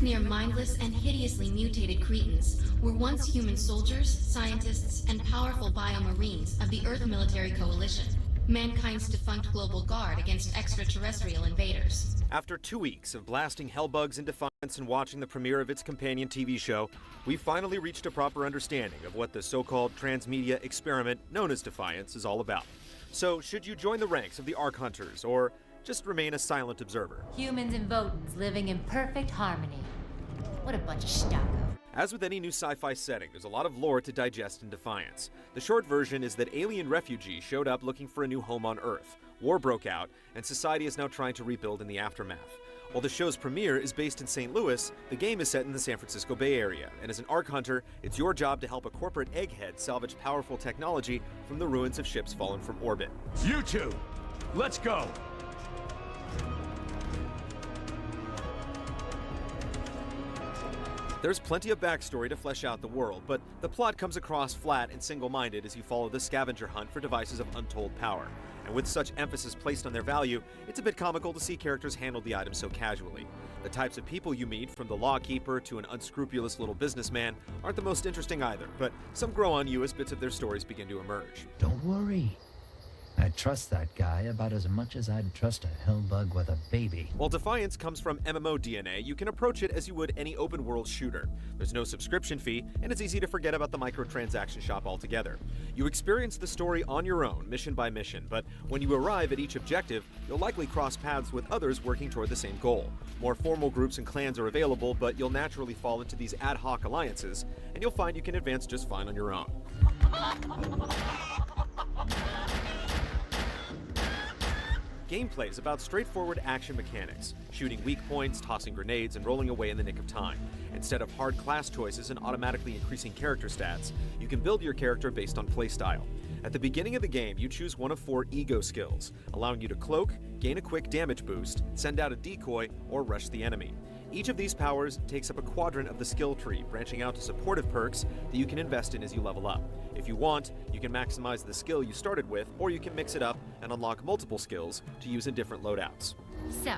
near mindless and hideously mutated Cretans were once human soldiers, scientists, and powerful biomarines of the Earth Military Coalition, mankind's defunct global guard against extraterrestrial invaders. After 2 weeks of blasting hellbugs in Defiance and watching the premiere of its companion TV show, we finally reached a proper understanding of what the so-called transmedia experiment known as Defiance is all about. So, should you join the ranks of the Ark Hunters, or just remain a silent observer? Humans and Votans living in perfect harmony. What a bunch of stucco. As with any new sci-fi setting, there's a lot of lore to digest in Defiance. The short version is that alien refugees showed up looking for a new home on Earth. War broke out, and society is now trying to rebuild in the aftermath. While the show's premiere is based in St. Louis, the game is set in the San Francisco Bay Area, and as an Ark Hunter, it's your job to help a corporate egghead salvage powerful technology from the ruins of ships fallen from orbit. You two, let's go! There's plenty of backstory to flesh out the world, but the plot comes across flat and single-minded as you follow the scavenger hunt for devices of untold power. And with such emphasis placed on their value, it's a bit comical to see characters handle the items so casually. The types of people you meet, from the lawkeeper to an unscrupulous little businessman, aren't the most interesting either, but some grow on you as bits of their stories begin to emerge. Don't worry. I trust that guy about as much as I'd trust a hellbug with a baby. While Defiance comes from MMO DNA, you can approach it as you would any open-world shooter. There's no subscription fee, and it's easy to forget about the microtransaction shop altogether. You experience the story on your own, mission by mission, but when you arrive at each objective, you'll likely cross paths with others working toward the same goal. More formal groups and clans are available, but you'll naturally fall into these ad hoc alliances, and you'll find you can advance just fine on your own. Gameplay is about straightforward action mechanics, shooting weak points, tossing grenades, and rolling away in the nick of time. Instead of hard class choices and automatically increasing character stats, you can build your character based on playstyle. At the beginning of the game, you choose one of 4 ego skills, allowing you to cloak, gain a quick damage boost, send out a decoy, or rush the enemy. Each of these powers takes up a quadrant of the skill tree, branching out to supportive perks that you can invest in as you level up. If you want, you can maximize the skill you started with, or you can mix it up and unlock multiple skills to use in different loadouts. So,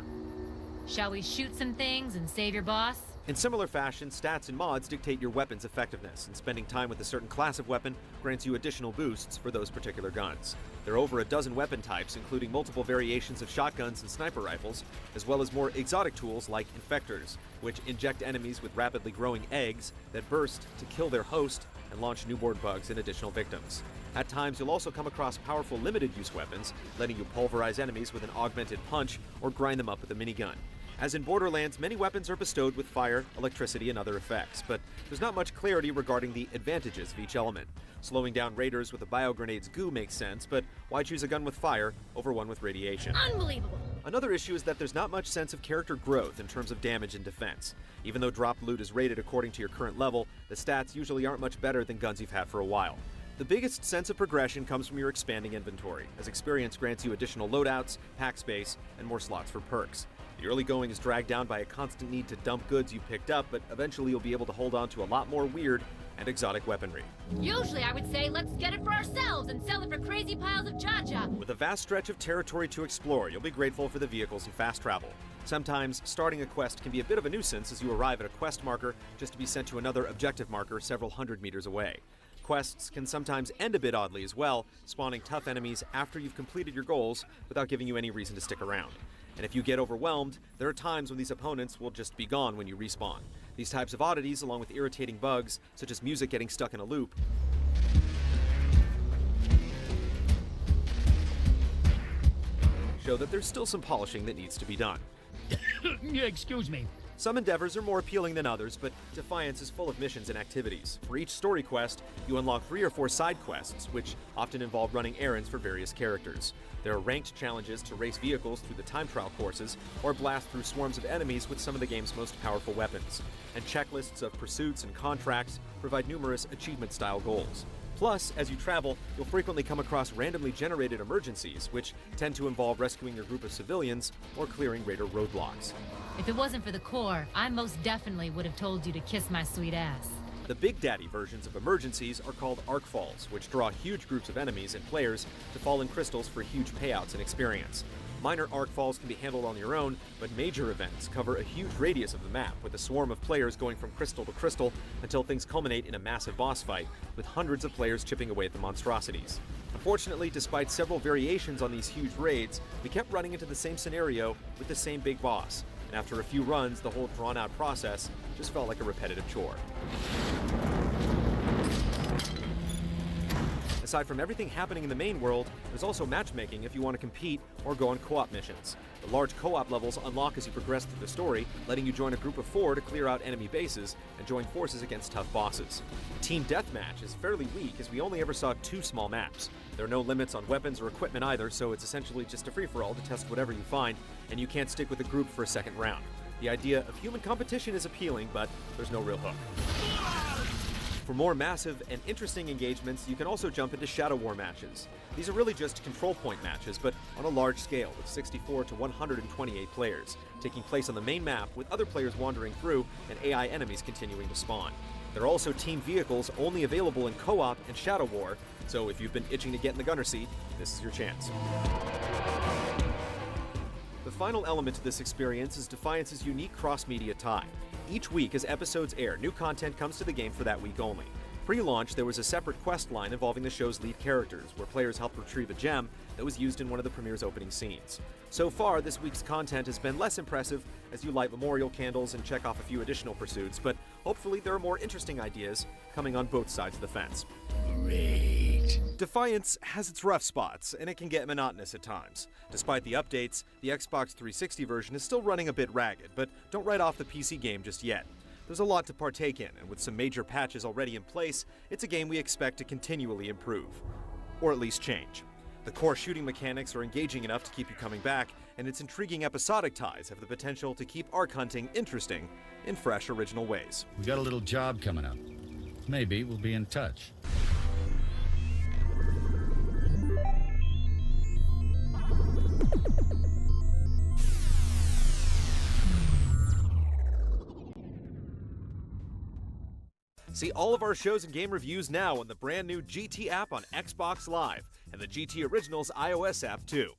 shall we shoot some things and save your boss? In similar fashion, stats and mods dictate your weapon's effectiveness, and spending time with a certain class of weapon grants you additional boosts for those particular guns. There are over a dozen weapon types, including multiple variations of shotguns and sniper rifles, as well as more exotic tools like infectors, which inject enemies with rapidly growing eggs that burst to kill their host and launch newborn bugs and additional victims. At times, you'll also come across powerful limited-use weapons, letting you pulverize enemies with an augmented punch or grind them up with a minigun. As in Borderlands, many weapons are bestowed with fire, electricity, and other effects, but there's not much clarity regarding the advantages of each element. Slowing down raiders with a bio-grenade's goo makes sense, but why choose a gun with fire over one with radiation? Unbelievable! Another issue is that there's not much sense of character growth in terms of damage and defense. Even though drop loot is rated according to your current level, the stats usually aren't much better than guns you've had for a while. The biggest sense of progression comes from your expanding inventory, as experience grants you additional loadouts, pack space, and more slots for perks. The early going is dragged down by a constant need to dump goods you picked up, but eventually you'll be able to hold on to a lot more weird and exotic weaponry. Usually I would say, let's get it for ourselves and sell it for crazy piles of Jaja. With a vast stretch of territory to explore, you'll be grateful for the vehicles and fast travel. Sometimes, starting a quest can be a bit of a nuisance as you arrive at a quest marker just to be sent to another objective marker several hundred meters away. Quests can sometimes end a bit oddly as well, spawning tough enemies after you've completed your goals without giving you any reason to stick around. And if you get overwhelmed, there are times when these opponents will just be gone when you respawn. These types of oddities, along with irritating bugs, such as music getting stuck in a loop, show that there's still some polishing that needs to be done. Excuse me. Some endeavors are more appealing than others, but Defiance is full of missions and activities. For each story quest, you unlock 3 or 4 side quests, which often involve running errands for various characters. There are ranked challenges to race vehicles through the time trial courses, or blast through swarms of enemies with some of the game's most powerful weapons. And checklists of pursuits and contracts provide numerous achievement-style goals. Plus, as you travel, you'll frequently come across randomly generated emergencies, which tend to involve rescuing your group of civilians or clearing raider roadblocks. If it wasn't for the core, I most definitely would have told you to kiss my sweet ass. The Big Daddy versions of emergencies are called Arc Falls, which draw huge groups of enemies and players to fall in crystals for huge payouts and experience. Minor arc falls can be handled on your own, but major events cover a huge radius of the map, with a swarm of players going from crystal to crystal until things culminate in a massive boss fight, with hundreds of players chipping away at the monstrosities. Unfortunately, despite several variations on these huge raids, we kept running into the same scenario with the same big boss, and after a few runs, the whole drawn-out process just felt like a repetitive chore. Aside from everything happening in the main world, there's also matchmaking if you want to compete or go on co-op missions. The large co-op levels unlock as you progress through the story, letting you join a group of 4 to clear out enemy bases and join forces against tough bosses. Team Deathmatch is fairly weak as we only ever saw 2 small maps. There are no limits on weapons or equipment either, so it's essentially just a free-for-all to test whatever you find, and you can't stick with a group for a second round. The idea of human competition is appealing, but there's no real hook. For more massive and interesting engagements, you can also jump into Shadow War matches. These are really just control point matches, but on a large scale, with 64 to 128 players, taking place on the main map with other players wandering through and AI enemies continuing to spawn. There are also team vehicles only available in co-op and Shadow War, so if you've been itching to get in the gunner seat, this is your chance. The final element to this experience is Defiance's unique cross-media tie. Each week as episodes air, new content comes to the game for that week only. Pre-launch, there was a separate quest line involving the show's lead characters, where players helped retrieve a gem that was used in one of the premiere's opening scenes. So far, this week's content has been less impressive as you light memorial candles and check off a few additional pursuits, but hopefully there are more interesting ideas coming on both sides of the fence. Great. Defiance has its rough spots, and it can get monotonous at times. Despite the updates, the Xbox 360 version is still running a bit ragged, but don't write off the PC game just yet. There's a lot to partake in, and with some major patches already in place, it's a game we expect to continually improve. Or at least change. The core shooting mechanics are engaging enough to keep you coming back, and its intriguing episodic ties have the potential to keep arc hunting interesting in fresh, original ways. We got a little job coming up. Maybe we'll be in touch. See all of our shows and game reviews now on the brand new GT app on Xbox Live, and the GT Originals iOS app too.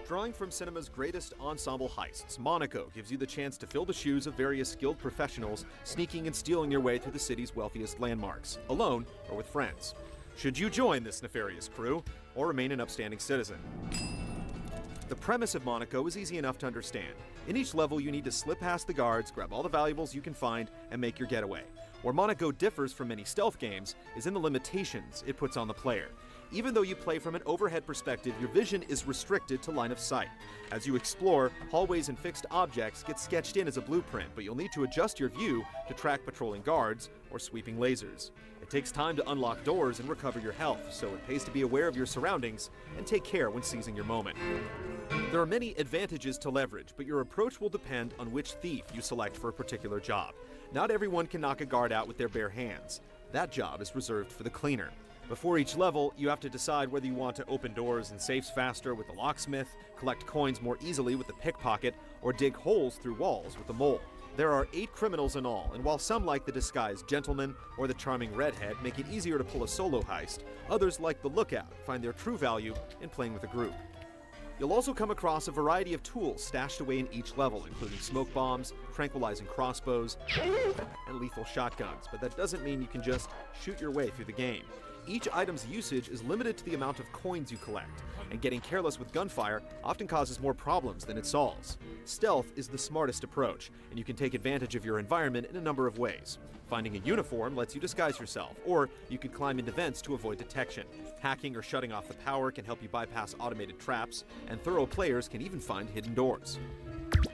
Drawing from cinema's greatest ensemble heists, Monaco gives you the chance to fill the shoes of various skilled professionals sneaking and stealing your way through the city's wealthiest landmarks, alone or with friends. Should you join this nefarious crew, or remain an upstanding citizen? The premise of Monaco is easy enough to understand. In each level, you need to slip past the guards, grab all the valuables you can find, and make your getaway. Where Monaco differs from many stealth games is in the limitations it puts on the player. Even though you play from an overhead perspective, your vision is restricted to line of sight. As you explore, hallways and fixed objects get sketched in as a blueprint, but you'll need to adjust your view to track patrolling guards or sweeping lasers. It takes time to unlock doors and recover your health, so it pays to be aware of your surroundings and take care when seizing your moment. There are many advantages to leverage, but your approach will depend on which thief you select for a particular job. Not everyone can knock a guard out with their bare hands. That job is reserved for the cleaner. Before each level, you have to decide whether you want to open doors and safes faster with the locksmith, collect coins more easily with the pickpocket, or dig holes through walls with the mole. There are 8 criminals in all, and while some like the disguised gentleman or the charming redhead make it easier to pull a solo heist, others like the lookout find their true value in playing with a group. You'll also come across a variety of tools stashed away in each level, including smoke bombs, tranquilizing crossbows, and lethal shotguns, but that doesn't mean you can just shoot your way through the game. each item's usage is limited to the amount of coins you collect, and getting careless with gunfire often causes more problems than it solves. Stealth is the smartest approach, and you can take advantage of your environment in a number of ways. Finding a uniform lets you disguise yourself, or you could climb into vents to avoid detection. Hacking or shutting off the power can help you bypass automated traps, and thorough players can even find hidden doors.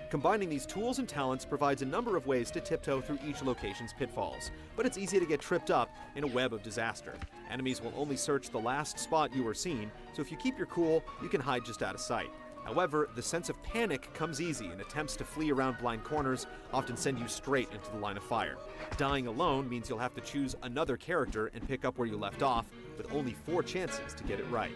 Combining these tools and talents provides a number of ways to tiptoe through each location's pitfalls, but it's easy to get tripped up in a web of disaster. Enemies will only search the last spot you were seen, so if you keep your cool, you can hide just out of sight. However, the sense of panic comes easy, and attempts to flee around blind corners often send you straight into the line of fire. Dying alone means you'll have to choose another character and pick up where you left off, with only 4 chances to get it right.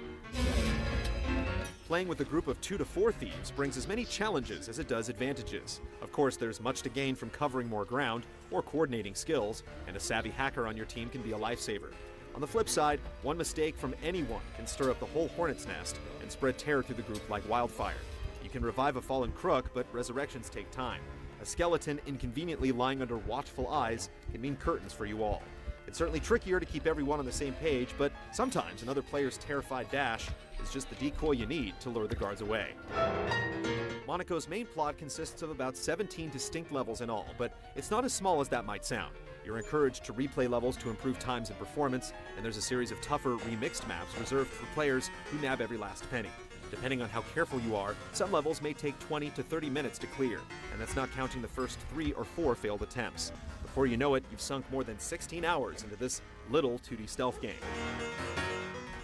Playing with a group of 2 to 4 thieves brings as many challenges as it does advantages. Of course, there's much to gain from covering more ground or coordinating skills, and a savvy hacker on your team can be a lifesaver. On the flip side, one mistake from anyone can stir up the whole hornet's nest and spread terror through the group like wildfire. You can revive a fallen crook, but resurrections take time. A skeleton inconveniently lying under watchful eyes can mean curtains for you all. It's certainly trickier to keep everyone on the same page, but sometimes another player's terrified dash is just the decoy you need to lure the guards away. Monaco's main plot consists of about 17 distinct levels in all, but it's not as small as that might sound. You're encouraged to replay levels to improve times and performance, and there's a series of tougher remixed maps reserved for players who nab every last penny. Depending on how careful you are, some levels may take 20 to 30 minutes to clear, and that's not counting the first 3 or 4 failed attempts. Before you know it, you've sunk more than 16 hours into this little 2D stealth game.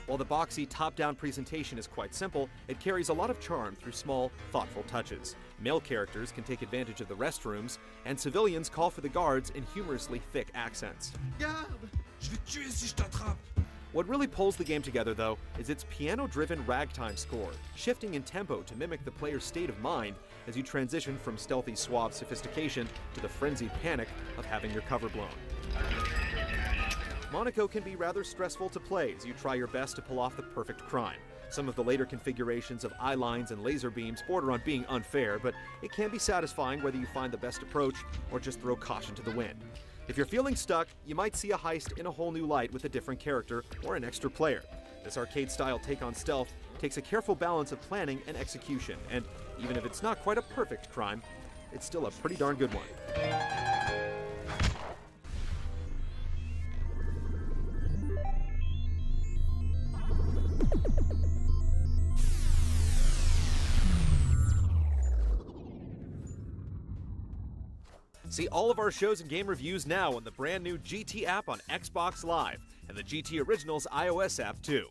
While the boxy top-down presentation is quite simple, it carries a lot of charm through small, thoughtful touches. Male characters can take advantage of the restrooms, and civilians call for the guards in humorously thick accents. What really pulls the game together, though, is its piano-driven ragtime score, shifting in tempo to mimic the player's state of mind as you transition from stealthy, suave sophistication to the frenzied panic of having your cover blown. Monaco can be rather stressful to play as you try your best to pull off the perfect crime. Some of the later configurations of eye lines and laser beams border on being unfair, but it can be satisfying whether you find the best approach or just throw caution to the wind. If you're feeling stuck, you might see a heist in a whole new light with a different character or an extra player. This arcade-style take on stealth takes a careful balance of planning and execution, and even if it's not quite a perfect crime, it's still a pretty darn good one. See all of our shows and game reviews now on the brand new GT app on Xbox Live, and the GT Originals iOS app too.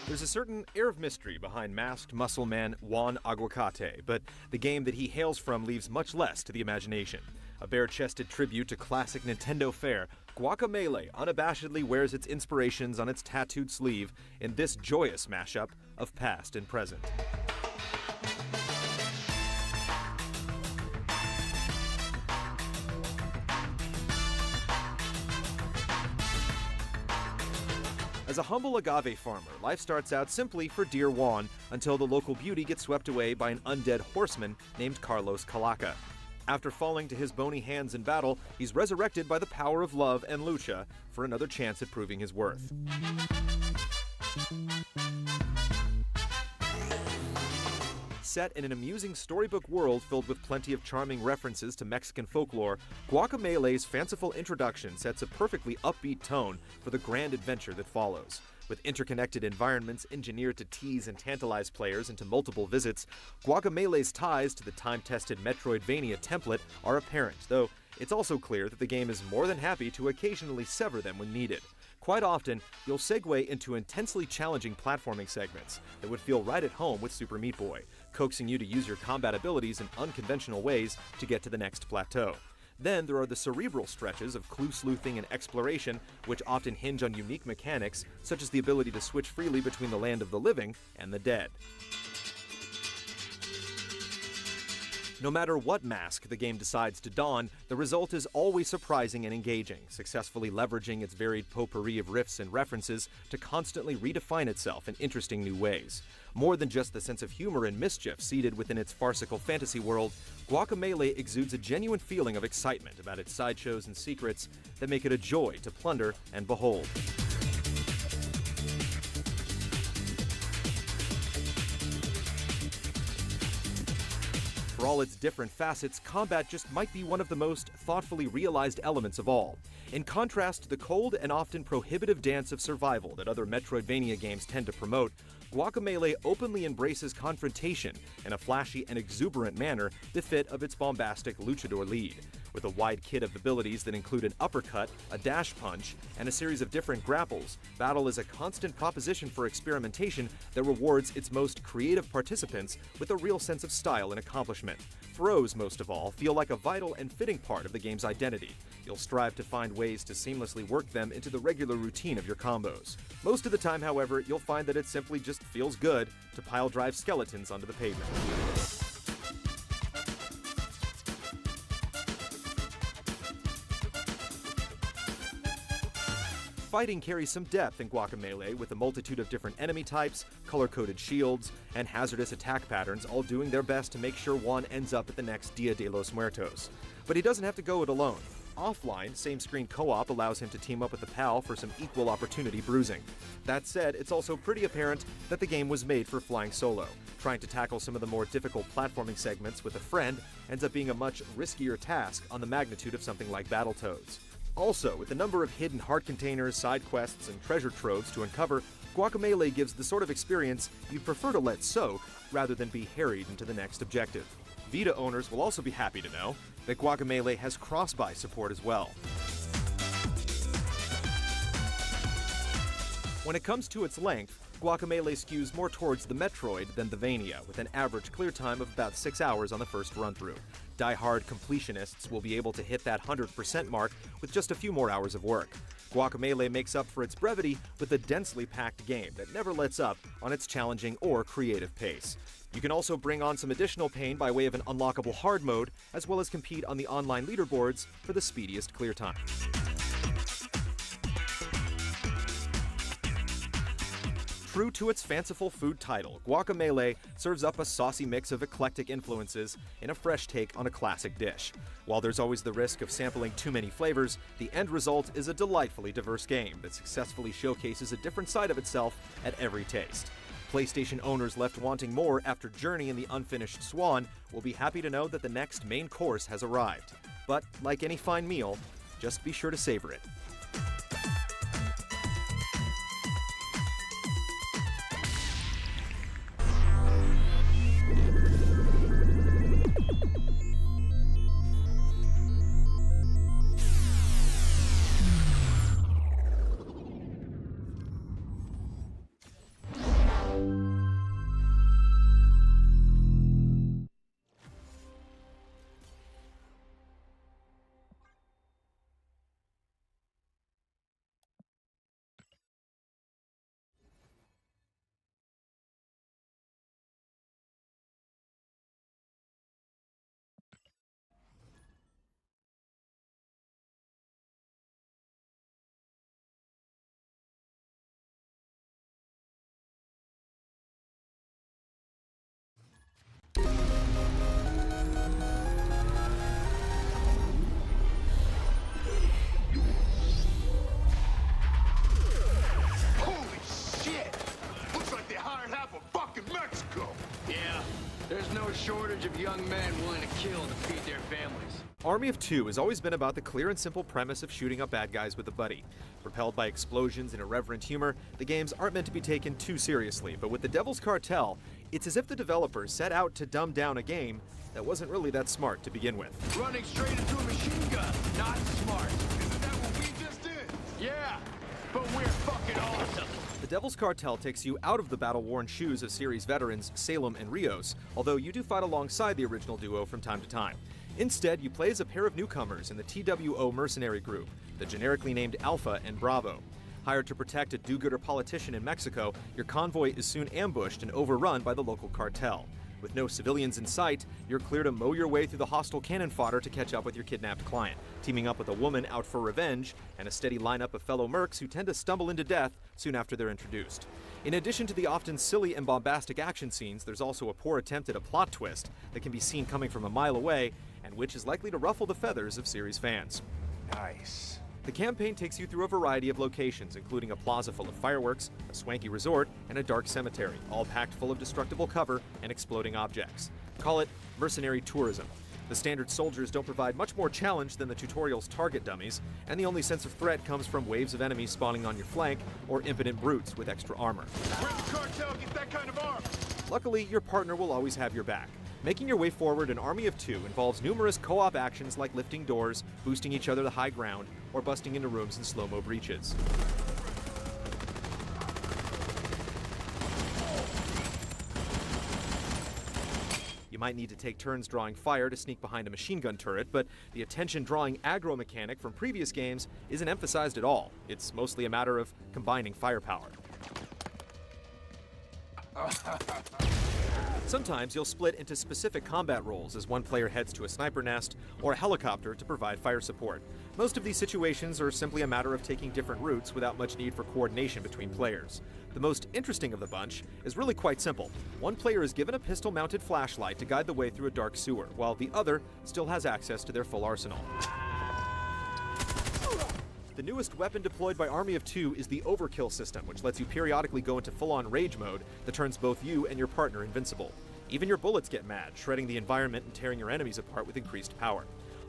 There's a certain air of mystery behind masked muscle man Juan Aguacate, but the game that he hails from leaves much less to the imagination. A bare-chested tribute to classic Nintendo fare, Guacamelee unabashedly wears its inspirations on its tattooed sleeve in this joyous mashup of past and present. As a humble agave farmer, life starts out simply for dear Juan until the local beauty gets swept away by an undead horseman named Carlos Calaca. After falling to his bony hands in battle, he's resurrected by the power of love and lucha for another chance at proving his worth. Set in an amusing storybook world filled with plenty of charming references to Mexican folklore, Guacamelee's fanciful introduction sets a perfectly upbeat tone for the grand adventure that follows. With interconnected environments engineered to tease and tantalize players into multiple visits, Guacamelee's ties to the time-tested Metroidvania template are apparent, though it's also clear that the game is more than happy to occasionally sever them when needed. Quite often, you'll segue into intensely challenging platforming segments that would feel right at home with Super Meat Boy, coaxing you to use your combat abilities in unconventional ways to get to the next plateau. Then there are the cerebral stretches of clue sleuthing and exploration, which often hinge on unique mechanics, such as the ability to switch freely between the land of the living and the dead. No matter what mask the game decides to don, the result is always surprising and engaging, successfully leveraging its varied potpourri of riffs and references to constantly redefine itself in interesting new ways. More than just the sense of humor and mischief seated within its farcical fantasy world, Guacamelee exudes a genuine feeling of excitement about its sideshows and secrets that make it a joy to plunder and behold. For all its different facets, combat just might be one of the most thoughtfully realized elements of all. In contrast to the cold and often prohibitive dance of survival that other Metroidvania games tend to promote, Guacamelee openly embraces confrontation in a flashy and exuberant manner befit of its bombastic luchador lead. With a wide kit of abilities that include an uppercut, a dash punch, and a series of different grapples, battle is a constant proposition for experimentation that rewards its most creative participants with a real sense of style and accomplishment. Throws, most of all, feel like a vital and fitting part of the game's identity. You'll strive to find ways to seamlessly work them into the regular routine of your combos. Most of the time, however, you'll find that it simply just feels good to pile drive skeletons onto the pavement. Fighting carries some depth in Guacamelee, with a multitude of different enemy types, color-coded shields, and hazardous attack patterns all doing their best to make sure one ends up at the next Dia de los Muertos. But he doesn't have to go it alone. Offline, same-screen co-op allows him to team up with a pal for some equal opportunity bruising. That said, it's also pretty apparent that the game was made for flying solo. Trying to tackle some of the more difficult platforming segments with a friend ends up being a much riskier task on the magnitude of something like Battletoads. Also, with the number of hidden heart containers, side quests, and treasure troves to uncover, Guacamelee gives the sort of experience you'd prefer to let soak rather than be harried into the next objective. Vita owners will also be happy to know that Guacamelee has cross-buy support as well. When it comes to its length, Guacamelee skews more towards the Metroid than the Vania, with an average clear time of about 6 hours on the first run-through. Die-hard completionists will be able to hit that 100% mark with just a few more hours of work. Guacamelee makes up for its brevity with a densely packed game that never lets up on its challenging or creative pace. You can also bring on some additional pain by way of an unlockable hard mode, as well as compete on the online leaderboards for the speediest clear time. True to its fanciful food title, Guacamelee serves up a saucy mix of eclectic influences in a fresh take on a classic dish. While there's always the risk of sampling too many flavors, the end result is a delightfully diverse game that successfully showcases a different side of itself at every taste. PlayStation owners left wanting more after Journey and the Unfinished Swan will be happy to know that the next main course has arrived. But like any fine meal, just be sure to savor it. There's no shortage of young men willing to kill to feed their families. Army of Two has always been about the clear and simple premise of shooting up bad guys with a buddy. Propelled by explosions and irreverent humor, the games aren't meant to be taken too seriously, but with the Devil's Cartel, it's as if the developers set out to dumb down a game that wasn't really that smart to begin with. Running straight into a machine gun, not smart. Isn't that what we just did? Yeah, but we're Devil's Cartel takes you out of the battle-worn shoes of series veterans Salem and Rios, although you do fight alongside the original duo from time to time. Instead, you play as a pair of newcomers in the TWO mercenary group, the generically named Alpha and Bravo. Hired to protect a do-gooder politician in Mexico, your convoy is soon ambushed and overrun by the local cartel. With no civilians in sight, you're clear to mow your way through the hostile cannon fodder to catch up with your kidnapped client, teaming up with a woman out for revenge and a steady lineup of fellow mercs who tend to stumble into death soon after they're introduced. In addition to the often silly and bombastic action scenes, there's also a poor attempt at a plot twist that can be seen coming from a mile away and which is likely to ruffle the feathers of series fans. Nice. The campaign takes you through a variety of locations, including a plaza full of fireworks, a swanky resort, and a dark cemetery, all packed full of destructible cover and exploding objects. Call it mercenary tourism. The standard soldiers don't provide much more challenge than the tutorial's target dummies, and the only sense of threat comes from waves of enemies spawning on your flank or impotent brutes with extra armor. Where the cartel get that kind of arm? Luckily, your partner will always have your back. Making your way forward in Army of Two involves numerous co-op actions like lifting doors, boosting each other to high ground, or busting into rooms in slow-mo breaches. You might need to take turns drawing fire to sneak behind a machine gun turret, but the attention-drawing aggro mechanic from previous games isn't emphasized at all. It's mostly a matter of combining firepower. Sometimes you'll split into specific combat roles as one player heads to a sniper nest or a helicopter to provide fire support. Most of these situations are simply a matter of taking different routes without much need for coordination between players. The most interesting of the bunch is really quite simple. One player is given a pistol-mounted flashlight to guide the way through a dark sewer, while the other still has access to their full arsenal. The newest weapon deployed by Army of Two is the Overkill system, which lets you periodically go into full-on rage mode that turns both you and your partner invincible. Even your bullets get mad, shredding the environment and tearing your enemies apart with increased power.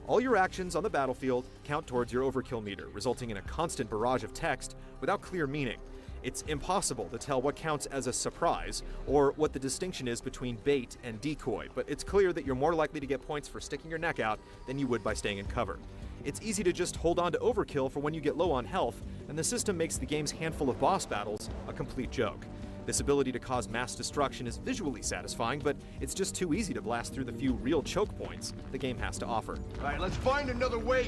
All your actions on the battlefield count towards your overkill meter, resulting in a constant barrage of text without clear meaning. It's impossible to tell what counts as a surprise or what the distinction is between bait and decoy, but it's clear that you're more likely to get points for sticking your neck out than you would by staying in cover. It's easy to just hold on to overkill for when you get low on health, and the system makes the game's handful of boss battles a complete joke. This ability to cause mass destruction is visually satisfying, but it's just too easy to blast through the few real choke points the game has to offer. All right, let's find another way.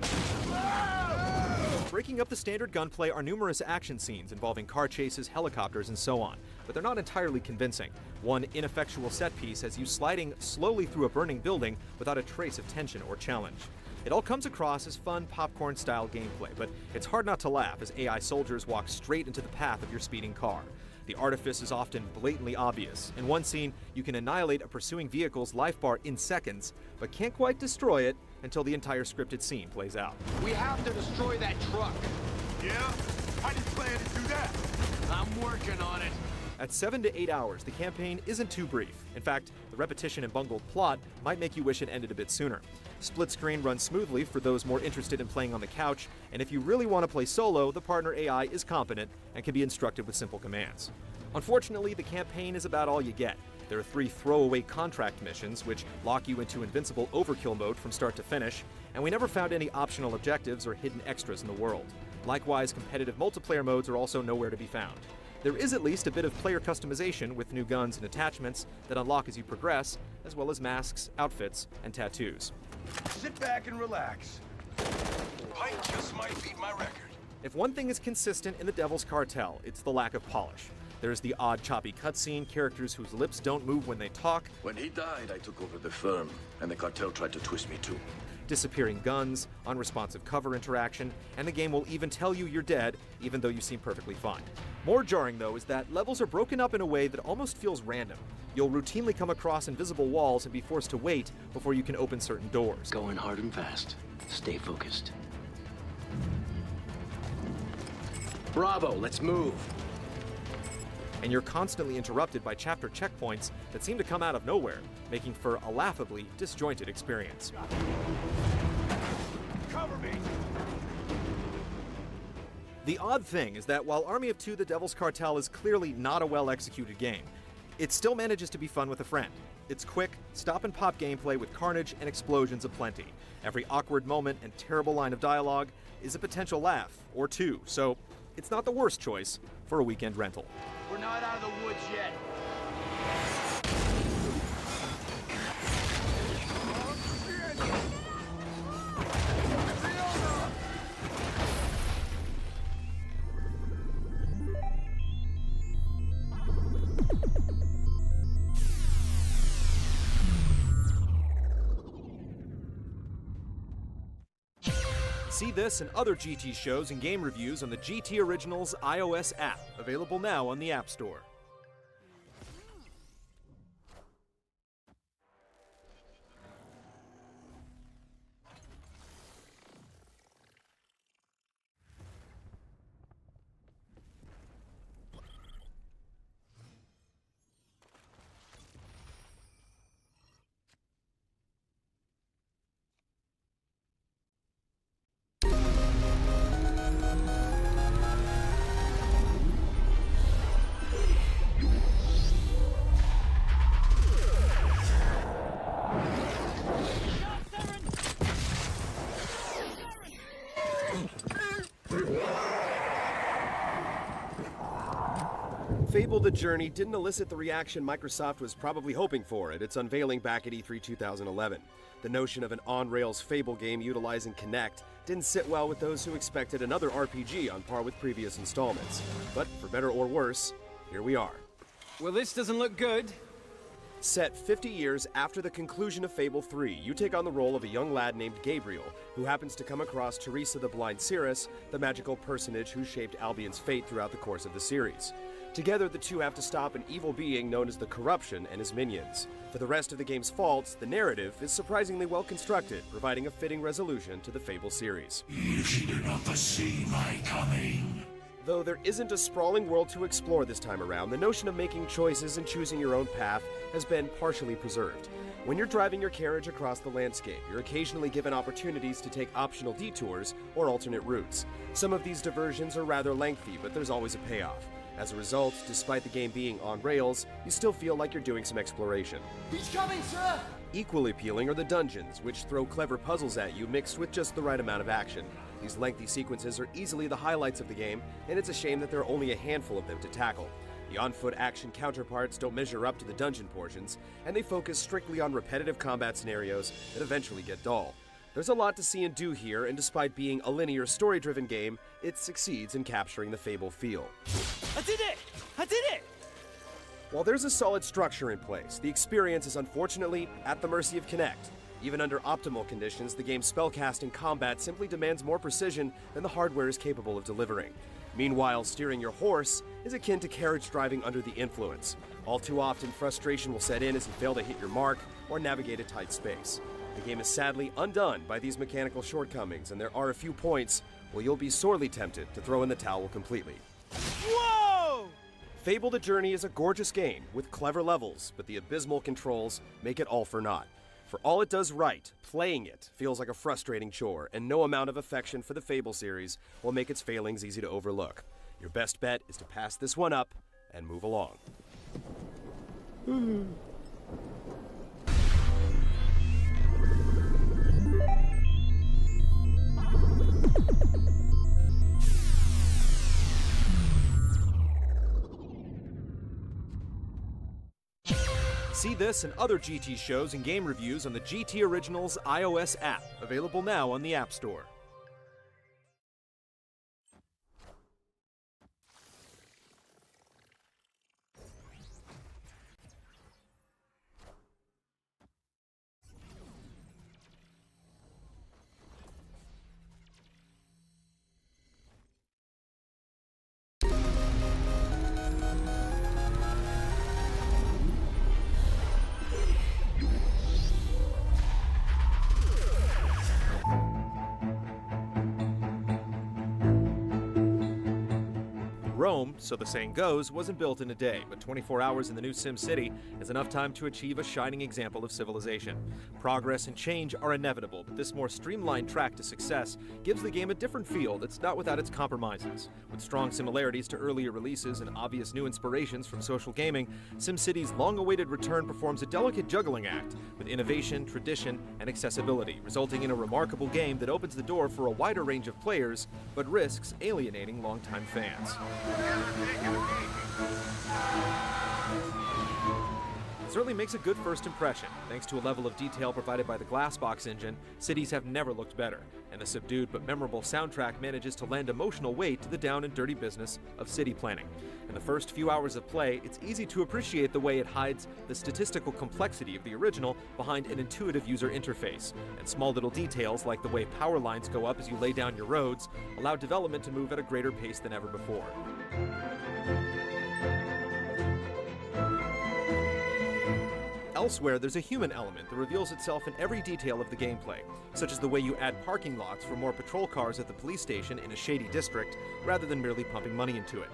Breaking up the standard gunplay are numerous action scenes involving car chases, helicopters, and so on, but they're not entirely convincing. One ineffectual set piece has you sliding slowly through a burning building without a trace of tension or challenge. It all comes across as fun, popcorn-style gameplay, but it's hard not to laugh as AI soldiers walk straight into the path of your speeding car. The artifice is often blatantly obvious. In one scene, you can annihilate a pursuing vehicle's life bar in seconds, but can't quite destroy it until the entire scripted scene plays out. We have to destroy that truck. Yeah? How do you plan to do that? I'm working on it. At 7 to 8 hours, the campaign isn't too brief. In fact, the repetition and bungled plot might make you wish it ended a bit sooner. Split screen runs smoothly for those more interested in playing on the couch, and if you really want to play solo, the partner AI is competent and can be instructed with simple commands. Unfortunately, the campaign is about all you get. There are 3 throwaway contract missions, which lock you into invincible overkill mode from start to finish, and we never found any optional objectives or hidden extras in the world. Likewise, competitive multiplayer modes are also nowhere to be found. There is at least a bit of player customization with new guns and attachments that unlock as you progress, as well as masks, outfits, and tattoos. Sit back and relax. Pike just might beat my record. If one thing is consistent in the Devil's Cartel, it's the lack of polish. There's the odd choppy cutscene, characters whose lips don't move when they talk, When he died, I took over the firm, and the cartel tried to twist me too. disappearing guns, unresponsive cover interaction, and the game will even tell you you're dead, even though you seem perfectly fine. More jarring, though, is that levels are broken up in a way that almost feels random. You'll routinely come across invisible walls and be forced to wait before you can open certain doors. Going hard and fast. Stay focused. Bravo, let's move. And you're constantly interrupted by chapter checkpoints that seem to come out of nowhere, making for a laughably disjointed experience. Cover me. The odd thing is that while Army of Two: The Devil's Cartel is clearly not a well-executed game, it still manages to be fun with a friend. It's quick, stop-and-pop gameplay with carnage and explosions aplenty. Every awkward moment and terrible line of dialogue is a potential laugh, or two, so it's not the worst choice for a weekend rental. We're not out of the woods yet. See this and other GT shows and game reviews on the GT Originals iOS app, available now on the App Store. Fable the Journey didn't elicit the reaction Microsoft was probably hoping for at its unveiling back at E3 2011. The notion of an on-rails Fable game utilizing Kinect didn't sit well with those who expected another RPG on par with previous installments. But for better or worse, here we are. Well, this doesn't look good. Set 50 years after the conclusion of Fable 3, you take on the role of a young lad named Gabriel, who happens to come across Teresa the Blind Seeress, the magical personage who shaped Albion's fate throughout the course of the series. Together, the two have to stop an evil being known as the Corruption and his minions. For the rest of the game's faults, the narrative is surprisingly well constructed, providing a fitting resolution to the Fable series. If you do not foresee my coming. Though there isn't a sprawling world to explore this time around, the notion of making choices and choosing your own path has been partially preserved. When you're driving your carriage across the landscape, you're occasionally given opportunities to take optional detours or alternate routes. Some of these diversions are rather lengthy, but there's always a payoff. As a result, despite the game being on rails, you still feel like you're doing some exploration. He's coming, sir! Equally appealing are the dungeons, which throw clever puzzles at you mixed with just the right amount of action. These lengthy sequences are easily the highlights of the game, and it's a shame that there are only a handful of them to tackle. The on-foot action counterparts don't measure up to the dungeon portions, and they focus strictly on repetitive combat scenarios that eventually get dull. There's a lot to see and do here, and despite being a linear story-driven game, it succeeds in capturing the Fable feel. I did it! I did it! While there's a solid structure in place, the experience is unfortunately at the mercy of Kinect. Even under optimal conditions, the game's spellcasting combat simply demands more precision than the hardware is capable of delivering. Meanwhile, steering your horse is akin to carriage driving under the influence. All too often, frustration will set in as you fail to hit your mark or navigate a tight space. The game is sadly undone by these mechanical shortcomings, and there are a few points where you'll be sorely tempted to throw in the towel completely. Whoa! Fable the Journey is a gorgeous game with clever levels, but the abysmal controls make it all for naught. For all it does right, playing it feels like a frustrating chore, and no amount of affection for the Fable series will make its failings easy to overlook. Your best bet is to pass this one up and move along. See this and other GT shows and game reviews on the GT Originals iOS app, available now on the App Store. Rome, so the saying goes, wasn't built in a day, but 24 hours in the new SimCity is enough time to achieve a shining example of civilization. Progress and change are inevitable, but this more streamlined track to success gives the game a different feel that's not without its compromises. With strong similarities to earlier releases and obvious new inspirations from social gaming, SimCity's long-awaited return performs a delicate juggling act with innovation, tradition, and accessibility, resulting in a remarkable game that opens the door for a wider range of players, but risks alienating longtime fans. It certainly makes a good first impression. Thanks to a level of detail provided by the Glassbox engine, cities have never looked better, and the subdued but memorable soundtrack manages to lend emotional weight to the down and dirty business of city planning. In the first few hours of play, it's easy to appreciate the way it hides the statistical complexity of the original behind an intuitive user interface, and small little details like the way power lines go up as you lay down your roads allow development to move at a greater pace than ever before. Elsewhere, there's a human element that reveals itself in every detail of the gameplay, such as the way you add parking lots for more patrol cars at the police station in a shady district, rather than merely pumping money into it.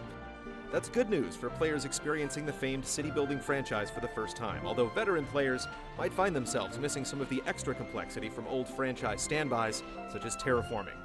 That's good news for players experiencing the famed city-building franchise for the first time, although veteran players might find themselves missing some of the extra complexity from old franchise standbys, such as terraforming.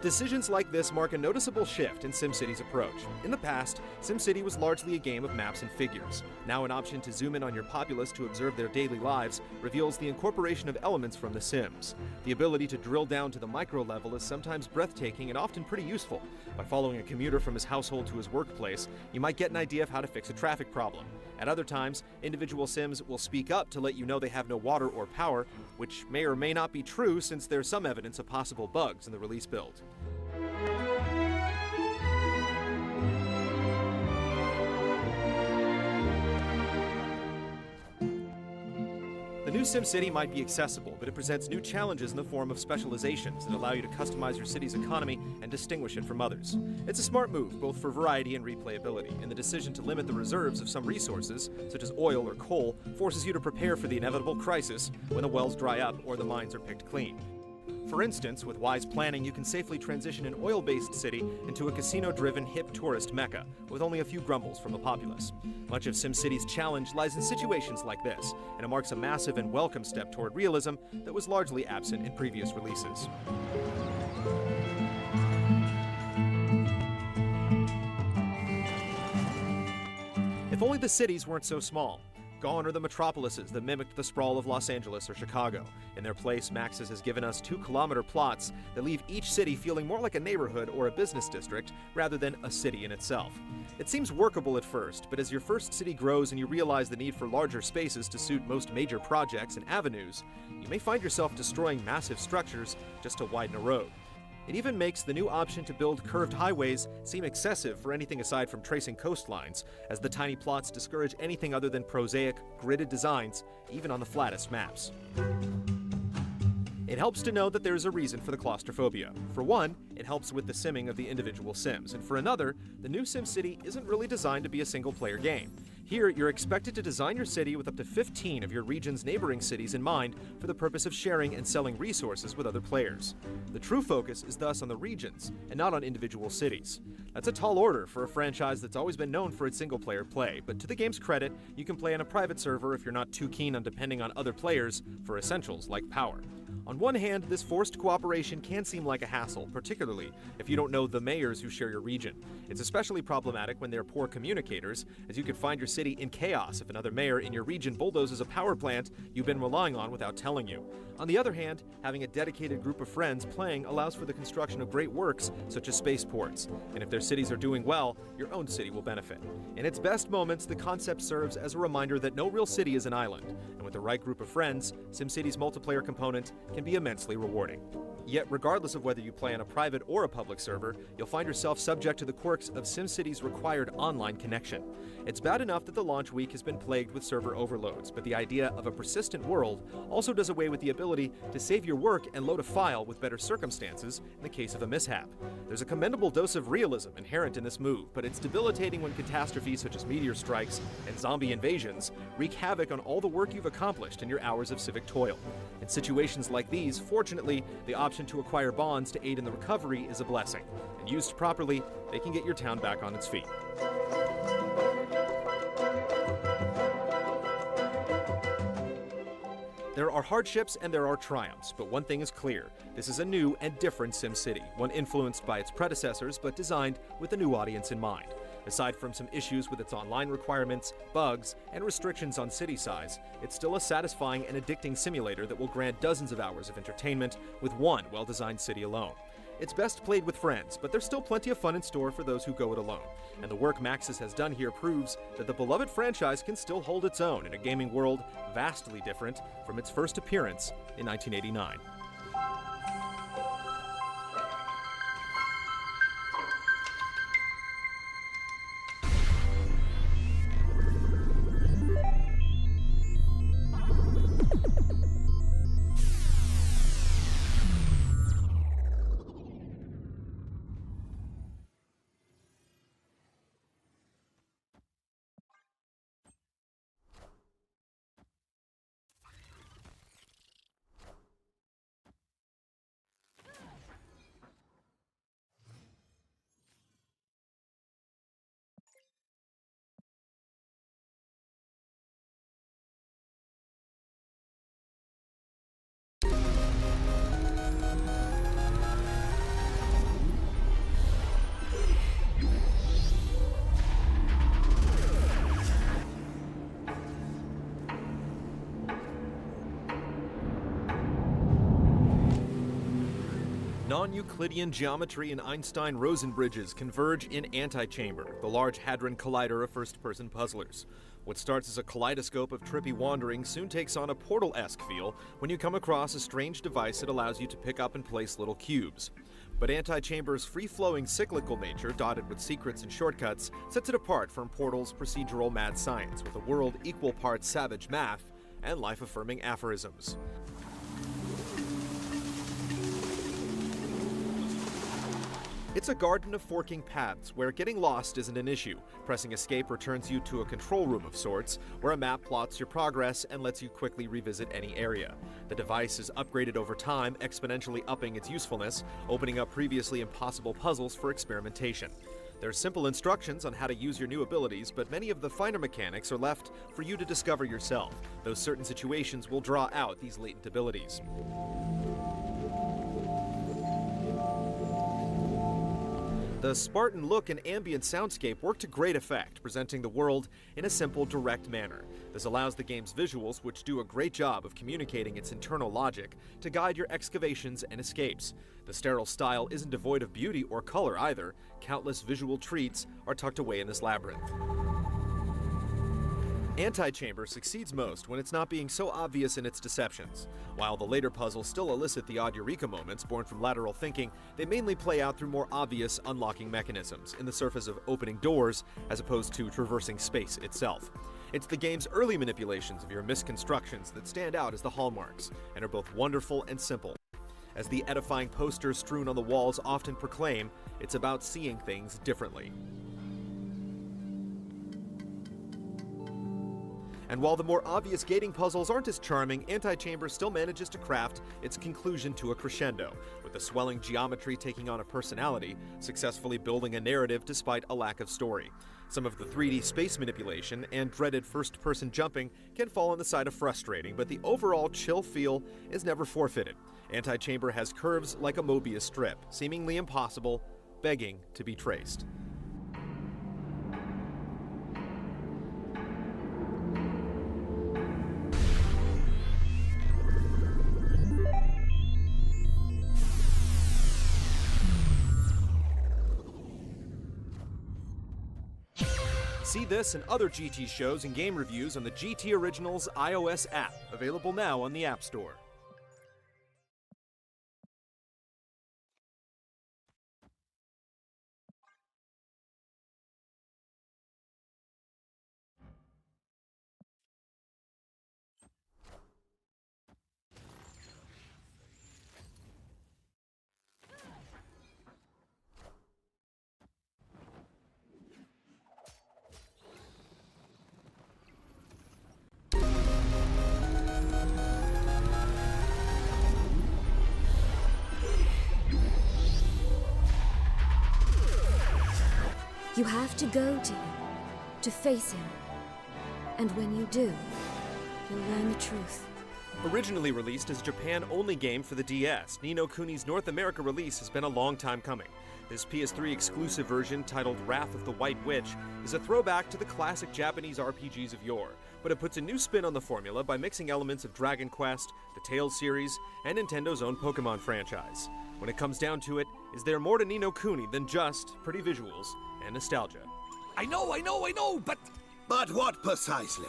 Decisions like this mark a noticeable shift in SimCity's approach. In the past, SimCity was largely a game of maps and figures. Now an option to zoom in on your populace to observe their daily lives reveals the incorporation of elements from The Sims. The ability to drill down to the micro level is sometimes breathtaking and often pretty useful. By following a commuter from his household to his workplace, you might get an idea of how to fix a traffic problem. At other times, individual Sims will speak up to let you know they have no water or power, which may or may not be true since there's some evidence of possible bugs in the release build. The new SimCity might be accessible, but it presents new challenges in the form of specializations that allow you to customize your city's economy and distinguish it from others. It's a smart move, both for variety and replayability, and the decision to limit the reserves of some resources, such as oil or coal, forces you to prepare for the inevitable crisis when the wells dry up or the mines are picked clean. For instance, with wise planning, you can safely transition an oil-based city into a casino-driven hip tourist mecca, with only a few grumbles from the populace. Much of SimCity's challenge lies in situations like this, and it marks a massive and welcome step toward realism that was largely absent in previous releases. If only the cities weren't so small. Gone are the metropolises that mimicked the sprawl of Los Angeles or Chicago. In their place, Maxis has given us 2-kilometer plots that leave each city feeling more like a neighborhood or a business district rather than a city in itself. It seems workable at first, but as your first city grows and you realize the need for larger spaces to suit most major projects and avenues, you may find yourself destroying massive structures just to widen a road. It even makes the new option to build curved highways seem excessive for anything aside from tracing coastlines, as the tiny plots discourage anything other than prosaic, gridded designs, even on the flattest maps. It helps to know that there is a reason for the claustrophobia. For one, it helps with the simming of the individual Sims, and for another, the new SimCity isn't really designed to be a single-player game. Here, you're expected to design your city with up to 15 of your region's neighboring cities in mind for the purpose of sharing and selling resources with other players. The true focus is thus on the regions, and not on individual cities. That's a tall order for a franchise that's always been known for its single-player play, but to the game's credit, you can play on a private server if you're not too keen on depending on other players for essentials like power. On one hand, this forced cooperation can seem like a hassle, particularly if you don't know the mayors who share your region. It's especially problematic when they're poor communicators, as you could find your city in chaos if another mayor in your region bulldozes a power plant you've been relying on without telling you. On the other hand, having a dedicated group of friends playing allows for the construction of great works such as spaceports, and if their cities are doing well, your own city will benefit. In its best moments, the concept serves as a reminder that no real city is an island, and with the right group of friends, SimCity's multiplayer component can be immensely rewarding. Yet, regardless of whether you play on a private or a public server, you'll find yourself subject to the quirks of SimCity's required online connection. It's bad enough that the launch week has been plagued with server overloads, but the idea of a persistent world also does away with the ability to save your work and load a file with better circumstances in the case of a mishap. There's a commendable dose of realism inherent in this move, but it's debilitating when catastrophes such as meteor strikes and zombie invasions wreak havoc on all the work you've accomplished in your hours of civic toil. In situations like these, fortunately, the option to acquire bonds to aid in the recovery is a blessing, and used properly, they can get your town back on its feet. There are hardships and there are triumphs, but one thing is clear. This is a new and different SimCity, one influenced by its predecessors but designed with a new audience in mind. Aside from some issues with its online requirements, bugs, and restrictions on city size, it's still a satisfying and addicting simulator that will grant dozens of hours of entertainment with one well-designed city alone. It's best played with friends, but there's still plenty of fun in store for those who go it alone. And the work Maxis has done here proves that the beloved franchise can still hold its own in a gaming world vastly different from its first appearance in 1989. Non-Euclidean geometry and Einstein-Rosen bridges converge in Antichamber, the Large Hadron Collider of first-person puzzlers. What starts as a kaleidoscope of trippy wandering soon takes on a Portal-esque feel when you come across a strange device that allows you to pick up and place little cubes. But Antichamber's free-flowing cyclical nature, dotted with secrets and shortcuts, sets it apart from Portal's procedural mad science, with a world equal parts savage math and life-affirming aphorisms. It's a garden of forking paths where getting lost isn't an issue. Pressing escape returns you to a control room of sorts, where a map plots your progress and lets you quickly revisit any area. The device is upgraded over time, exponentially upping its usefulness, opening up previously impossible puzzles for experimentation. There are simple instructions on how to use your new abilities, but many of the finer mechanics are left for you to discover yourself, though certain situations will draw out these latent abilities. The Spartan look and ambient soundscape work to great effect, presenting the world in a simple, direct manner. This allows the game's visuals, which do a great job of communicating its internal logic, to guide your excavations and escapes. The sterile style isn't devoid of beauty or color either. Countless visual treats are tucked away in this labyrinth. Antichamber succeeds most when it's not being so obvious in its deceptions. While the later puzzles still elicit the odd eureka moments born from lateral thinking, they mainly play out through more obvious unlocking mechanisms in the surface of opening doors as opposed to traversing space itself. It's the game's early manipulations of your misconstructions that stand out as the hallmarks, and are both wonderful and simple. As the edifying posters strewn on the walls often proclaim, it's about seeing things differently. And while the more obvious gating puzzles aren't as charming, Antichamber still manages to craft its conclusion to a crescendo, with the swelling geometry taking on a personality, successfully building a narrative despite a lack of story. Some of the 3D space manipulation and dreaded first-person jumping can fall on the side of frustrating, but the overall chill feel is never forfeited. Antichamber has curves like a Mobius strip, seemingly impossible, begging to be traced. See this and other GT shows and game reviews on the GT Originals iOS app, available now on the App Store. You have to go to him, to face him. And when you do, you'll learn the truth. Originally released as a Japan-only game for the DS, Ni no Kuni's North America release has been a long time coming. This PS3 exclusive version, titled Wrath of the White Witch, is a throwback to the classic Japanese RPGs of yore, but it puts a new spin on the formula by mixing elements of Dragon Quest, the Tales series, and Nintendo's own Pokemon franchise. When it comes down to it, is there more to Ni no Kuni than just pretty visuals and nostalgia? I know, but... But what precisely?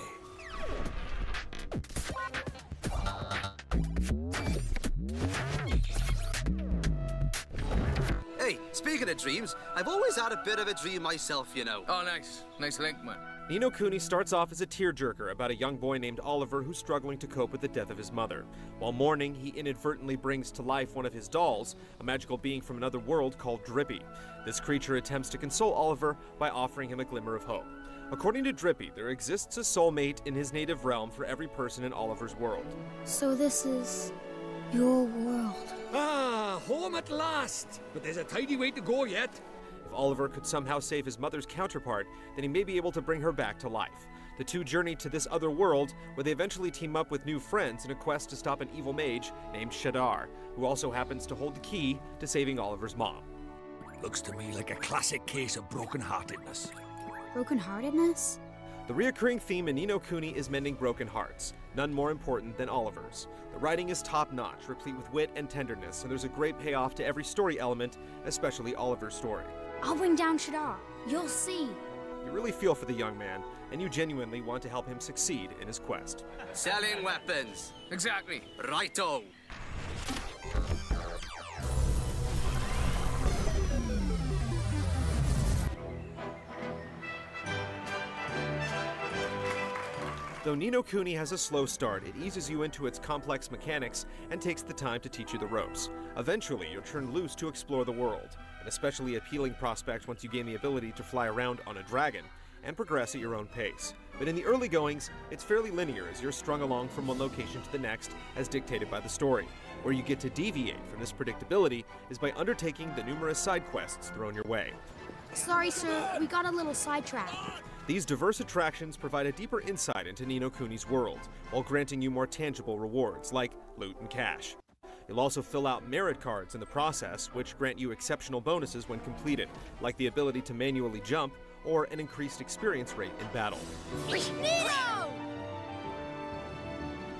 Hey, speaking of dreams, I've always had a bit of a dream myself, you know. Oh, nice. Nice link, man. Ni no Kuni starts off as a tearjerker about a young boy named Oliver who's struggling to cope with the death of his mother. While mourning, he inadvertently brings to life one of his dolls, a magical being from another world called Drippy. This creature attempts to console Oliver by offering him a glimmer of hope. According to Drippy, there exists a soulmate in his native realm for every person in Oliver's world. So this is your world. Ah, home at last. But there's a tidy way to go yet. If Oliver could somehow save his mother's counterpart, then he may be able to bring her back to life. The two journey to this other world, where they eventually team up with new friends in a quest to stop an evil mage named Shadar, who also happens to hold the key to saving Oliver's mom. Looks to me like a classic case of broken-heartedness. Broken-heartedness? The reoccurring theme in Ni no Kuni is mending broken hearts, none more important than Oliver's. The writing is top-notch, replete with wit and tenderness, and there's a great payoff to every story element, especially Oliver's story. I'll bring down Shadar. You'll see. You really feel for the young man, and you genuinely want to help him succeed in his quest. Selling weapons. Exactly. Righto. Though Ni no Kuni has a slow start, it eases you into its complex mechanics and takes the time to teach you the ropes. Eventually, you're turned loose to explore the world, an especially appealing prospect once you gain the ability to fly around on a dragon and progress at your own pace. But in the early goings, it's fairly linear as you're strung along from one location to the next as dictated by the story. Where you get to deviate from this predictability is by undertaking the numerous side quests thrown your way. Sorry, sir. We got a little sidetracked. These diverse attractions provide a deeper insight into Ni no Kuni's world, while granting you more tangible rewards, like loot and cash. You'll also fill out merit cards in the process, which grant you exceptional bonuses when completed, like the ability to manually jump, or an increased experience rate in battle.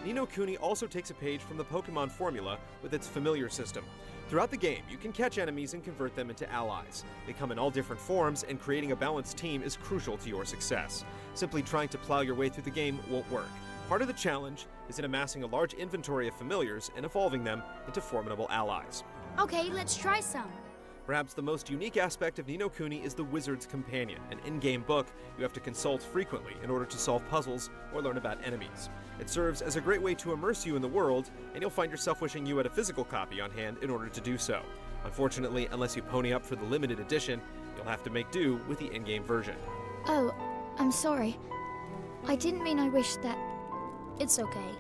Ni no Kuni also takes a page from the Pokemon formula with its familiar system. Throughout the game, you can catch enemies and convert them into allies. They come in all different forms, and creating a balanced team is crucial to your success. Simply trying to plow your way through the game won't work. Part of the challenge is in amassing a large inventory of familiars and evolving them into formidable allies. Okay, let's try some. Perhaps the most unique aspect of Ni no Kuni is the Wizard's Companion, an in-game book you have to consult frequently in order to solve puzzles or learn about enemies. It serves as a great way to immerse you in the world, and you'll find yourself wishing you had a physical copy on hand in order to do so. Unfortunately, unless you pony up for the limited edition, you'll have to make do with the in-game version. Oh, I'm sorry. I didn't mean I wished that... It's okay.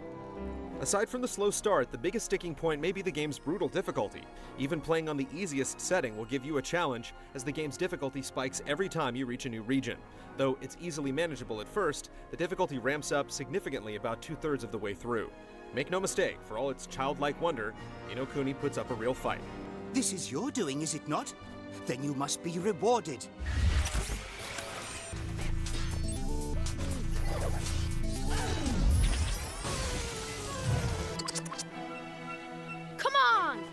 Aside from the slow start, the biggest sticking point may be the game's brutal difficulty. Even playing on the easiest setting will give you a challenge, as the game's difficulty spikes every time you reach a new region. Though it's easily manageable at first, the difficulty ramps up significantly about 2/3 of the way through. Make no mistake, for all its childlike wonder, Ni no Kuni puts up a real fight. This is your doing, is it not? Then you must be rewarded. Come on!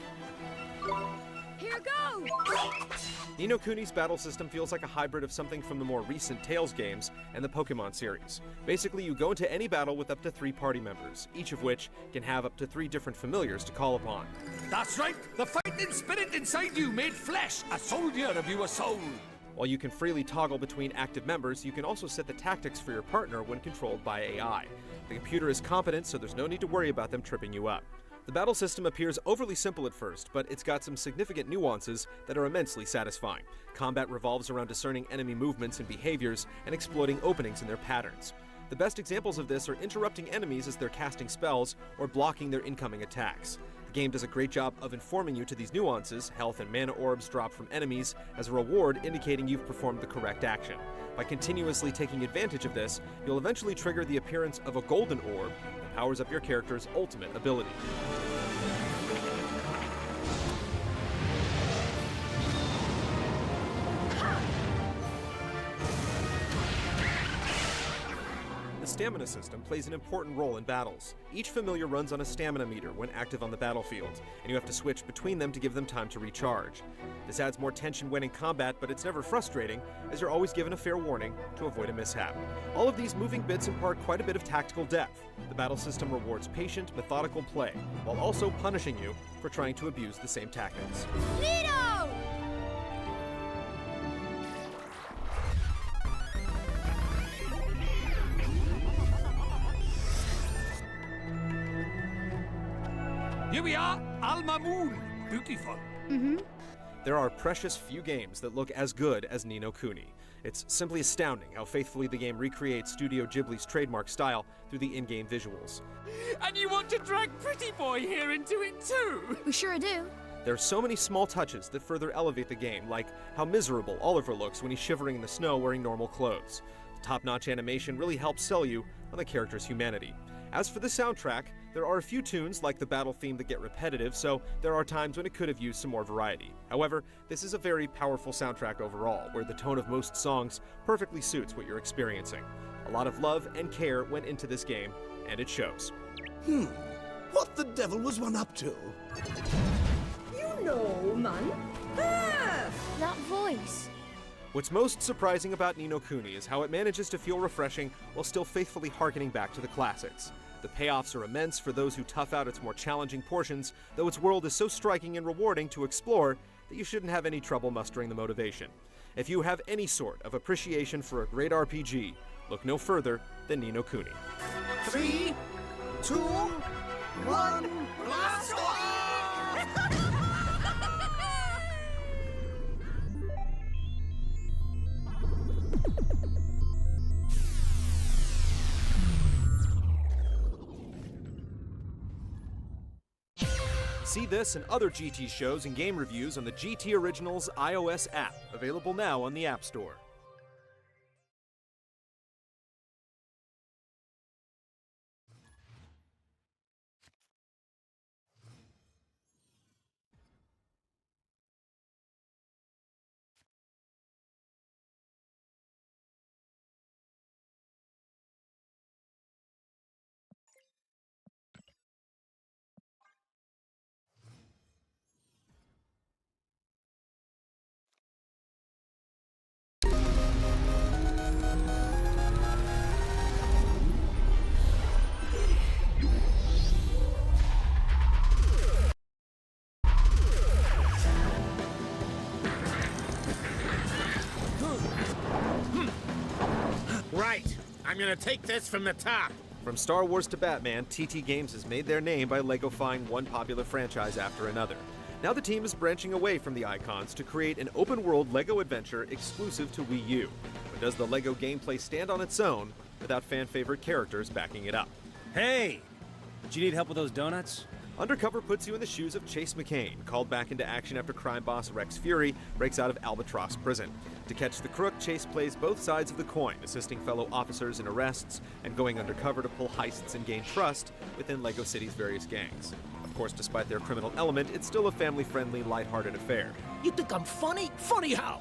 Here goes! Ni no Kuni's battle system feels like a hybrid of something from the more recent Tales games and the Pokemon series. Basically, you go into any battle with up to 3 party members, each of which can have up to 3 different familiars to call upon. That's right! The fighting spirit inside you made flesh, a soldier of your soul! While you can freely toggle between active members, you can also set the tactics for your partner when controlled by AI. The computer is competent, so there's no need to worry about them tripping you up. The battle system appears overly simple at first, but it's got some significant nuances that are immensely satisfying. Combat revolves around discerning enemy movements and behaviors and exploiting openings in their patterns. The best examples of this are interrupting enemies as they're casting spells or blocking their incoming attacks. The game does a great job of informing you to these nuances, health and mana orbs dropped from enemies as a reward indicating you've performed the correct action. By continuously taking advantage of this, you'll eventually trigger the appearance of a golden orb that powers up your character's ultimate ability. The stamina system plays an important role in battles. Each familiar runs on a stamina meter when active on the battlefield, and you have to switch between them to give them time to recharge. This adds more tension when in combat, but it's never frustrating, as you're always given a fair warning to avoid a mishap. All of these moving bits impart quite a bit of tactical depth. The battle system rewards patient, methodical play, while also punishing you for trying to abuse the same tactics. Nino! Here we are, Al Mamoon. Beautiful. There are precious few games that look as good as Ni no Kuni. It's simply astounding how faithfully the game recreates Studio Ghibli's trademark style through the in-game visuals. And you want to drag Pretty Boy here into it too? We sure do. There are so many small touches that further elevate the game, like how miserable Oliver looks when he's shivering in the snow wearing normal clothes. The top-notch animation really helps sell you on the character's humanity. As for the soundtrack, there are a few tunes like the battle theme that get repetitive, so there are times when it could have used some more variety. However, this is a very powerful soundtrack overall, where the tone of most songs perfectly suits what you're experiencing. A lot of love and care went into this game, and it shows. What the devil was one up to? You know, man. Ah! That voice. What's most surprising about Ni no Kuni is how it manages to feel refreshing while still faithfully harkening back to the classics. The payoffs are immense for those who tough out its more challenging portions, though its world is so striking and rewarding to explore that you shouldn't have any trouble mustering the motivation. If you have any sort of appreciation for a great RPG, look no further than Ni no Kuni. 3, 2, 1, blast off! See this and other GT shows and game reviews on the GT Originals iOS app, available now on the App Store. Right. I'm gonna take this from the top. From Star Wars to Batman, TT Games has made their name by Legofying one popular franchise after another. Now the team is branching away from the icons to create an open-world LEGO adventure exclusive to Wii U. But does the LEGO gameplay stand on its own without fan-favorite characters backing it up? Hey! Do you need help with those donuts? Undercover puts you in the shoes of Chase McCain, called back into action after crime boss Rex Fury breaks out of Albatross prison. To catch the crook, Chase plays both sides of the coin, assisting fellow officers in arrests and going undercover to pull heists and gain trust within LEGO City's various gangs. Of course, despite their criminal element, it's still a family-friendly, lighthearted affair. You think I'm funny? Funny how?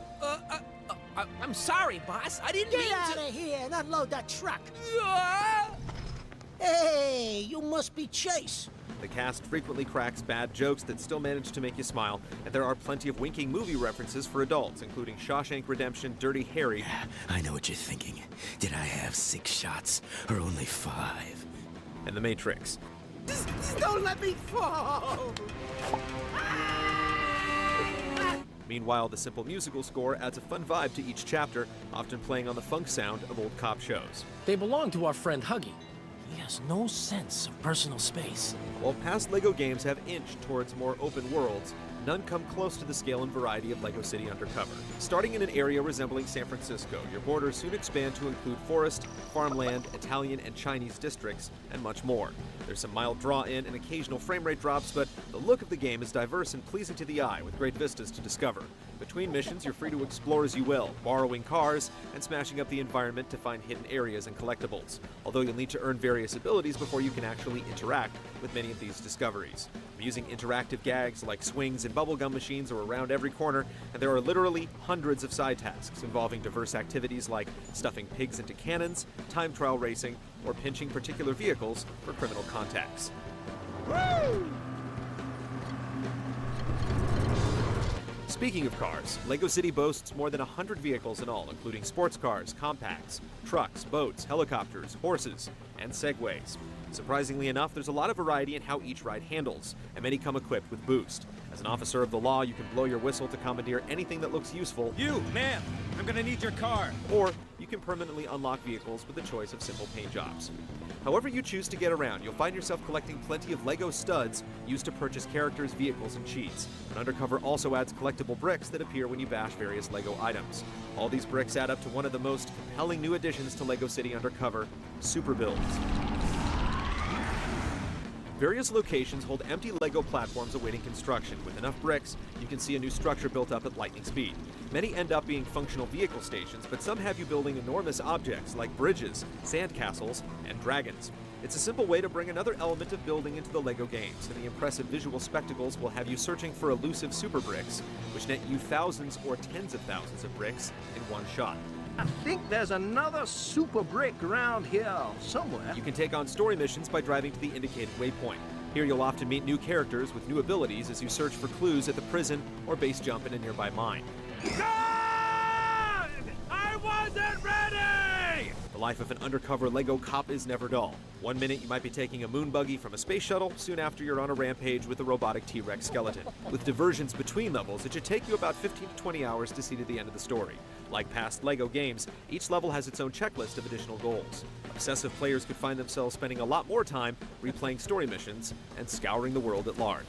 I'm sorry, boss. I didn't mean to... Get out of here and unload that truck! Ah! Hey, you must be Chase. The cast frequently cracks bad jokes that still manage to make you smile, and there are plenty of winking movie references for adults, including Shawshank Redemption, Dirty Harry. I know what you're thinking. Did I have 6 shots or only 5? And The Matrix. Just don't let me fall! Meanwhile, the simple musical score adds a fun vibe to each chapter, often playing on the funk sound of old cop shows. They belong to our friend Huggy. He has no sense of personal space. While past LEGO games have inched towards more open worlds, none come close to the scale and variety of LEGO City Undercover. Starting in an area resembling San Francisco, your borders soon expand to include forest, farmland, Italian and Chinese districts, and much more. There's some mild draw-in and occasional frame rate drops, but the look of the game is diverse and pleasing to the eye, with great vistas to discover. Between missions, you're free to explore as you will, borrowing cars and smashing up the environment to find hidden areas and collectibles, although you'll need to earn various abilities before you can actually interact with many of these discoveries. Using interactive gags like swings and bubblegum machines are around every corner, and there are literally hundreds of side tasks involving diverse activities like stuffing pigs into cannons, time trial racing, or pinching particular vehicles for criminal contacts. Woo! Speaking of cars, LEGO City boasts more than 100 vehicles in all, including sports cars, compacts, trucks, boats, helicopters, horses, and Segways. Surprisingly enough, there's a lot of variety in how each ride handles, and many come equipped with boost. As an officer of the law, you can blow your whistle to commandeer anything that looks useful. You, ma'am! I'm gonna need your car! Or you can permanently unlock vehicles with the choice of simple paint jobs. However you choose to get around, you'll find yourself collecting plenty of LEGO studs used to purchase characters, vehicles, and cheats. But Undercover also adds collectible bricks that appear when you bash various LEGO items. All these bricks add up to one of the most compelling new additions to LEGO City Undercover, Super Builds. Various locations hold empty LEGO platforms awaiting construction. With enough bricks, you can see a new structure built up at lightning speed. Many end up being functional vehicle stations, but some have you building enormous objects like bridges, sandcastles, and dragons. It's a simple way to bring another element of building into the LEGO games, and the impressive visual spectacles will have you searching for elusive super bricks, which net you thousands or tens of thousands of bricks in one shot. I think there's another super brick around here somewhere. You can take on story missions by driving to the indicated waypoint. Here you'll often meet new characters with new abilities as you search for clues at the prison or base jump in a nearby mine. God! I wasn't ready! The life of an undercover LEGO cop is never dull. One minute you might be taking a moon buggy from a space shuttle, soon after you're on a rampage with a robotic T-Rex skeleton. With diversions between levels, it should take you about 15 to 20 hours to see to the end of the story. Like past LEGO games, each level has its own checklist of additional goals. Obsessive players could find themselves spending a lot more time replaying story missions and scouring the world at large.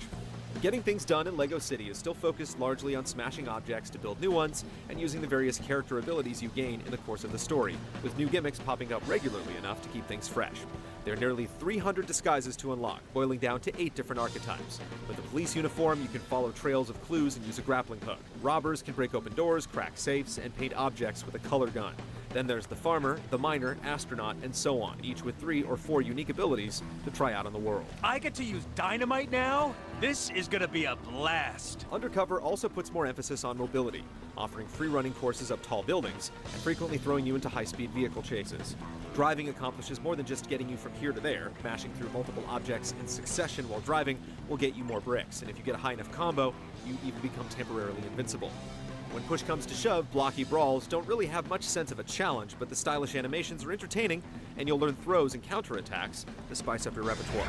Getting things done in LEGO City is still focused largely on smashing objects to build new ones and using the various character abilities you gain in the course of the story, with new gimmicks popping up regularly enough to keep things fresh. There are nearly 300 disguises to unlock, boiling down to 8 different archetypes. With a police uniform, you can follow trails of clues and use a grappling hook. Robbers can break open doors, crack safes, and paint objects with a color gun. Then there's the farmer, the miner, astronaut, and so on, each with 3 or 4 unique abilities to try out on the world. I get to use dynamite now? This is gonna be a blast. Undercover also puts more emphasis on mobility, offering free running courses up tall buildings and frequently throwing you into high-speed vehicle chases. Driving accomplishes more than just getting you from here to there. Mashing through multiple objects in succession while driving will get you more bricks, and if you get a high enough combo, you even become temporarily invincible. When push comes to shove, blocky brawls don't really have much sense of a challenge, but the stylish animations are entertaining, and you'll learn throws and counterattacks to spice up your repertoire.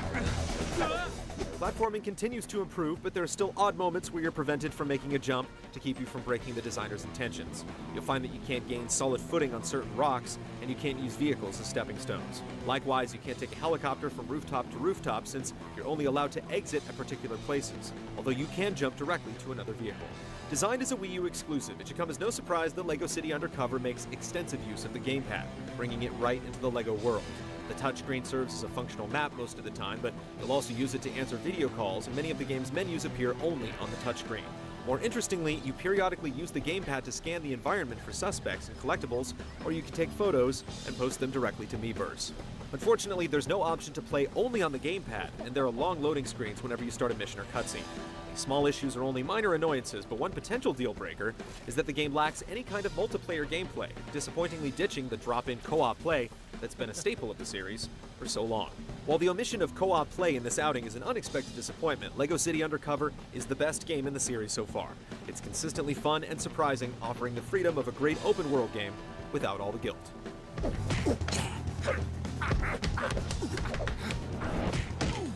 Platforming continues to improve, but there are still odd moments where you're prevented from making a jump to keep you from breaking the designer's intentions. You'll find that you can't gain solid footing on certain rocks, and you can't use vehicles as stepping stones. Likewise, you can't take a helicopter from rooftop to rooftop since you're only allowed to exit at particular places, although you can jump directly to another vehicle. Designed as a Wii U exclusive, it should come as no surprise that LEGO City Undercover makes extensive use of the gamepad, bringing it right into the LEGO world. The touchscreen serves as a functional map most of the time, but you'll also use it to answer video calls, and many of the game's menus appear only on the touchscreen. More interestingly, you periodically use the gamepad to scan the environment for suspects and collectibles, or you can take photos and post them directly to Miiverse. Unfortunately, there's no option to play only on the gamepad, and there are long loading screens whenever you start a mission or cutscene. These small issues are only minor annoyances, but one potential deal breaker is that the game lacks any kind of multiplayer gameplay, disappointingly ditching the drop-in co-op play that's been a staple of the series for so long. While the omission of co-op play in this outing is an unexpected disappointment, LEGO City Undercover is the best game in the series so far. It's consistently fun and surprising, offering the freedom of a great open-world game without all the guilt.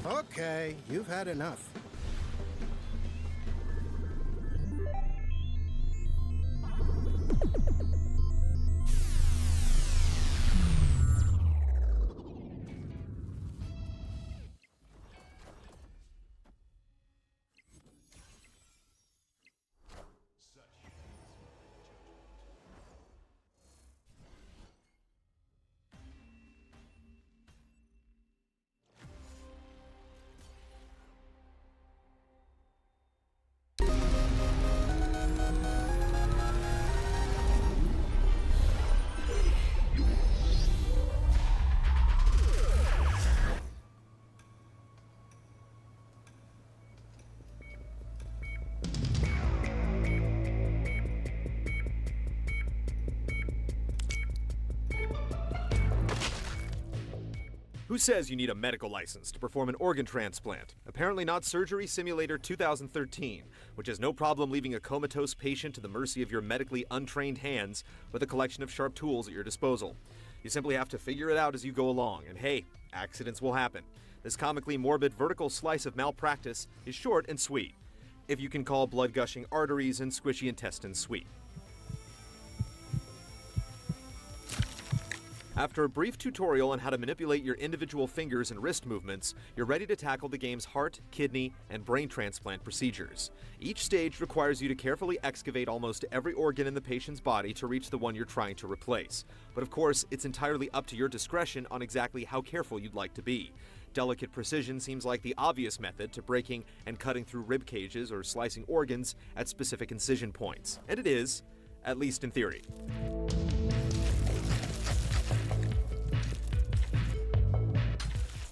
Okay, you've had enough. Who says you need a medical license to perform an organ transplant? Apparently not Surgery Simulator 2013, which has no problem leaving a comatose patient to the mercy of your medically untrained hands with a collection of sharp tools at your disposal. You simply have to figure it out as you go along, and hey, accidents will happen. This comically morbid vertical slice of malpractice is short and sweet, if you can call blood-gushing arteries and squishy intestines sweet. After a brief tutorial on how to manipulate your individual fingers and wrist movements, you're ready to tackle the game's heart, kidney, and brain transplant procedures. Each stage requires you to carefully excavate almost every organ in the patient's body to reach the one you're trying to replace. But of course, it's entirely up to your discretion on exactly how careful you'd like to be. Delicate precision seems like the obvious method to breaking and cutting through rib cages or slicing organs at specific incision points. And it is, at least in theory.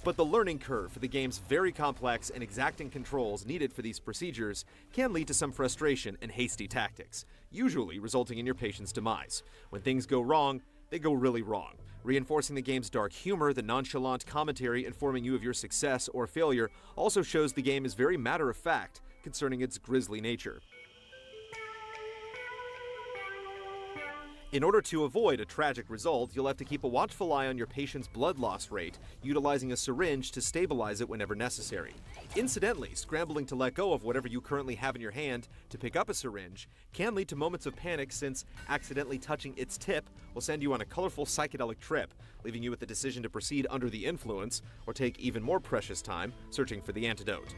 But the learning curve for the game's very complex and exacting controls needed for these procedures can lead to some frustration and hasty tactics, usually resulting in your patient's demise. When things go wrong, they go really wrong. Reinforcing the game's dark humor, the nonchalant commentary informing you of your success or failure also shows the game is very matter-of-fact concerning its grisly nature. In order to avoid a tragic result, you'll have to keep a watchful eye on your patient's blood loss rate, utilizing a syringe to stabilize it whenever necessary. Incidentally, scrambling to let go of whatever you currently have in your hand to pick up a syringe can lead to moments of panic, since accidentally touching its tip will send you on a colorful psychedelic trip, leaving you with the decision to proceed under the influence or take even more precious time searching for the antidote.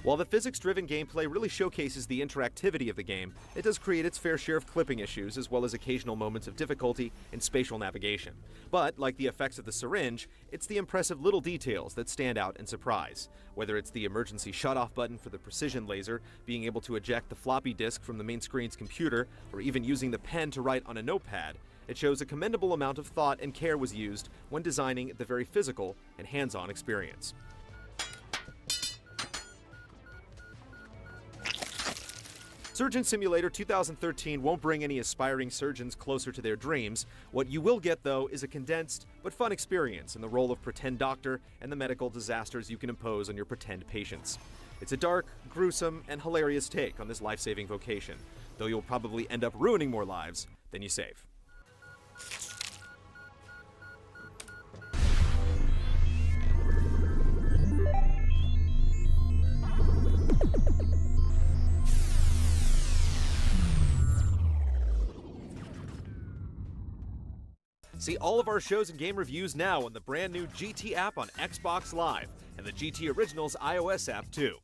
While the physics-driven gameplay really showcases the interactivity of the game, it does create its fair share of clipping issues, as well as occasional moments of difficulty in spatial navigation. But, like the effects of the syringe, it's the impressive little details that stand out and surprise. Whether it's the emergency shut-off button for the precision laser, being able to eject the floppy disk from the main screen's computer, or even using the pen to write on a notepad, it shows a commendable amount of thought and care was used when designing the very physical and hands-on experience. Surgeon Simulator 2013 won't bring any aspiring surgeons closer to their dreams. What you will get, though, is a condensed but fun experience in the role of pretend doctor and the medical disasters you can impose on your pretend patients. It's a dark, gruesome, and hilarious take on this life-saving vocation, though you'll probably end up ruining more lives than you save. See all of our shows and game reviews now on the brand new GT app on Xbox Live, and the GT Originals iOS app too.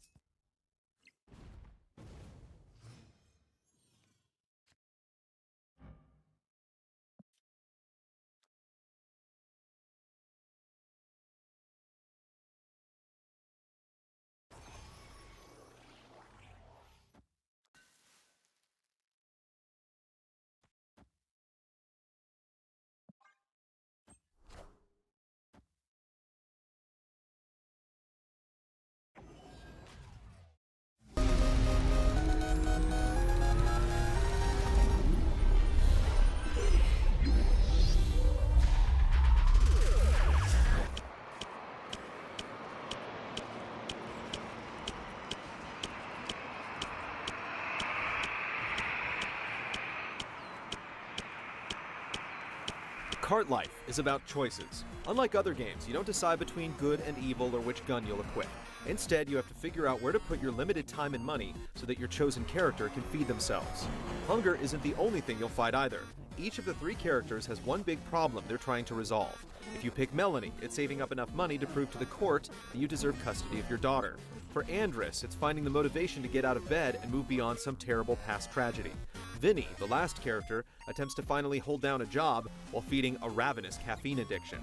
Kart Life is about choices. Unlike other games, you don't decide between good and evil or which gun you'll equip. Instead, you have to figure out where to put your limited time and money so that your chosen character can feed themselves. Hunger isn't the only thing you'll fight either. Each of the three characters has one big problem they're trying to resolve. If you pick Melanie, it's saving up enough money to prove to the court that you deserve custody of your daughter. For Andress, it's finding the motivation to get out of bed and move beyond some terrible past tragedy. Vinny, the last character, attempts to finally hold down a job while feeding a ravenous caffeine addiction.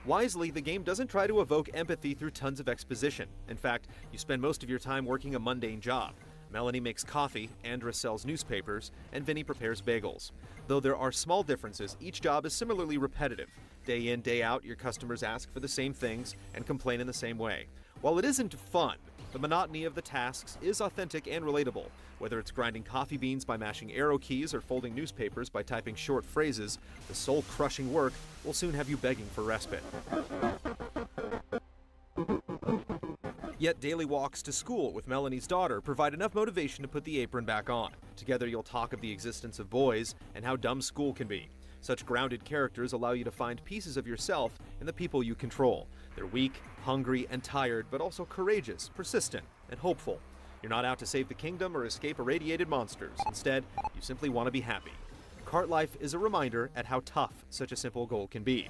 Wisely, the game doesn't try to evoke empathy through tons of exposition. In fact, you spend most of your time working a mundane job. Melanie makes coffee, Andress sells newspapers, and Vinny prepares bagels. Though there are small differences, each job is similarly repetitive. Day in, day out, your customers ask for the same things and complain in the same way. While it isn't fun, The monotony of the tasks is authentic and relatable. Whether it's grinding coffee beans by mashing arrow keys or folding newspapers by typing short phrases, the soul-crushing work will soon have you begging for respite. Yet daily walks to school with Melanie's daughter provide enough motivation to put the apron back on. Together you'll talk of the existence of boys and how dumb school can be. Such grounded characters allow you to find pieces of yourself in the people you control. They're weak, hungry, and tired, but also courageous, persistent, and hopeful. You're not out to save the kingdom or escape irradiated monsters. Instead, you simply want to be happy. Cart Life is a reminder at how tough such a simple goal can be.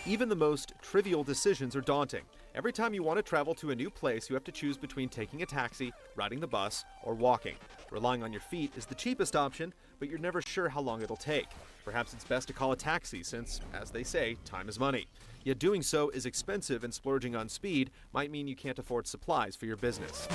Even the most trivial decisions are daunting. Every time you want to travel to a new place, you have to choose between taking a taxi, riding the bus, or walking. Relying on your feet is the cheapest option, but you're never sure how long it'll take. Perhaps it's best to call a taxi since, as they say, time is money. Yet doing so is expensive, and splurging on speed might mean you can't afford supplies for your business.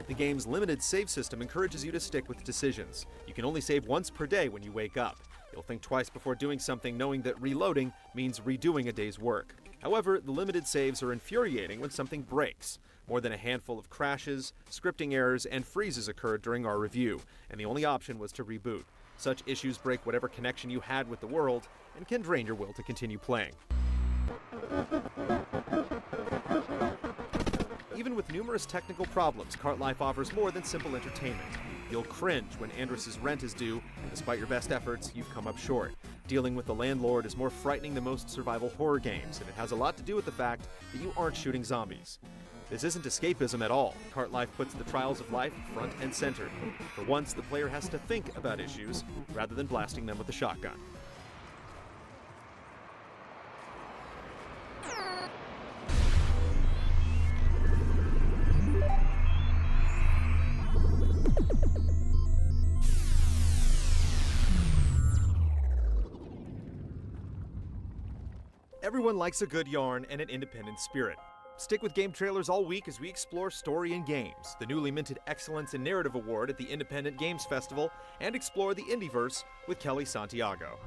The game's limited save system encourages you to stick with decisions. You can only save once per day when you wake up. You'll think twice before doing something, knowing that reloading means redoing a day's work. However, the limited saves are infuriating when something breaks. More than a handful of crashes, scripting errors, and freezes occurred during our review, and the only option was to reboot. Such issues break whatever connection you had with the world and can drain your will to continue playing. Even with numerous technical problems, Cart Life offers more than simple entertainment. You'll cringe when Andrus's rent is due, and despite your best efforts, you've come up short. Dealing with the landlord is more frightening than most survival horror games, and it has a lot to do with the fact that you aren't shooting zombies. This isn't escapism at all. Cart Life puts the trials of life front and center. For once, the player has to think about issues rather than blasting them with a shotgun. Everyone likes a good yarn and an independent spirit. Stick with Game Trailers all week as we explore story and games, the newly minted Excellence in Narrative Award at the Independent Games Festival, and explore the Indieverse with Kelly Santiago.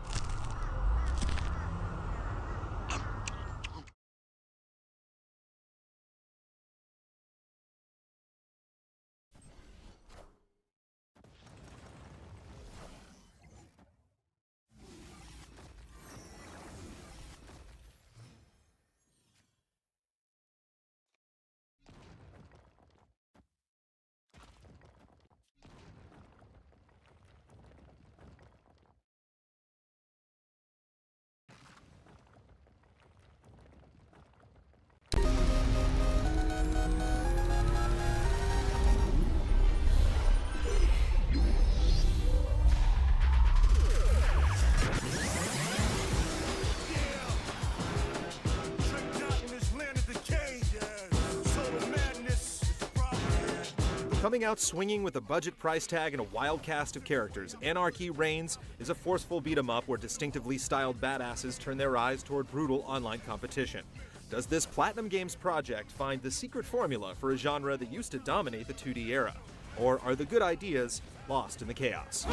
Coming out swinging with a budget price tag and a wild cast of characters, Anarchy Reigns is a forceful beat-em-up where distinctively styled badasses turn their eyes toward brutal online competition. Does this Platinum Games project find the secret formula for a genre that used to dominate the 2D era? Or are the good ideas lost in the chaos?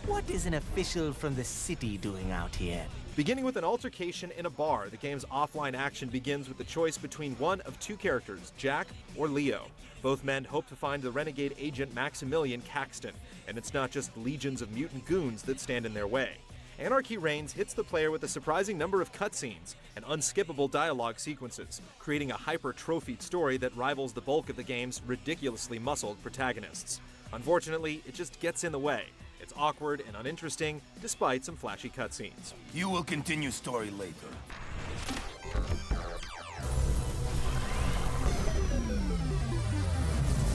What is an official from the city doing out here? Beginning with an altercation in a bar, the game's offline action begins with the choice between one of two characters, Jack or Leo. Both men hope to find the renegade agent Maximilian Caxton, and it's not just legions of mutant goons that stand in their way. Anarchy Reigns hits the player with a surprising number of cutscenes and unskippable dialogue sequences, creating a hyper-trophied story that rivals the bulk of the game's ridiculously muscled protagonists. Unfortunately, it just gets in the way. It's awkward and uninteresting, despite some flashy cutscenes. You will continue story later.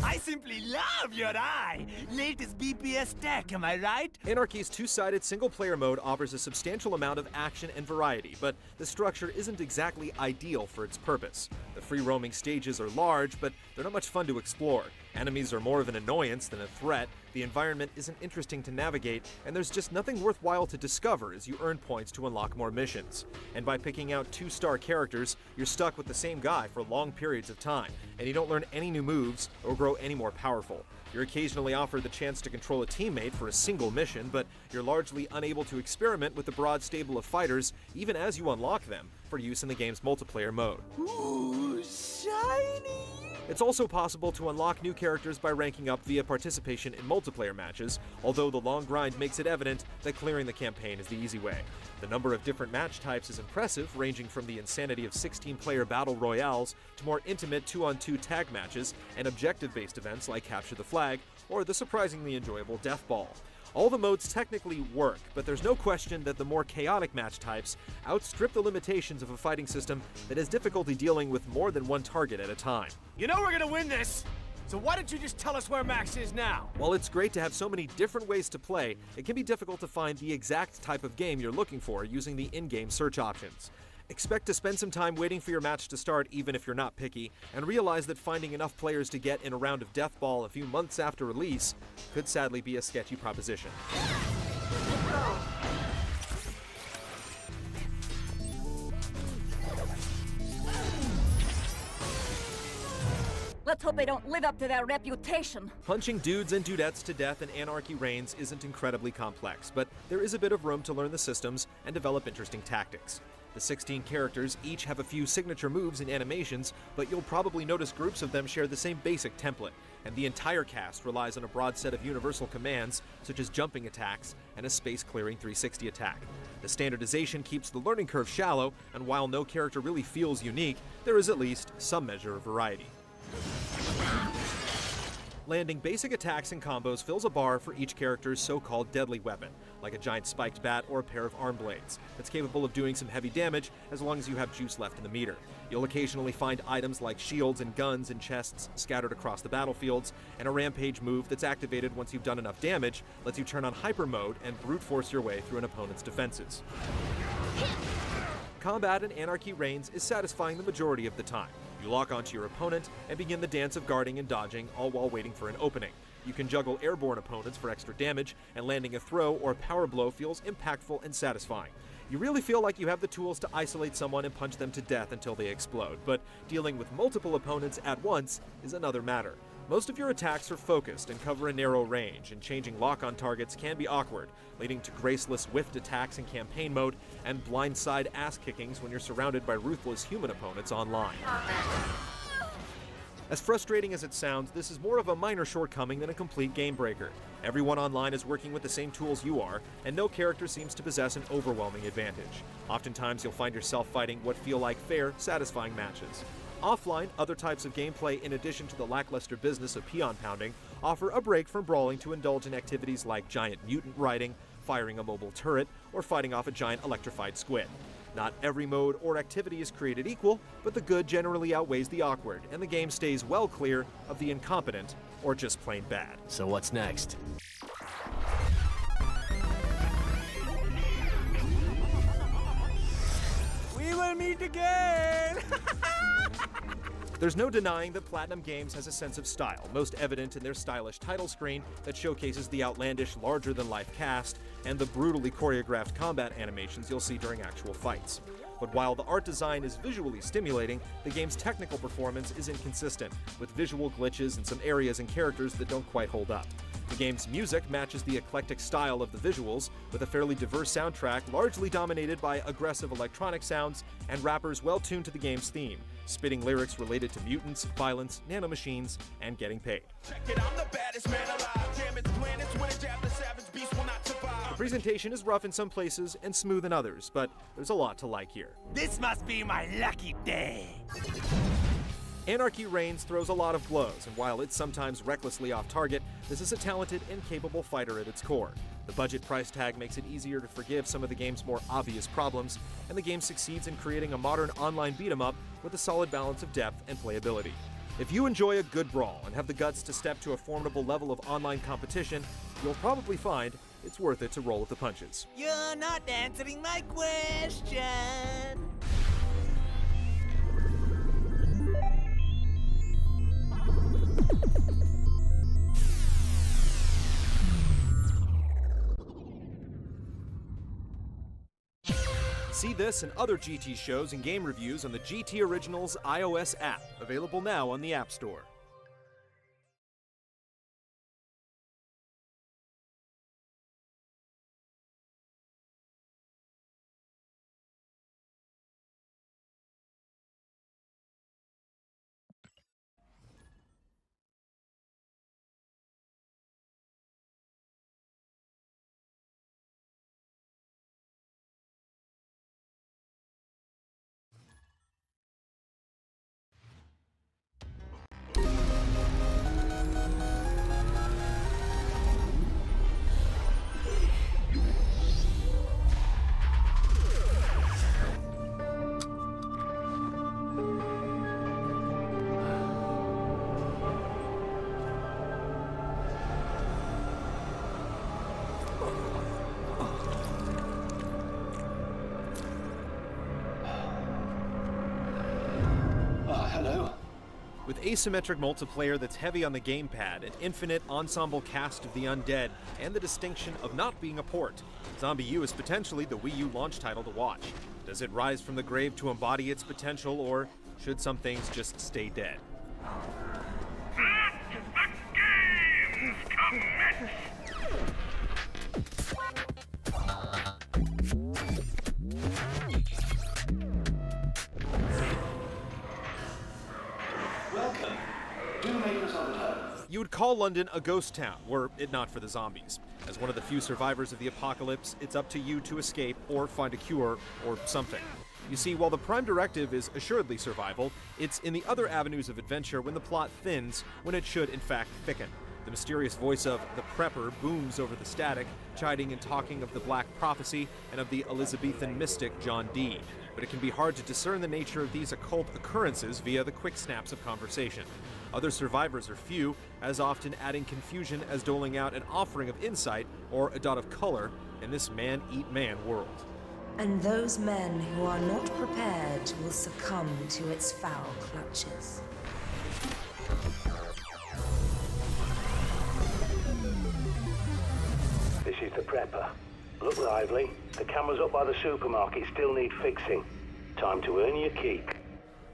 I simply love your eye! Latest BPS tech, am I right? Anarchy's two-sided single-player mode offers a substantial amount of action and variety, but the structure isn't exactly ideal for its purpose. The free-roaming stages are large, but they're not much fun to explore, Enemies are more of an annoyance than a threat, the environment isn't interesting to navigate, and there's just nothing worthwhile to discover as you earn points to unlock more missions. And by picking out 2-star characters, you're stuck with the same guy for long periods of time, and you don't learn any new moves or grow any more powerful. You're occasionally offered the chance to control a teammate for a single mission, but you're largely unable to experiment with the broad stable of fighters, even as you unlock them, for use in the game's multiplayer mode. Ooh, shiny! It's also possible to unlock new characters by ranking up via participation in multiplayer matches, although the long grind makes it evident that clearing the campaign is the easy way. The number of different match types is impressive, ranging from the insanity of 16-player battle royales to more intimate 2-on-2 tag matches and objective-based events like Capture the Flag or the surprisingly enjoyable Death Ball. All the modes technically work, but there's no question that the more chaotic match types outstrip the limitations of a fighting system that has difficulty dealing with more than one target at a time. You know we're gonna win this, so why don't you just tell us where Max is now? While it's great to have so many different ways to play, it can be difficult to find the exact type of game you're looking for using the in-game search options. Expect to spend some time waiting for your match to start even if you're not picky, and realize that finding enough players to get in a round of Death Ball a few months after release could sadly be a sketchy proposition. Let's hope they don't live up to their reputation. Punching dudes and dudettes to death in Anarchy Reigns isn't incredibly complex, but there is a bit of room to learn the systems and develop interesting tactics. The 16 characters each have a few signature moves and animations, but you'll probably notice groups of them share the same basic template, and the entire cast relies on a broad set of universal commands, such as jumping attacks and a space-clearing 360 attack. The standardization keeps the learning curve shallow, and while no character really feels unique, there is at least some measure of variety. Landing basic attacks and combos fills a bar for each character's so-called deadly weapon, like a giant spiked bat or a pair of arm blades, that's capable of doing some heavy damage as long as you have juice left in the meter. You'll occasionally find items like shields and guns in chests scattered across the battlefields, and a rampage move that's activated once you've done enough damage lets you turn on hyper mode and brute force your way through an opponent's defenses. Combat in Anarchy Reigns is satisfying the majority of the time. You lock onto your opponent and begin the dance of guarding and dodging, all while waiting for an opening. You can juggle airborne opponents for extra damage, and landing a throw or power blow feels impactful and satisfying. You really feel like you have the tools to isolate someone and punch them to death until they explode, but dealing with multiple opponents at once is another matter. Most of your attacks are focused and cover a narrow range, and changing lock-on targets can be awkward, leading to graceless whiffed attacks in campaign mode and blindside ass-kickings when you're surrounded by ruthless human opponents online. As frustrating as it sounds, this is more of a minor shortcoming than a complete game breaker. Everyone online is working with the same tools you are, and no character seems to possess an overwhelming advantage. Oftentimes you'll find yourself fighting what feel like fair, satisfying matches. Offline, other types of gameplay, in addition to the lackluster business of peon pounding, offer a break from brawling to indulge in activities like giant mutant riding, firing a mobile turret, or fighting off a giant electrified squid. Not every mode or activity is created equal, but the good generally outweighs the awkward, and the game stays well clear of the incompetent or just plain bad. So what's next? We will meet again! There's no denying that Platinum Games has a sense of style, most evident in their stylish title screen that showcases the outlandish, larger-than-life cast and the brutally choreographed combat animations you'll see during actual fights. But while the art design is visually stimulating, the game's technical performance is inconsistent, with visual glitches and some areas and characters that don't quite hold up. The game's music matches the eclectic style of the visuals, with a fairly diverse soundtrack largely dominated by aggressive electronic sounds and rappers well tuned to the game's theme, spitting lyrics related to mutants, violence, nanomachines, and getting paid. The presentation is rough in some places and smooth in others, but there's a lot to like here. This must be my lucky day. Anarchy Reigns throws a lot of blows, and while it's sometimes recklessly off target, this is a talented and capable fighter at its core. The budget price tag makes it easier to forgive some of the game's more obvious problems, and the game succeeds in creating a modern online beat-em-up with a solid balance of depth and playability. If you enjoy a good brawl and have the guts to step to a formidable level of online competition, you'll probably find it's worth it to roll with the punches. You're not answering my question. See this and other GT shows and game reviews on the GT Originals iOS app, available now on the App Store. With asymmetric multiplayer that's heavy on the gamepad, an infinite ensemble cast of the undead, and the distinction of not being a port, Zombie U is potentially the Wii U launch title to watch. Does it rise from the grave to embody its potential, or should some things just stay dead? You would call London a ghost town, were it not for the zombies. As one of the few survivors of the apocalypse, it's up to you to escape or find a cure or something. You see, while the prime directive is assuredly survival, it's in the other avenues of adventure when the plot thins, when it should in fact thicken. The mysterious voice of the Prepper booms over the static, chiding and talking of the Black Prophecy and of the Elizabethan mystic John Dee. But it can be hard to discern the nature of these occult occurrences via the quick snaps of conversation. Other survivors are few, as often adding confusion as doling out an offering of insight or a dot of color in this man-eat-man world. And those men who are not prepared will succumb to its foul clutches. This is the Prepper. Look lively. The cameras up by the supermarket still need fixing. Time to earn your keep.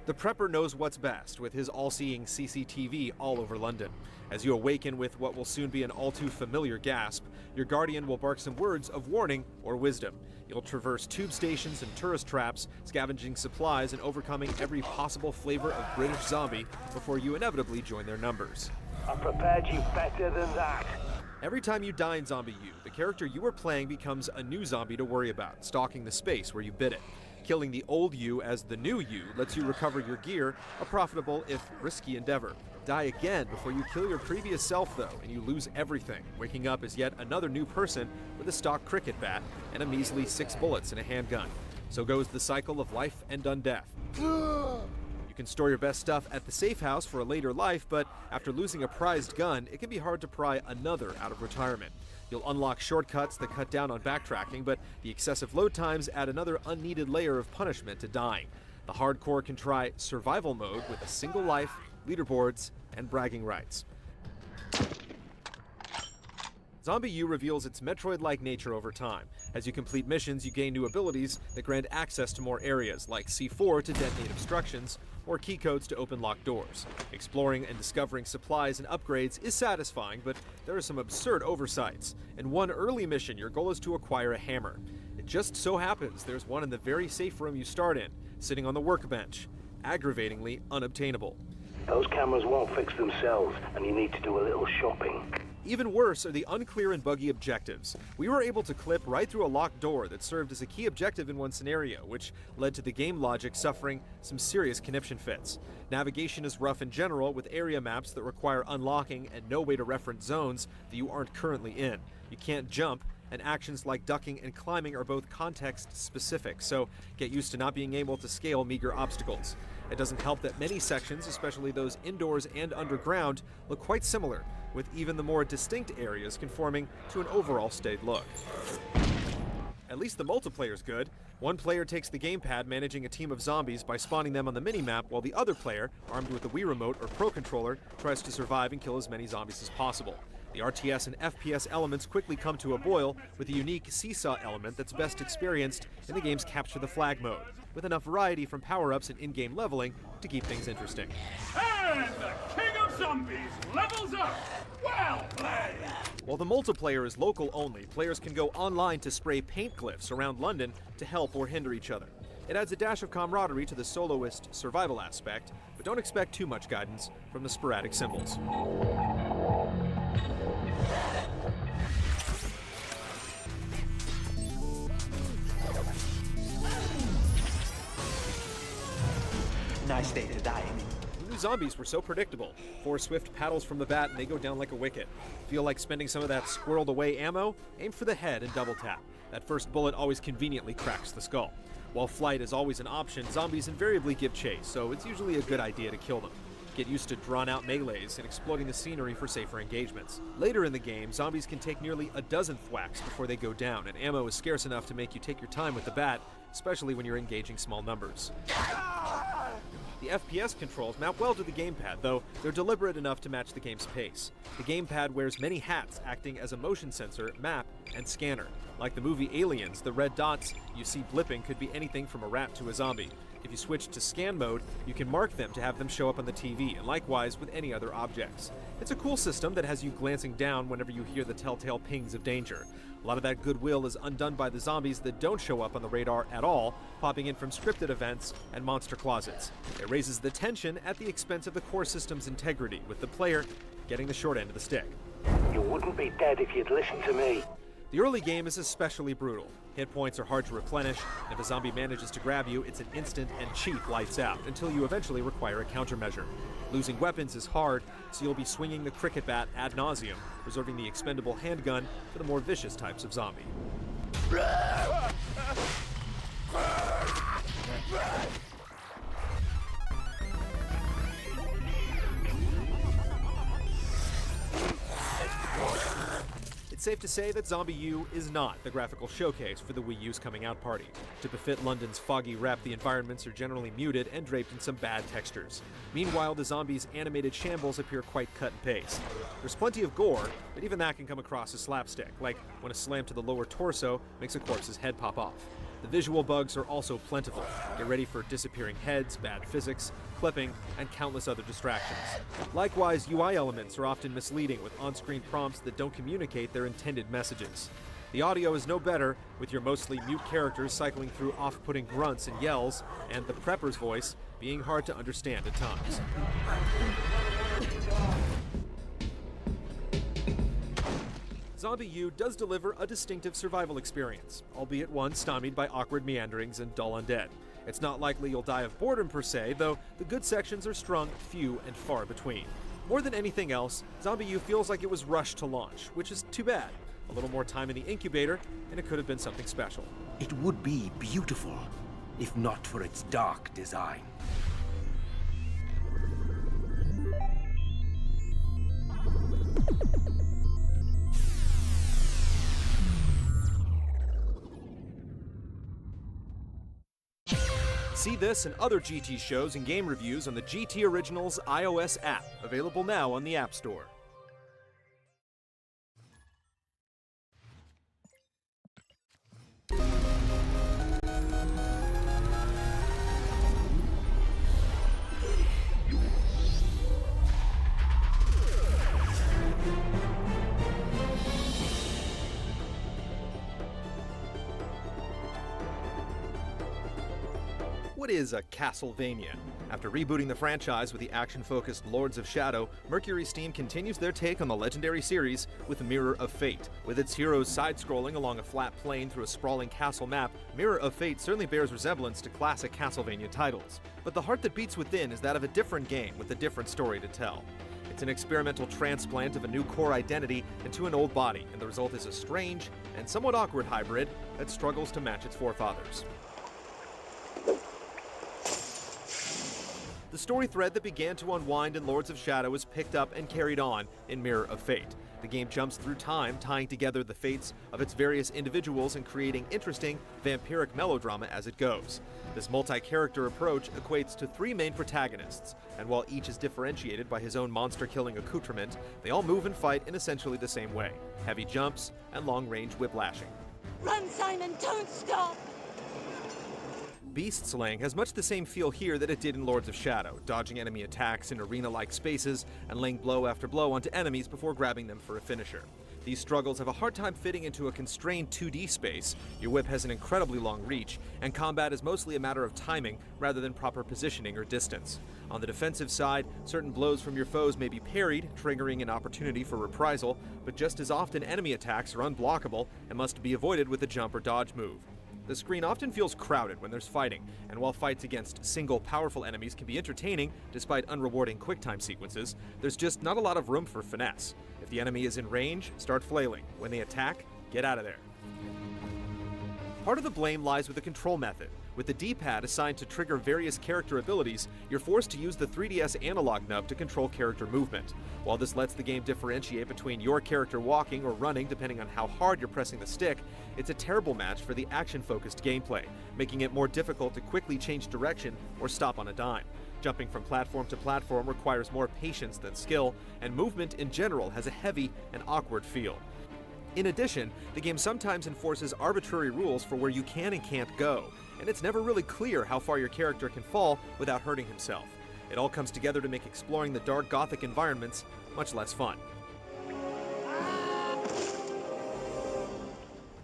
The Prepper knows what's best, with his all-seeing CCTV all over London. As you awaken with what will soon be an all-too-familiar gasp, your guardian will bark some words of warning or wisdom. You'll traverse tube stations and tourist traps, scavenging supplies and overcoming every possible flavor of British zombie before you inevitably join their numbers. I prepared you better than that. Every time you die in Zombie U, the character you are playing becomes a new zombie to worry about, stalking the space where you bit it. Killing the old you as the new you lets you recover your gear, a profitable, if risky endeavor. Die again before you kill your previous self, though, and you lose everything, waking up as yet another new person with a stock cricket bat and a measly 6 bullets in a handgun. So goes the cycle of life and done death. You can store your best stuff at the safe house for a later life, but after losing a prized gun, it can be hard to pry another out of retirement. You'll unlock shortcuts that cut down on backtracking, but the excessive load times add another unneeded layer of punishment to dying. The hardcore can try survival mode with a single life, leaderboards, and bragging rights. Zombie U reveals its Metroid-like nature over time. As you complete missions, you gain new abilities that grant access to more areas, like C4 to detonate obstructions, or key codes to open locked doors. Exploring and discovering supplies and upgrades is satisfying, but there are some absurd oversights. In one early mission, your goal is to acquire a hammer. It just so happens there's one in the very safe room you start in, sitting on the workbench. Aggravatingly unobtainable. Those cameras won't fix themselves, and you need to do a little shopping. Even worse are the unclear and buggy objectives. We were able to clip right through a locked door that served as a key objective in one scenario, which led to the game logic suffering some serious conniption fits. Navigation is rough in general, with area maps that require unlocking and no way to reference zones that you aren't currently in. You can't jump, and actions like ducking and climbing are both context-specific, so get used to not being able to scale meager obstacles. It doesn't help that many sections, especially those indoors and underground, look quite similar, with even the more distinct areas conforming to an overall staid look. At least the multiplayer's good. One player takes the gamepad managing a team of zombies by spawning them on the minimap, while the other player, armed with a Wii Remote or Pro Controller, tries to survive and kill as many zombies as possible. The RTS and FPS elements quickly come to a boil with a unique seesaw element that's best experienced in the game's Capture the Flag mode, with enough variety from power-ups and in-game leveling to keep things interesting. And the King of Zombies levels up! Well played! While the multiplayer is local only, players can go online to spray paint glyphs around London to help or hinder each other. It adds a dash of camaraderie to the soloist survival aspect, but don't expect too much guidance from the sporadic symbols. Nice day to die. The new zombies were so predictable. 4 swift paddles from the bat and they go down like a wicket. Feel like spending some of that squirreled away ammo? Aim for the head and double tap. That first bullet always conveniently cracks the skull. While flight is always an option, zombies invariably give chase, so it's usually a good idea to kill them. Get used to drawn-out melees and exploiting the scenery for safer engagements. Later in the game, zombies can take nearly a dozen thwacks before they go down, and ammo is scarce enough to make you take your time with the bat, especially when you're engaging small numbers. The FPS controls map well to the gamepad, though they're deliberate enough to match the game's pace. The gamepad wears many hats, acting as a motion sensor, map, and scanner. Like the movie Aliens, the red dots you see blipping could be anything from a rat to a zombie. If you switch to scan mode, you can mark them to have them show up on the TV, and likewise with any other objects. It's a cool system that has you glancing down whenever you hear the telltale pings of danger. A lot of that goodwill is undone by the zombies that don't show up on the radar at all, popping in from scripted events and monster closets. It raises the tension at the expense of the core system's integrity, with the player getting the short end of the stick. You wouldn't be dead if you'd listened to me. The early game is especially brutal. Hit points are hard to replenish, and if a zombie manages to grab you, it's an instant and cheap lights out, until you eventually require a countermeasure. Losing weapons is hard, so you'll be swinging the cricket bat ad nauseum, reserving the expendable handgun for the more vicious types of zombie. It's safe to say that Zombie U is not the graphical showcase for the Wii U's coming out party. To befit London's foggy rep, the environments are generally muted and draped in some bad textures. Meanwhile, the zombies' animated shambles appear quite cut and paste. There's plenty of gore, but even that can come across as slapstick, like when a slam to the lower torso makes a corpse's head pop off. The visual bugs are also plentiful. Get ready for disappearing heads, bad physics, clipping, and countless other distractions. Likewise, UI elements are often misleading with on-screen prompts that don't communicate their intended messages. The audio is no better, with your mostly mute characters cycling through off-putting grunts and yells, and the prepper's voice being hard to understand at times. Zombie U does deliver a distinctive survival experience, albeit one stymied by awkward meanderings and dull undead. It's not likely you'll die of boredom per se, though the good sections are strung few and far between. More than anything else, Zombie U feels like it was rushed to launch, which is too bad. A little more time in the incubator, and it could have been something special. It would be beautiful, if not for its dark design. See this and other GT shows and game reviews on the GT Originals iOS app, available now on the App Store. What is a Castlevania? After rebooting the franchise with the action-focused Lords of Shadow, Mercury Steam continues their take on the legendary series with Mirror of Fate. With its heroes side-scrolling along a flat plane through a sprawling castle map, Mirror of Fate certainly bears resemblance to classic Castlevania titles. But the heart that beats within is that of a different game with a different story to tell. It's an experimental transplant of a new core identity into an old body, and the result is a strange and somewhat awkward hybrid that struggles to match its forefathers. The story thread that began to unwind in Lords of Shadow is picked up and carried on in Mirror of Fate. The game jumps through time, tying together the fates of its various individuals and creating interesting, vampiric melodrama as it goes. This multi-character approach equates to 3 main protagonists, and while each is differentiated by his own monster-killing accoutrement, they all move and fight in essentially the same way: heavy jumps and long-range whiplashing. Run, Simon! Don't stop! Beast slaying has much the same feel here that it did in Lords of Shadow, dodging enemy attacks in arena-like spaces and laying blow after blow onto enemies before grabbing them for a finisher. These struggles have a hard time fitting into a constrained 2D space, your whip has an incredibly long reach, and combat is mostly a matter of timing rather than proper positioning or distance. On the defensive side, certain blows from your foes may be parried, triggering an opportunity for reprisal, but just as often enemy attacks are unblockable and must be avoided with a jump or dodge move. The screen often feels crowded when there's fighting, and while fights against single powerful enemies can be entertaining despite unrewarding QuickTime sequences, there's just not a lot of room for finesse. If the enemy is in range, start flailing. When they attack, get out of there. Part of the blame lies with the control method. With the D-pad assigned to trigger various character abilities, you're forced to use the 3DS analog nub to control character movement. While this lets the game differentiate between your character walking or running depending on how hard you're pressing the stick, it's a terrible match for the action-focused gameplay, making it more difficult to quickly change direction or stop on a dime. Jumping from platform to platform requires more patience than skill, and movement in general has a heavy and awkward feel. In addition, the game sometimes enforces arbitrary rules for where you can and can't go, and it's never really clear how far your character can fall without hurting himself. It all comes together to make exploring the dark Gothic environments much less fun.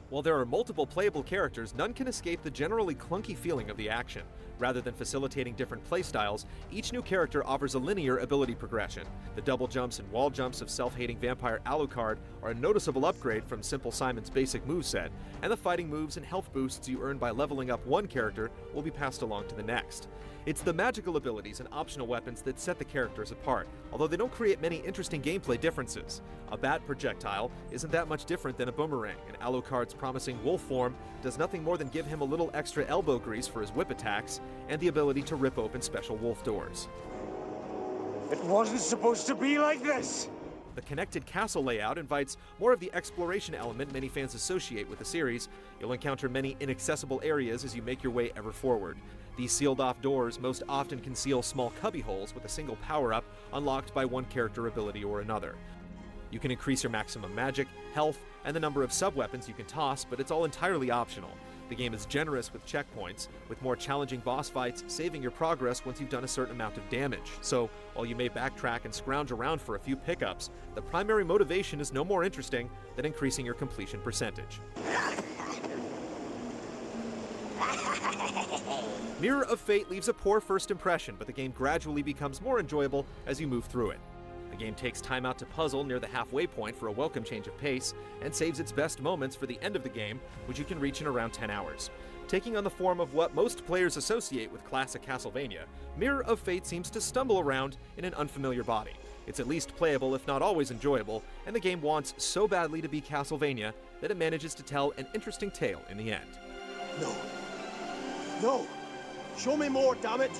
While there are multiple playable characters, none can escape the generally clunky feeling of the action. Rather than facilitating different playstyles, each new character offers a linear ability progression. The double jumps and wall jumps of self-hating vampire Alucard are a noticeable upgrade from Simple Simon's basic moveset, and the fighting moves and health boosts you earn by leveling up one character will be passed along to the next. It's the magical abilities and optional weapons that set the characters apart, although they don't create many interesting gameplay differences. A bat projectile isn't that much different than a boomerang, and Alucard's promising wolf form does nothing more than give him a little extra elbow grease for his whip attacks and the ability to rip open special wolf doors. It wasn't supposed to be like this! The connected castle layout invites more of the exploration element many fans associate with the series. You'll encounter many inaccessible areas as you make your way ever forward. These sealed-off doors most often conceal small cubbyholes with a single power-up unlocked by one character ability or another. You can increase your maximum magic, health, and the number of sub-weapons you can toss, but it's all entirely optional. The game is generous with checkpoints, with more challenging boss fights saving your progress once you've done a certain amount of damage. So, while you may backtrack and scrounge around for a few pickups, the primary motivation is no more interesting than increasing your completion percentage. Mirror of Fate leaves a poor first impression, but the game gradually becomes more enjoyable as you move through it. The game takes time out to puzzle near the halfway point for a welcome change of pace, and saves its best moments for the end of the game, which you can reach in around 10 hours. Taking on the form of what most players associate with classic Castlevania, Mirror of Fate seems to stumble around in an unfamiliar body. It's at least playable, if not always enjoyable, and the game wants so badly to be Castlevania that it manages to tell an interesting tale in the end. No. No! Show me more, damn it!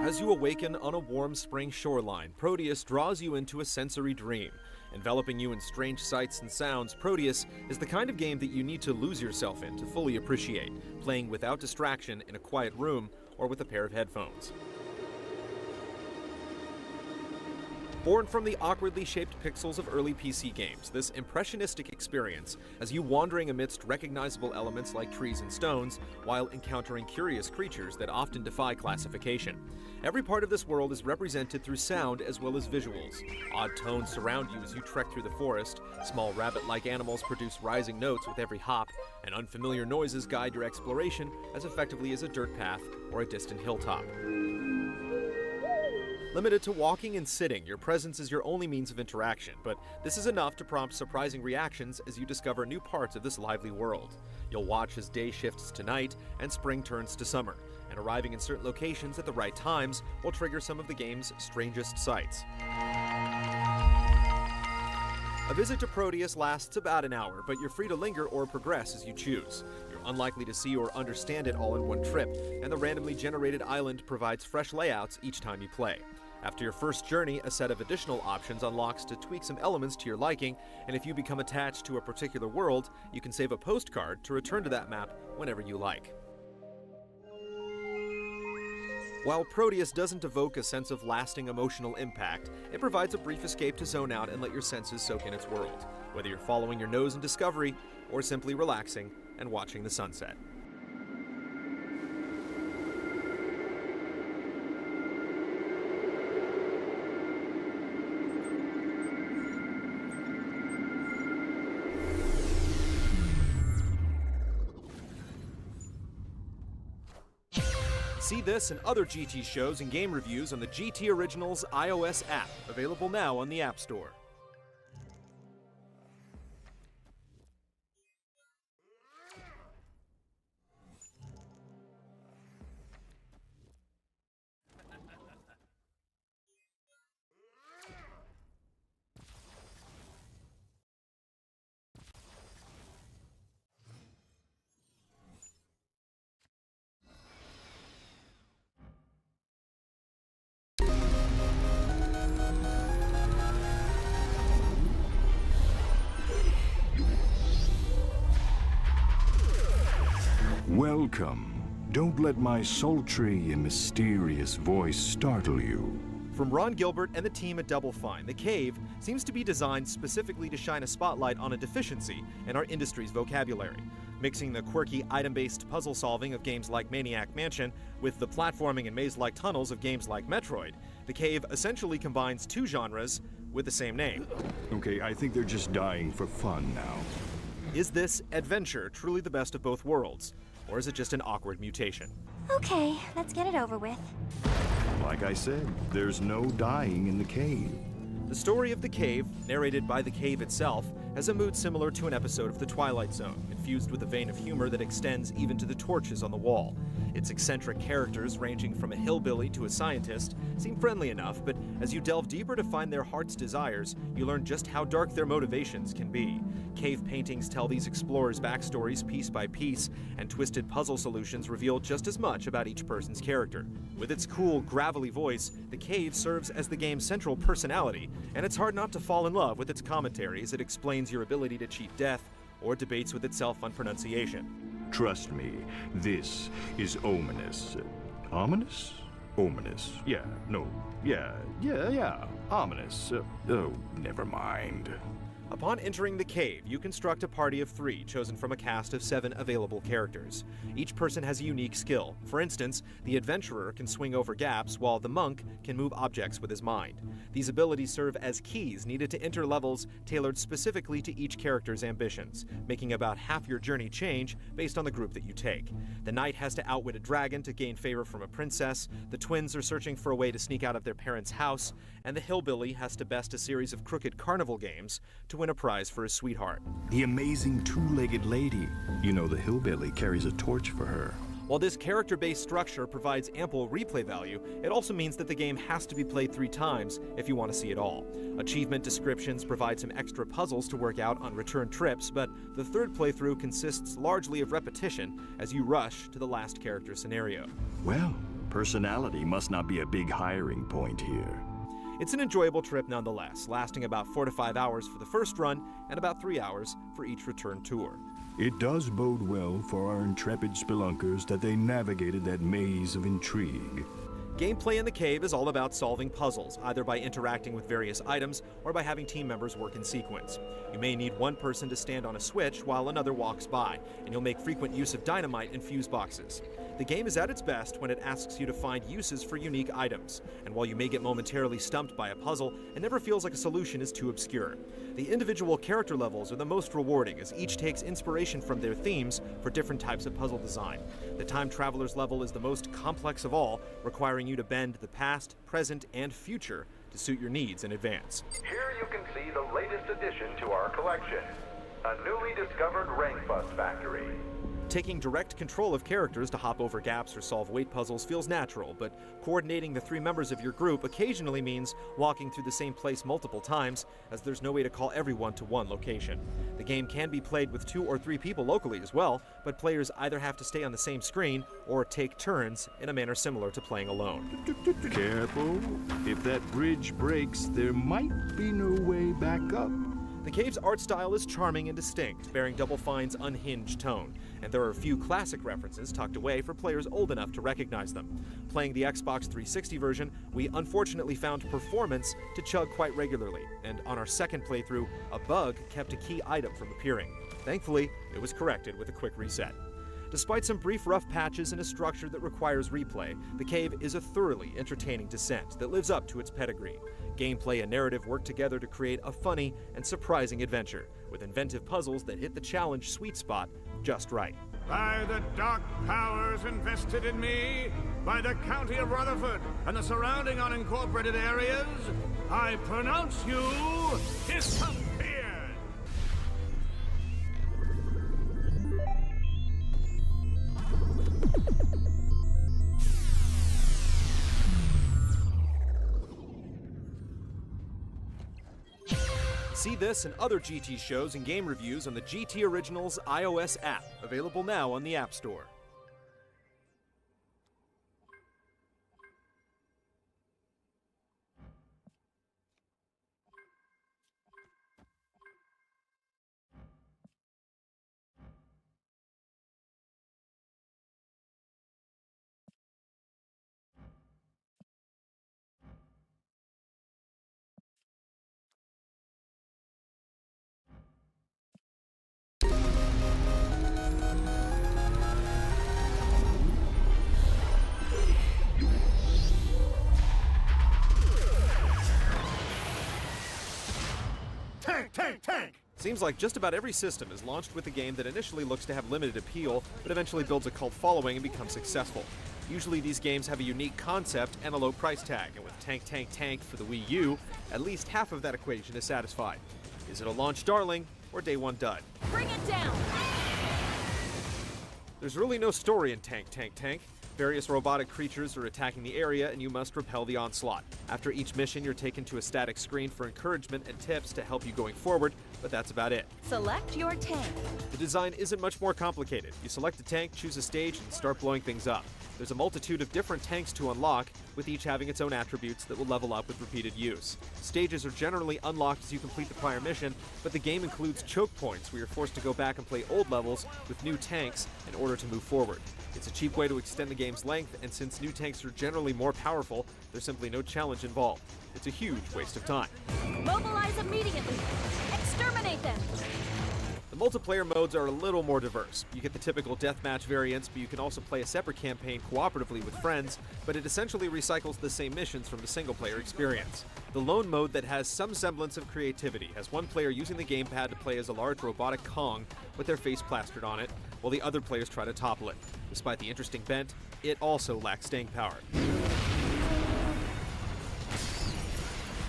As you awaken on a warm spring shoreline, Proteus draws you into a sensory dream. Enveloping you in strange sights and sounds, Proteus is the kind of game that you need to lose yourself in to fully appreciate, playing without distraction in a quiet room or with a pair of headphones. Born from the awkwardly shaped pixels of early PC games, this impressionistic experience has you wandering amidst recognizable elements like trees and stones, while encountering curious creatures that often defy classification. Every part of this world is represented through sound as well as visuals. Odd tones surround you as you trek through the forest, small rabbit-like animals produce rising notes with every hop, and unfamiliar noises guide your exploration as effectively as a dirt path or a distant hilltop. Limited to walking and sitting, your presence is your only means of interaction, but this is enough to prompt surprising reactions as you discover new parts of this lively world. You'll watch as day shifts to night and spring turns to summer, and arriving in certain locations at the right times will trigger some of the game's strangest sights. A visit to Proteus lasts about an hour, but you're free to linger or progress as you choose. You're unlikely to see or understand it all in one trip, and the randomly generated island provides fresh layouts each time you play. After your first journey, a set of additional options unlocks to tweak some elements to your liking, and if you become attached to a particular world, you can save a postcard to return to that map whenever you like. While Proteus doesn't evoke a sense of lasting emotional impact, it provides a brief escape to zone out and let your senses soak in its world, whether you're following your nose in discovery or simply relaxing and watching the sunset. See this and other GT shows and game reviews on the GT Originals iOS app, available now on the App Store. Welcome. Don't let my sultry and mysterious voice startle you. From Ron Gilbert and the team at Double Fine, The Cave seems to be designed specifically to shine a spotlight on a deficiency in our industry's vocabulary. Mixing the quirky item-based puzzle solving of games like Maniac Mansion with the platforming and maze-like tunnels of games like Metroid, The Cave essentially combines two genres with the same name. Okay, I think they're just dying for fun now. Is this adventure truly the best of both worlds? Or is it just an awkward mutation? Okay, let's get it over with. Like I said, there's no dying in The Cave. The story of The Cave, narrated by The Cave itself, has a mood similar to an episode of The Twilight Zone, infused with a vein of humor that extends even to the torches on the wall. Its eccentric characters, ranging from a hillbilly to a scientist, seem friendly enough, but as you delve deeper to find their heart's desires, you learn just how dark their motivations can be. Cave paintings tell these explorers' backstories piece by piece, and twisted puzzle solutions reveal just as much about each person's character. With its cool, gravelly voice, The Cave serves as the game's central personality, and it's hard not to fall in love with its commentary as it explains your ability to cheat death or debates with itself on pronunciation. Trust me, this is ominous. Ominous? Ominous. Yeah, no. Yeah. Ominous. Oh, never mind. Upon entering the cave, you construct a party of 3 chosen from a cast of 7 available characters. Each person has a unique skill. For instance, the adventurer can swing over gaps, while the monk can move objects with his mind. These abilities serve as keys needed to enter levels tailored specifically to each character's ambitions, making about half your journey change based on the group that you take. The knight has to outwit a dragon to gain favor from a princess, the twins are searching for a way to sneak out of their parents' house, and the hillbilly has to best a series of crooked carnival games to win a prize for his sweetheart. The amazing two-legged lady. You know, the hillbilly carries a torch for her. While this character-based structure provides ample replay value, it also means that the game has to be played 3 times if you want to see it all. Achievement descriptions provide some extra puzzles to work out on return trips, but the 3rd playthrough consists largely of repetition as you rush to the last character scenario. Well, personality must not be a big hiring point here. It's an enjoyable trip nonetheless, lasting about 4 to 5 hours for the first run and about 3 hours for each return tour. It does bode well for our intrepid spelunkers that they navigated that maze of intrigue. Gameplay in the cave is all about solving puzzles, either by interacting with various items or by having team members work in sequence. You may need one person to stand on a switch while another walks by, and you'll make frequent use of dynamite and fuse boxes. The game is at its best when it asks you to find uses for unique items, and while you may get momentarily stumped by a puzzle, it never feels like a solution is too obscure. The individual character levels are the most rewarding, as each takes inspiration from their themes for different types of puzzle design. The Time Traveler's level is the most complex of all, requiring you to bend the past, present, and future to suit your needs in advance. Here you can see the latest addition to our collection, a newly discovered Rainfuss factory. Taking direct control of characters to hop over gaps or solve weight puzzles feels natural, but coordinating the 3 members of your group occasionally means walking through the same place multiple times, as there's no way to call everyone to one location. The game can be played with 2 or 3 people locally as well, but players either have to stay on the same screen or take turns in a manner similar to playing alone. Careful. If that bridge breaks, there might be no way back up. The cave's art style is charming and distinct, bearing Double Fine's unhinged tone, and there are a few classic references tucked away for players old enough to recognize them. Playing the Xbox 360 version, we unfortunately found performance to chug quite regularly, and on our second playthrough, a bug kept a key item from appearing. Thankfully, it was corrected with a quick reset. Despite some brief rough patches and a structure that requires replay, the cave is a thoroughly entertaining descent that lives up to its pedigree. Gameplay and narrative work together to create a funny and surprising adventure, with inventive puzzles that hit the challenge sweet spot just right. By the dark powers invested in me, by the county of Rutherford and the surrounding unincorporated areas, I pronounce you disappeared! See this and other GT shows and game reviews on the GT Originals iOS app, available now on the App Store. Tank! Seems like just about every system is launched with a game that initially looks to have limited appeal, but eventually builds a cult following and becomes successful. Usually these games have a unique concept and a low price tag, and with Tank for the Wii U, at least half of that equation is satisfied. Is it a launch darling or day one dud? Bring it down! There's really no story in Tank. Various robotic creatures are attacking the area, and you must repel the onslaught. After each mission, you're taken to a static screen for encouragement and tips to help you going forward, but that's about it. Select your tank. The design isn't much more complicated. You select a tank, choose a stage, and start blowing things up. There's a multitude of different tanks to unlock, with each having its own attributes that will level up with repeated use. Stages are generally unlocked as you complete the prior mission, but the game includes choke points where you're forced to go back and play old levels with new tanks in order to move forward. It's a cheap way to extend the game's length, and since new tanks are generally more powerful, there's simply no challenge involved. It's a huge waste of time. Mobilize immediately! Exterminate them! The multiplayer modes are a little more diverse. You get the typical deathmatch variants, but you can also play a separate campaign cooperatively with friends, but it essentially recycles the same missions from the single-player experience. The lone mode that has some semblance of creativity has one player using the gamepad to play as a large robotic Kong with their face plastered on it, while the other players try to topple it. Despite the interesting bent, it also lacks staying power.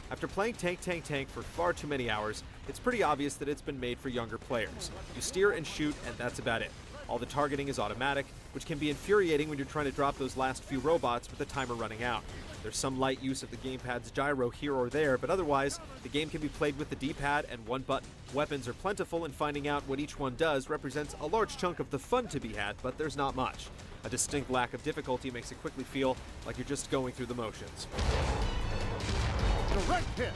After playing Tank for far too many hours, it's pretty obvious that it's been made for younger players. You steer and shoot, and that's about it. All the targeting is automatic, which can be infuriating when you're trying to drop those last few robots with the timer running out. There's some light use of the gamepad's gyro here or there, but otherwise, the game can be played with the D-pad and one button. Weapons are plentiful, and finding out what each one does represents a large chunk of the fun to be had, but there's not much. A distinct lack of difficulty makes it quickly feel like you're just going through the motions. Direct hit!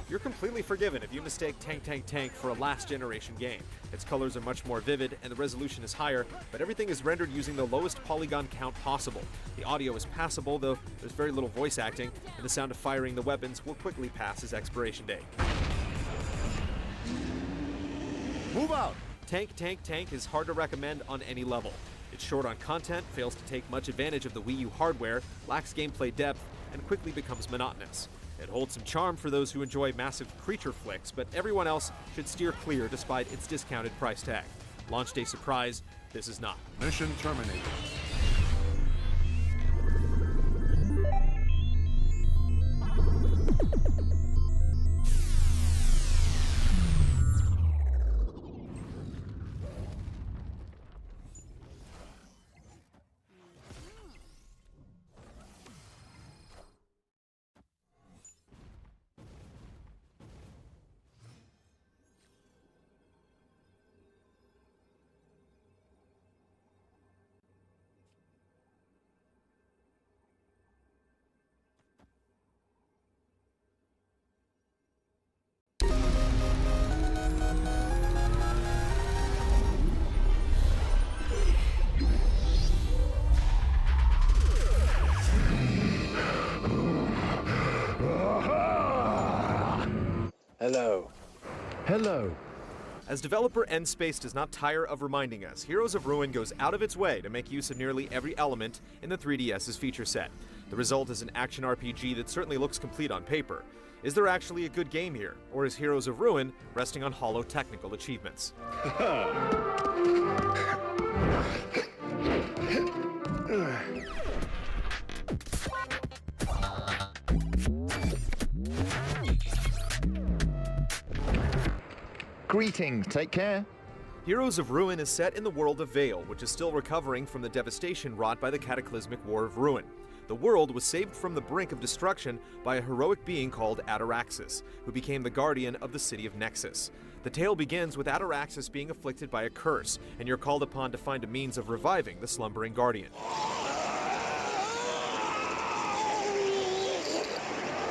You're completely forgiven if you mistake Tank Tank Tank for a last-generation game. Its colors are much more vivid, and the resolution is higher, but everything is rendered using the lowest polygon count possible. The audio is passable, though there's very little voice acting, and the sound of firing the weapons will quickly pass its expiration date. Move out! Tank Tank Tank is hard to recommend on any level. It's short on content, fails to take much advantage of the Wii U hardware, lacks gameplay depth, and quickly becomes monotonous. It holds some charm for those who enjoy massive creature flicks, but everyone else should steer clear despite its discounted price tag. Launch day surprise, this is not. Mission terminated. Hello. Hello. As developer N-Space does not tire of reminding us, Heroes of Ruin goes out of its way to make use of nearly every element in the 3DS's feature set. The result is an action RPG that certainly looks complete on paper. Is there actually a good game here, or is Heroes of Ruin resting on hollow technical achievements? Greetings, take care. Heroes of Ruin is set in the world of Vale, which is still recovering from the devastation wrought by the cataclysmic War of Ruin. The world was saved from the brink of destruction by a heroic being called Ataraxis, who became the guardian of the city of Nexus. The tale begins with Ataraxis being afflicted by a curse, and you're called upon to find a means of reviving the slumbering guardian.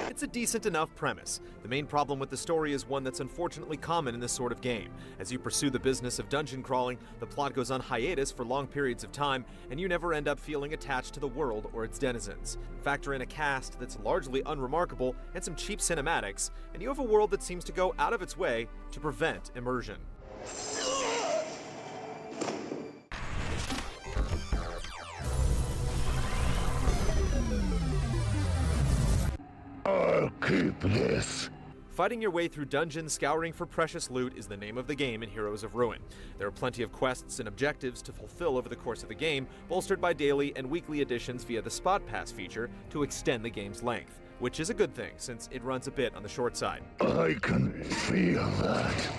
It's a decent enough premise. The main problem with the story is one that's unfortunately common in this sort of game. As you pursue the business of dungeon crawling, the plot goes on hiatus for long periods of time, and you never end up feeling attached to the world or its denizens. Factor in a cast that's largely unremarkable and some cheap cinematics, and you have a world that seems to go out of its way to prevent immersion. I'll keep this. Fighting your way through dungeons, scouring for precious loot is the name of the game in Heroes of Ruin. There are plenty of quests and objectives to fulfill over the course of the game, bolstered by daily and weekly additions via the Spot Pass feature to extend the game's length, which is a good thing since it runs a bit on the short side. I can feel that.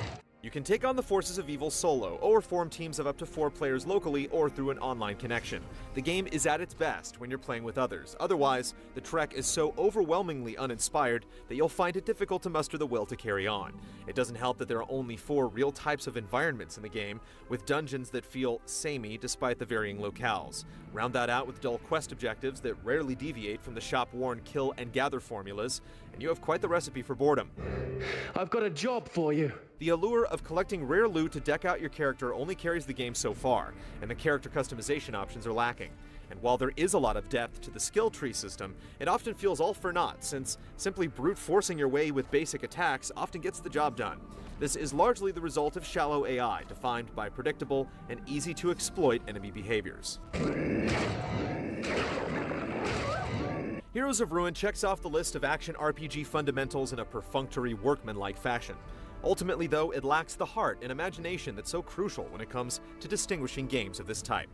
You can take on the forces of evil solo, or form teams of up to 4 players locally or through an online connection. The game is at its best when you're playing with others. Otherwise, the trek is so overwhelmingly uninspired that you'll find it difficult to muster the will to carry on. It doesn't help that there are only 4 real types of environments in the game, with dungeons that feel samey despite the varying locales. Round that out with dull quest objectives that rarely deviate from the shop-worn kill and gather formulas, and you have quite the recipe for boredom. I've got a job for you. The allure of collecting rare loot to deck out your character only carries the game so far, and the character customization options are lacking. And while there is a lot of depth to the skill tree system, it often feels all for naught, since simply brute forcing your way with basic attacks often gets the job done. This is largely the result of shallow AI, defined by predictable and easy to exploit enemy behaviors. Heroes of Ruin checks off the list of action RPG fundamentals in a perfunctory, workmanlike fashion. Ultimately, though, it lacks the heart and imagination that's so crucial when it comes to distinguishing games of this type.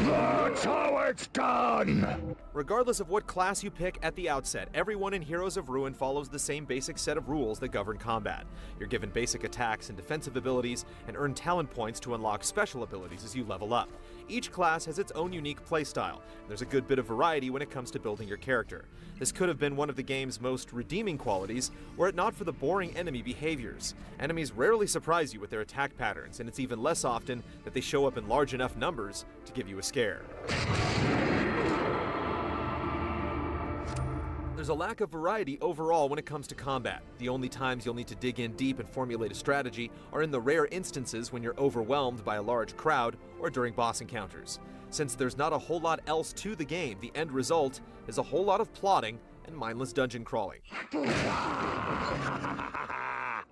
That's how I It's done! Regardless of what class you pick at the outset, everyone in Heroes of Ruin follows the same basic set of rules that govern combat. You're given basic attacks and defensive abilities, and earn talent points to unlock special abilities as you level up. Each class has its own unique playstyle, and there's a good bit of variety when it comes to building your character. This could have been one of the game's most redeeming qualities, were it not for the boring enemy behaviors. Enemies rarely surprise you with their attack patterns, and it's even less often that they show up in large enough numbers to give you a scare. There's a lack of variety overall when it comes to combat. The only times you'll need to dig in deep and formulate a strategy are in the rare instances when you're overwhelmed by a large crowd or during boss encounters. Since there's not a whole lot else to the game, the end result is a whole lot of plotting and mindless dungeon crawling.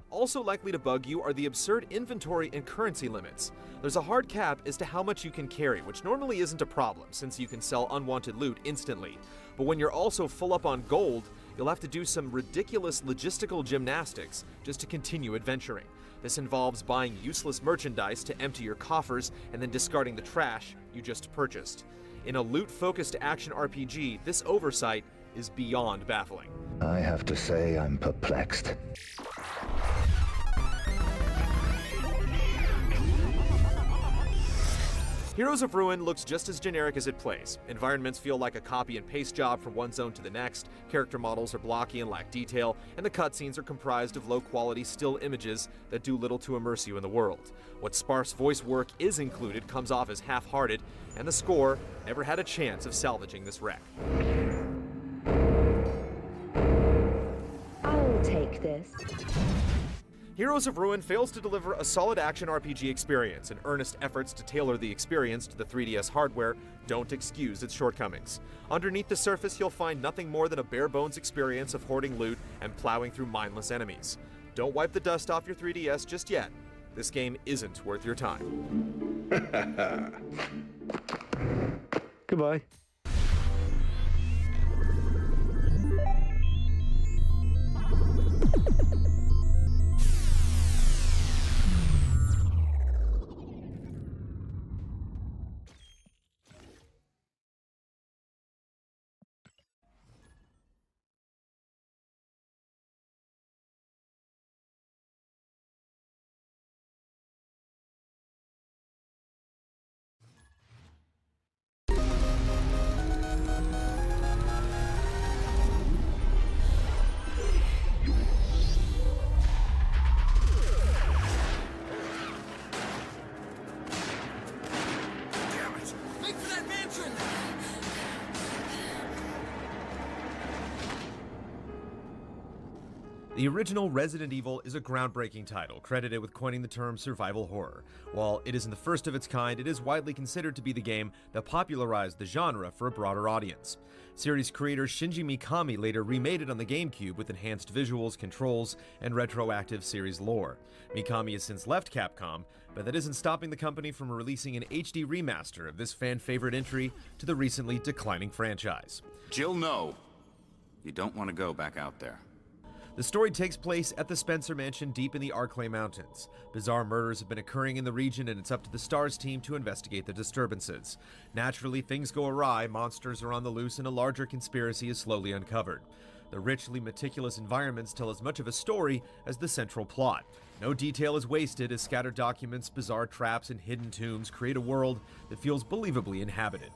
Also likely to bug you are the absurd inventory and currency limits. There's a hard cap as to how much you can carry, which normally isn't a problem since you can sell unwanted loot instantly. But when you're also full up on gold, you'll have to do some ridiculous logistical gymnastics just to continue adventuring. This involves buying useless merchandise to empty your coffers and then discarding the trash you just purchased. In a loot-focused action RPG, this oversight is beyond baffling. I have to say I'm perplexed. Heroes of Ruin looks just as generic as it plays. Environments feel like a copy and paste job from one zone to the next, character models are blocky and lack detail, and the cutscenes are comprised of low-quality still images that do little to immerse you in the world. What sparse voice work is included comes off as half-hearted, and the score never had a chance of salvaging this wreck. I'll take this. Heroes of Ruin fails to deliver a solid action RPG experience, and earnest efforts to tailor the experience to the 3DS hardware don't excuse its shortcomings. Underneath the surface, you'll find nothing more than a bare-bones experience of hoarding loot and plowing through mindless enemies. Don't wipe the dust off your 3DS just yet. This game isn't worth your time. Goodbye. The original Resident Evil is a groundbreaking title, credited with coining the term survival horror. While it isn't the first of its kind, it is widely considered to be the game that popularized the genre for a broader audience. Series creator Shinji Mikami later remade it on the GameCube with enhanced visuals, controls, and retroactive series lore. Mikami has since left Capcom, but that isn't stopping the company from releasing an HD remaster of this fan-favorite entry to the recently declining franchise. Jill, no. You don't want to go back out there. The story takes place at the Spencer Mansion deep in the Arklay Mountains. Bizarre murders have been occurring in the region, and it's up to the STARS team to investigate the disturbances. Naturally, things go awry, monsters are on the loose, and a larger conspiracy is slowly uncovered. The richly meticulous environments tell as much of a story as the central plot. No detail is wasted as scattered documents, bizarre traps, and hidden tombs create a world that feels believably inhabited.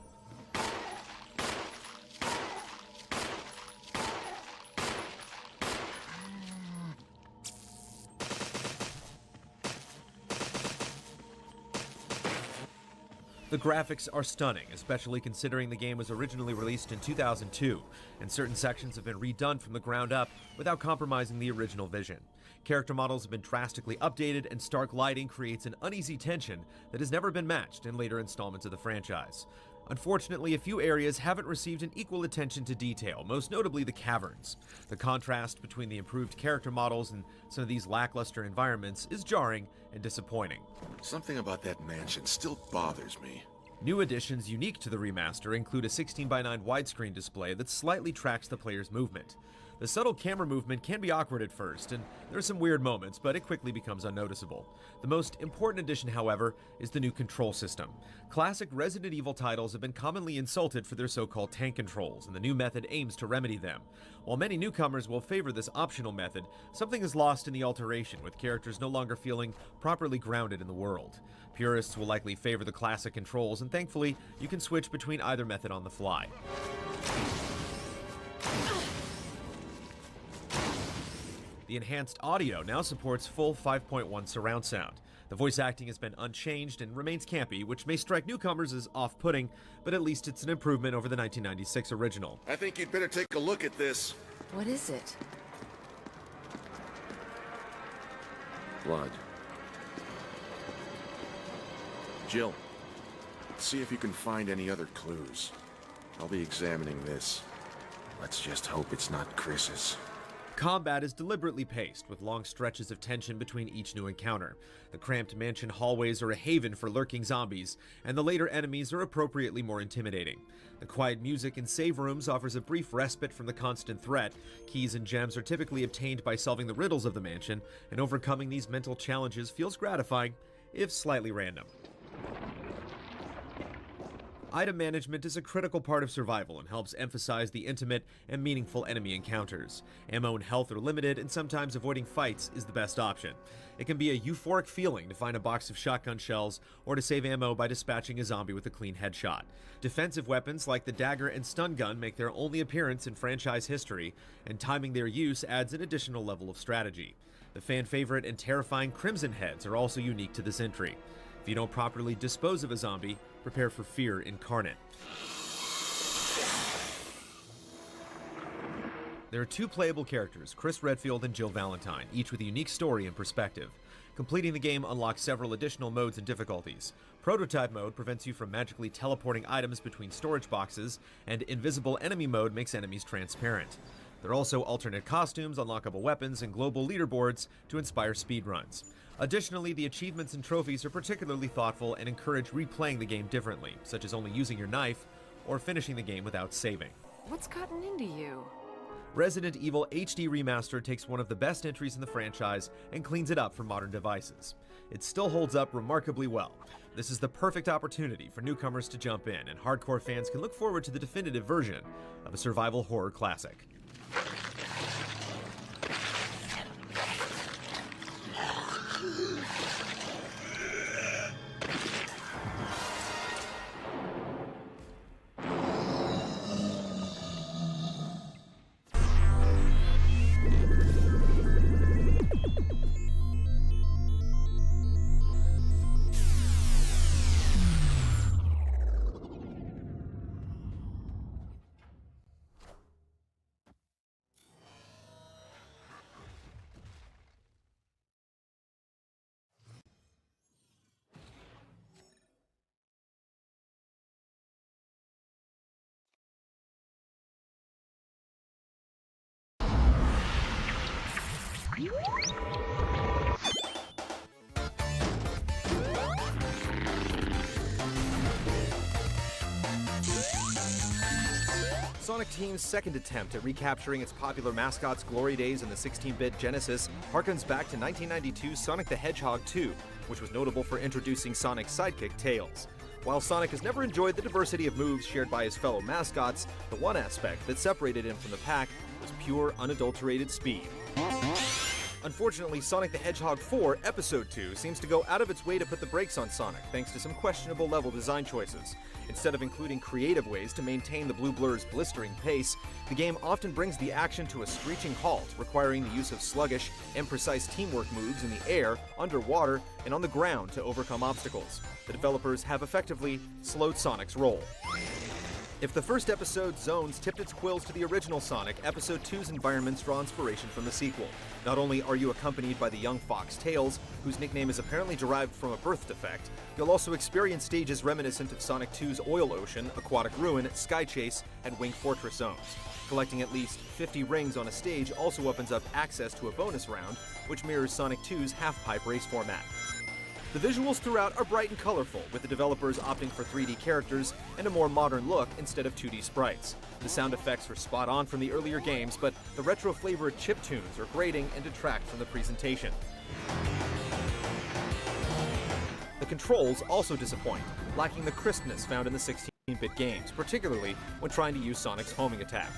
The graphics are stunning, especially considering the game was originally released in 2002, and certain sections have been redone from the ground up without compromising the original vision. Character models have been drastically updated, and stark lighting creates an uneasy tension that has never been matched in later installments of the franchise. Unfortunately, a few areas haven't received an equal attention to detail, most notably the caverns. The contrast between the improved character models and some of these lackluster environments is jarring and disappointing. Something about that mansion still bothers me. New additions unique to the remaster include a 16:9 widescreen display that slightly tracks the player's movement. The subtle camera movement can be awkward at first, and there are some weird moments, but it quickly becomes unnoticeable. The most important addition, however, is the new control system. Classic Resident Evil titles have been commonly insulted for their so-called tank controls, and the new method aims to remedy them. While many newcomers will favor this optional method, something is lost in the alteration, with characters no longer feeling properly grounded in the world. Purists will likely favor the classic controls, and thankfully, you can switch between either method on the fly. The enhanced audio now supports full 5.1 surround sound. The voice acting has been unchanged and remains campy, which may strike newcomers as off-putting, but at least it's an improvement over the 1996 original. I think you'd better take a look at this. What is it? Blood. Jill, see if you can find any other clues. I'll be examining this. Let's just hope it's not Chris's. Combat is deliberately paced, with long stretches of tension between each new encounter. The cramped mansion hallways are a haven for lurking zombies, and the later enemies are appropriately more intimidating. The quiet music in save rooms offers a brief respite from the constant threat. Keys and gems are typically obtained by solving the riddles of the mansion, and overcoming these mental challenges feels gratifying, if slightly random. Item management is a critical part of survival and helps emphasize the intimate and meaningful enemy encounters. Ammo and health are limited, and sometimes avoiding fights is the best option. It can be a euphoric feeling to find a box of shotgun shells or to save ammo by dispatching a zombie with a clean headshot. Defensive weapons like the dagger and stun gun make their only appearance in franchise history, and timing their use adds an additional level of strategy. The fan favorite and terrifying Crimson Heads are also unique to this entry. If you don't properly dispose of a zombie, prepare for fear incarnate. There are two playable characters, Chris Redfield and Jill Valentine, each with a unique story and perspective. Completing the game unlocks several additional modes and difficulties. Prototype mode prevents you from magically teleporting items between storage boxes, and invisible enemy mode makes enemies transparent. There are also alternate costumes, unlockable weapons, and global leaderboards to inspire speedruns. Additionally, the achievements and trophies are particularly thoughtful and encourage replaying the game differently, such as only using your knife or finishing the game without saving. What's gotten into you? Resident Evil HD Remastered takes one of the best entries in the franchise and cleans it up for modern devices. It still holds up remarkably well. This is the perfect opportunity for newcomers to jump in, and hardcore fans can look forward to the definitive version of a survival horror classic. Sonic Team's second attempt at recapturing its popular mascot's glory days in the 16-bit Genesis harkens back to 1992's Sonic the Hedgehog 2, which was notable for introducing Sonic's sidekick, Tails. While Sonic has never enjoyed the diversity of moves shared by his fellow mascots, the one aspect that separated him from the pack was pure, unadulterated speed. Unfortunately, Sonic the Hedgehog 4 Episode 2 seems to go out of its way to put the brakes on Sonic, thanks to some questionable level design choices. Instead of including creative ways to maintain the Blue Blur's blistering pace, the game often brings the action to a screeching halt, requiring the use of sluggish, imprecise teamwork moves in the air, underwater, and on the ground to overcome obstacles. The developers have effectively slowed Sonic's roll. If the first episode's zones tipped its quills to the original Sonic, Episode 2's environments draw inspiration from the sequel. Not only are you accompanied by the young fox Tails, whose nickname is apparently derived from a birth defect, you'll also experience stages reminiscent of Sonic 2's Oil Ocean, Aquatic Ruin, Sky Chase, and Wing Fortress zones. Collecting at least 50 rings on a stage also opens up access to a bonus round, which mirrors Sonic 2's half-pipe race format. The visuals throughout are bright and colorful, with the developers opting for 3D characters and a more modern look instead of 2D sprites. The sound effects were spot on from the earlier games, but the retro-flavored chiptunes are grating and detract from the presentation. The controls also disappoint, lacking the crispness found in the 16-bit games, particularly when trying to use Sonic's homing attack.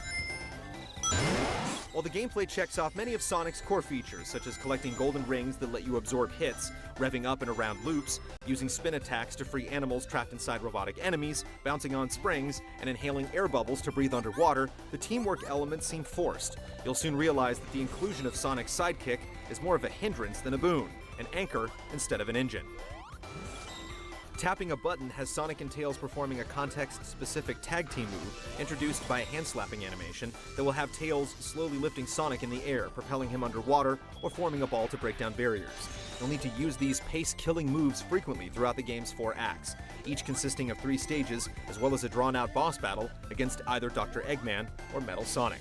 While the gameplay checks off many of Sonic's core features, such as collecting golden rings that let you absorb hits, revving up and around loops, using spin attacks to free animals trapped inside robotic enemies, bouncing on springs, and inhaling air bubbles to breathe underwater, the teamwork elements seem forced. You'll soon realize that the inclusion of Sonic's sidekick is more of a hindrance than a boon, an anchor instead of an engine. Tapping a button has Sonic and Tails performing a context-specific tag team move introduced by a hand-slapping animation that will have Tails slowly lifting Sonic in the air, propelling him underwater, or forming a ball to break down barriers. You'll need to use these pace-killing moves frequently throughout the game's 4 acts, each consisting of 3 stages, as well as a drawn-out boss battle against either Dr. Eggman or Metal Sonic.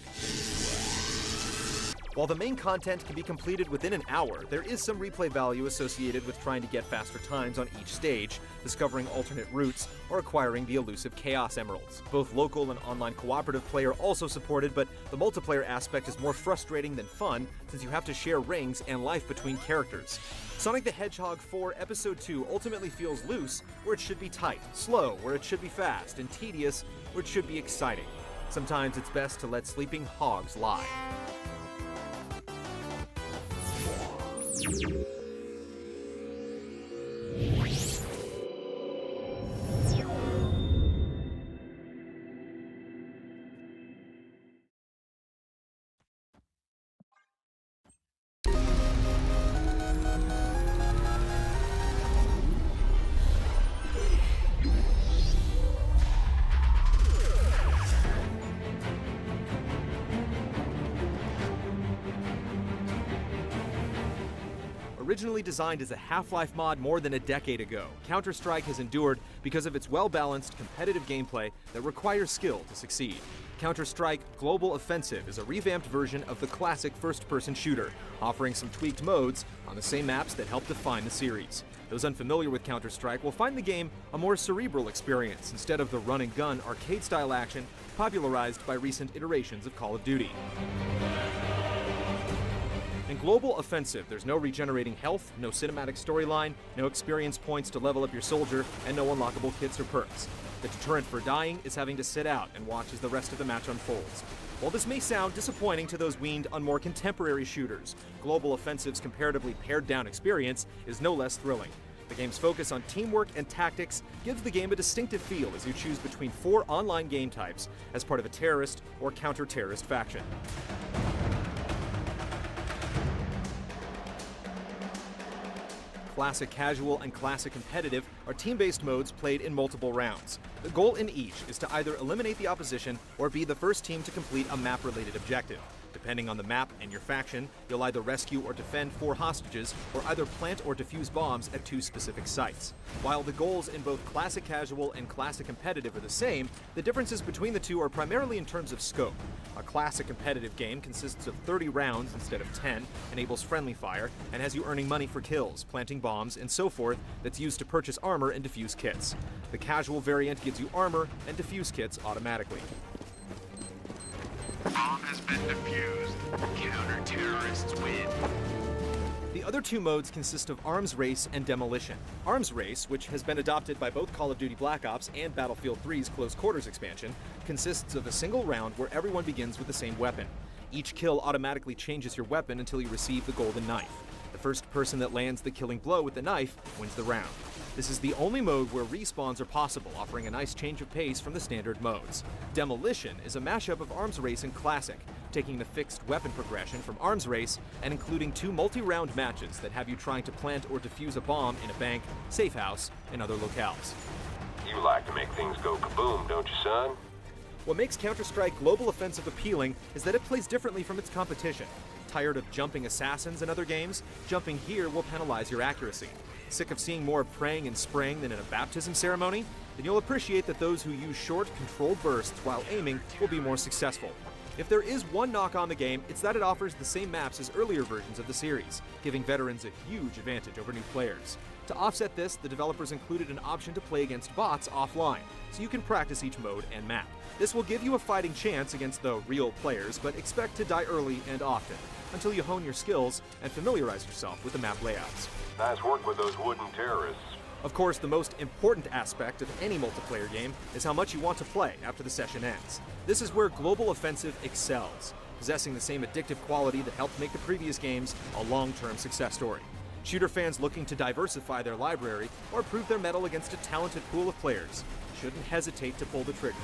While the main content can be completed within an hour, there is some replay value associated with trying to get faster times on each stage, discovering alternate routes, or acquiring the elusive Chaos Emeralds. Both local and online cooperative play are also supported, but the multiplayer aspect is more frustrating than fun, since you have to share rings and life between characters. Sonic the Hedgehog 4 Episode 2 ultimately feels loose where it should be tight, slow where it should be fast, and tedious where it should be exciting. Sometimes it's best to let sleeping hogs lie. Originally designed as a Half-Life mod more than a decade ago, Counter-Strike has endured because of its well-balanced, competitive gameplay that requires skill to succeed. Counter-Strike Global Offensive is a revamped version of the classic first-person shooter, offering some tweaked modes on the same maps that help define the series. Those unfamiliar with Counter-Strike will find the game a more cerebral experience instead of the run-and-gun arcade-style action popularized by recent iterations of Call of Duty. In Global Offensive, there's no regenerating health, no cinematic storyline, no experience points to level up your soldier, and no unlockable kits or perks. The deterrent for dying is having to sit out and watch as the rest of the match unfolds. While this may sound disappointing to those weaned on more contemporary shooters, Global Offensive's comparatively pared-down experience is no less thrilling. The game's focus on teamwork and tactics gives the game a distinctive feel as you choose between 4 online game types as part of a terrorist or counter-terrorist faction. Classic Casual and Classic Competitive are team-based modes played in multiple rounds. The goal in each is to either eliminate the opposition or be the first team to complete a map-related objective. Depending on the map and your faction, you'll either rescue or defend 4 hostages, or either plant or defuse bombs at 2 specific sites. While the goals in both Classic Casual and Classic Competitive are the same, the differences between the two are primarily in terms of scope. A Classic Competitive game consists of 30 rounds instead of 10, enables friendly fire, and has you earning money for kills, planting bombs, and so forth that's used to purchase armor and defuse kits. The Casual variant gives you armor and defuse kits automatically. Bomb has been defused. Counter-terrorists win. The other 2 modes consist of Arms Race and Demolition. Arms Race, which has been adopted by both Call of Duty Black Ops and Battlefield 3's Close Quarters expansion, consists of a single round where everyone begins with the same weapon. Each kill automatically changes your weapon until you receive the golden knife. The first person that lands the killing blow with the knife wins the round. This is the only mode where respawns are possible, offering a nice change of pace from the standard modes. Demolition is a mashup of Arms Race and Classic, taking the fixed weapon progression from Arms Race and including 2 multi-round matches that have you trying to plant or defuse a bomb in a bank, safe house, and other locales. You like to make things go kaboom, don't you, son? What makes Counter-Strike Global Offensive appealing is that it plays differently from its competition. Tired of jumping assassins in other games? Jumping here will penalize your accuracy. Sick of seeing more praying and spraying than in a baptism ceremony? Then you'll appreciate that those who use short, controlled bursts while aiming will be more successful. If there is one knock on the game, it's that it offers the same maps as earlier versions of the series, giving veterans a huge advantage over new players. To offset this, the developers included an option to play against bots offline, so you can practice each mode and map. This will give you a fighting chance against the real players, but expect to die early and often, until you hone your skills and familiarize yourself with the map layouts. Nice work with those wooden terrorists. Of course, the most important aspect of any multiplayer game is how much you want to play after the session ends. This is where Global Offensive excels, possessing the same addictive quality that helped make the previous games a long-term success story. Shooter fans looking to diversify their library or prove their mettle against a talented pool of players shouldn't hesitate to pull the trigger.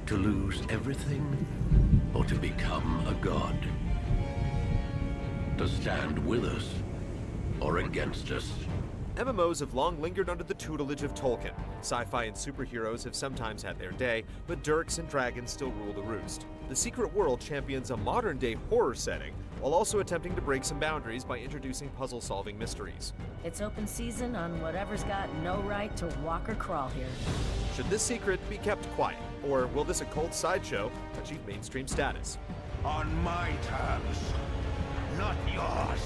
To lose everything, or to become a god? To stand with us, or against us? MMOs have long lingered under the tutelage of Tolkien. Sci-fi and superheroes have sometimes had their day, but dirks and dragons still rule the roost. The Secret World champions a modern-day horror setting, while also attempting to break some boundaries by introducing puzzle-solving mysteries. It's open season on whatever's got no right to walk or crawl here. Should this secret be kept quiet, or will this occult sideshow achieve mainstream status? On my terms, not yours.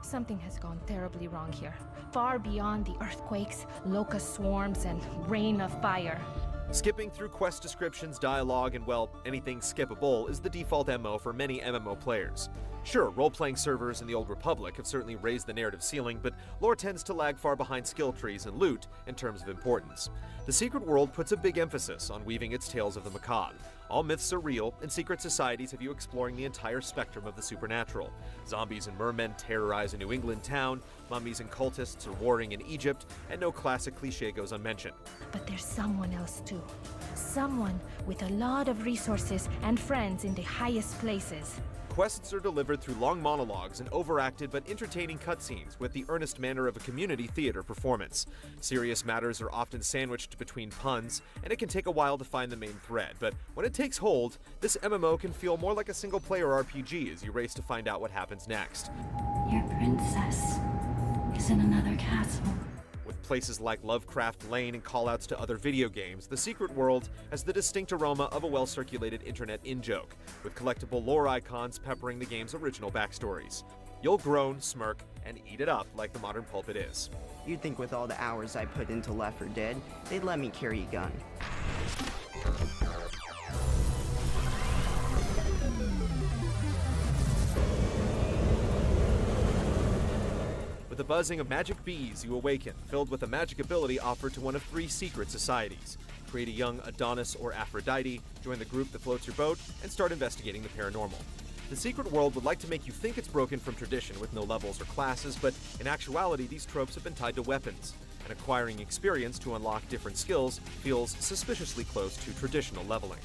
Something has gone terribly wrong here. Far beyond the earthquakes, locust swarms, and rain of fire. Skipping through quest descriptions, dialogue, and, well, anything skippable is the default MO for many MMO players. Sure, role-playing servers in the Old Republic have certainly raised the narrative ceiling, but lore tends to lag far behind skill trees and loot in terms of importance. The Secret World puts a big emphasis on weaving its tales of the macabre. All myths are real, and secret societies have you exploring the entire spectrum of the supernatural. Zombies and mermen terrorize a New England town, mummies and cultists are warring in Egypt, and no classic cliché goes unmentioned. But there's someone else too. Someone with a lot of resources and friends in the highest places. Quests are delivered through long monologues and overacted but entertaining cutscenes with the earnest manner of a community theater performance. Serious matters are often sandwiched between puns, and it can take a while to find the main thread, but when it takes hold, this MMO can feel more like a single-player RPG as you race to find out what happens next. Your princess is in another castle. With places like Lovecraft Lane and callouts to other video games, The Secret World has the distinct aroma of a well-circulated internet in-joke, with collectible lore icons peppering the game's original backstories. You'll groan, smirk, and eat it up like the modern pulp it is. You'd think with all the hours I put into Left 4 Dead, they'd let me carry a gun. With the buzzing of magic bees, you awaken, filled with a magic ability offered to one of 3 secret societies. Create a young Adonis or Aphrodite, join the group that floats your boat, and start investigating the paranormal. The Secret World would like to make you think it's broken from tradition with no levels or classes, but in actuality these tropes have been tied to weapons, and acquiring experience to unlock different skills feels suspiciously close to traditional leveling.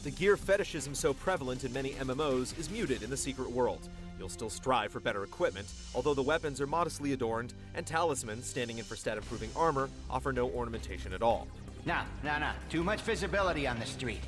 The gear fetishism so prevalent in many MMOs is muted in the Secret World. You'll still strive for better equipment, although the weapons are modestly adorned, and talismans, standing in for stat-improving armor, offer no ornamentation at all. Nah. Too much visibility on the street.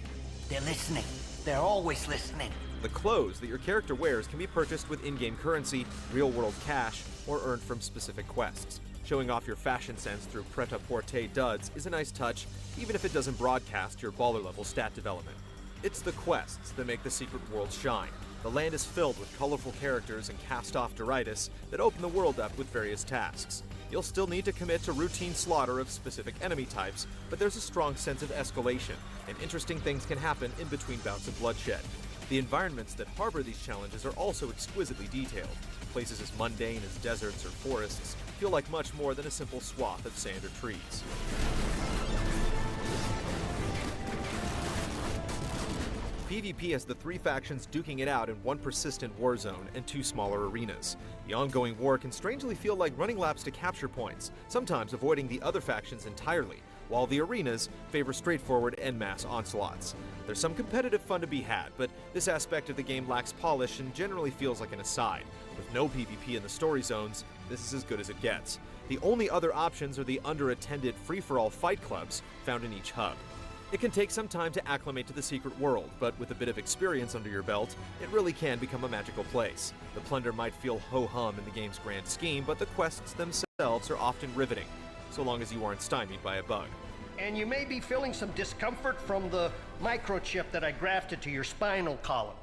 They're listening. They're always listening. The clothes that your character wears can be purchased with in-game currency, real-world cash, or earned from specific quests. Showing off your fashion sense through pret-a-porter duds is a nice touch, even if it doesn't broadcast your baller-level stat development. It's the quests that make the Secret World shine. The land is filled with colorful characters and cast-off detritus that open the world up with various tasks. You'll still need to commit to routine slaughter of specific enemy types, but there's a strong sense of escalation, and interesting things can happen in between bouts of bloodshed. The environments that harbor these challenges are also exquisitely detailed. Places as mundane as deserts or forests feel like much more than a simple swath of sand or trees. PvP has the 3 factions duking it out in one persistent war zone and 2 smaller arenas. The ongoing war can strangely feel like running laps to capture points, sometimes avoiding the other factions entirely, while the arenas favor straightforward en masse onslaughts. There's some competitive fun to be had, but this aspect of the game lacks polish and generally feels like an aside. With no PvP in the story zones, this is as good as it gets. The only other options are the under-attended free-for-all fight clubs found in each hub. It can take some time to acclimate to the secret world, but with a bit of experience under your belt, it really can become a magical place. The plunder might feel ho-hum in the game's grand scheme, but the quests themselves are often riveting, so long as you aren't stymied by a bug. And you may be feeling some discomfort from the microchip that I grafted to your spinal column.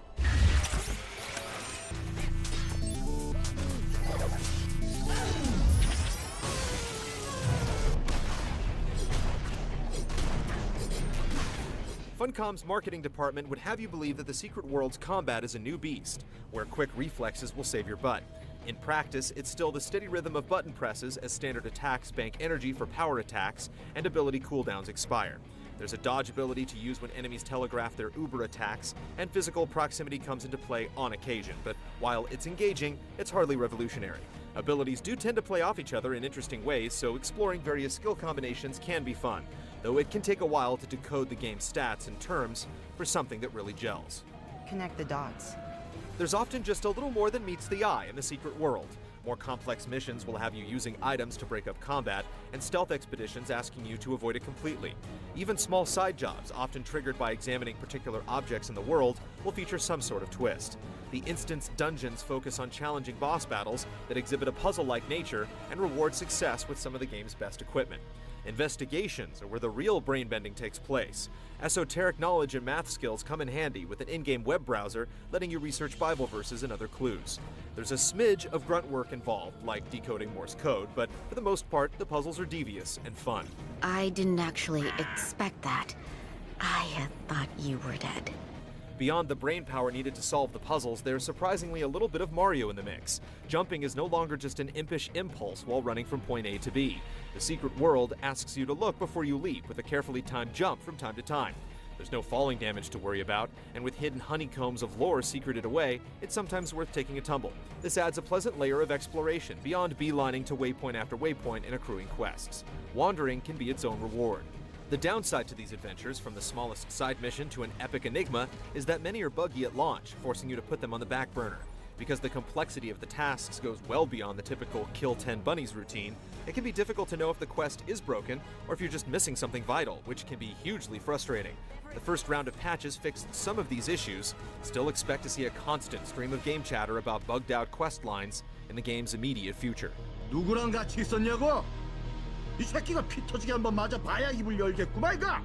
Funcom's marketing department would have you believe that the secret world's combat is a new beast, where quick reflexes will save your butt. In practice, it's still the steady rhythm of button presses as standard attacks bank energy for power attacks and ability cooldowns expire. There's a dodge ability to use when enemies telegraph their uber attacks, and physical proximity comes into play on occasion, but while it's engaging, it's hardly revolutionary. Abilities do tend to play off each other in interesting ways, so exploring various skill combinations can be fun, though it can take a while to decode the game's stats and terms for something that really gels. Connect the dots. There's often just a little more than meets the eye in the secret world. More complex missions will have you using items to break up combat, and stealth expeditions asking you to avoid it completely. Even small side jobs, often triggered by examining particular objects in the world, will feature some sort of twist. The instance dungeons focus on challenging boss battles that exhibit a puzzle-like nature and reward success with some of the game's best equipment. Investigations are where the real brain-bending takes place. Esoteric knowledge and math skills come in handy with an in-game web browser letting you research Bible verses and other clues. There's a smidge of grunt work involved, like decoding Morse code, but for the most part, the puzzles are devious and fun. I didn't actually expect that. I had thought you were dead. Beyond the brain power needed to solve the puzzles, there's surprisingly a little bit of Mario in the mix. Jumping is no longer just an impish impulse while running from point A to B. The secret world asks you to look before you leap with a carefully timed jump from time to time. There's no falling damage to worry about, and with hidden honeycombs of lore secreted away, it's sometimes worth taking a tumble. This adds a pleasant layer of exploration beyond beelining to waypoint after waypoint and accruing quests. Wandering can be its own reward. The downside to these adventures, from the smallest side mission to an epic enigma, is that many are buggy at launch, forcing you to put them on the back burner. Because the complexity of the tasks goes well beyond the typical kill 10 bunnies routine, it can be difficult to know if the quest is broken or if you're just missing something vital, which can be hugely frustrating. The first round of patches fixed some of these issues. Still expect to see a constant stream of game chatter about bugged out quest lines in the game's immediate future. 누구랑 같이 있었냐고? 이 새끼가 피 터지게 한번 맞아 봐야 입을 열겠구만 이거.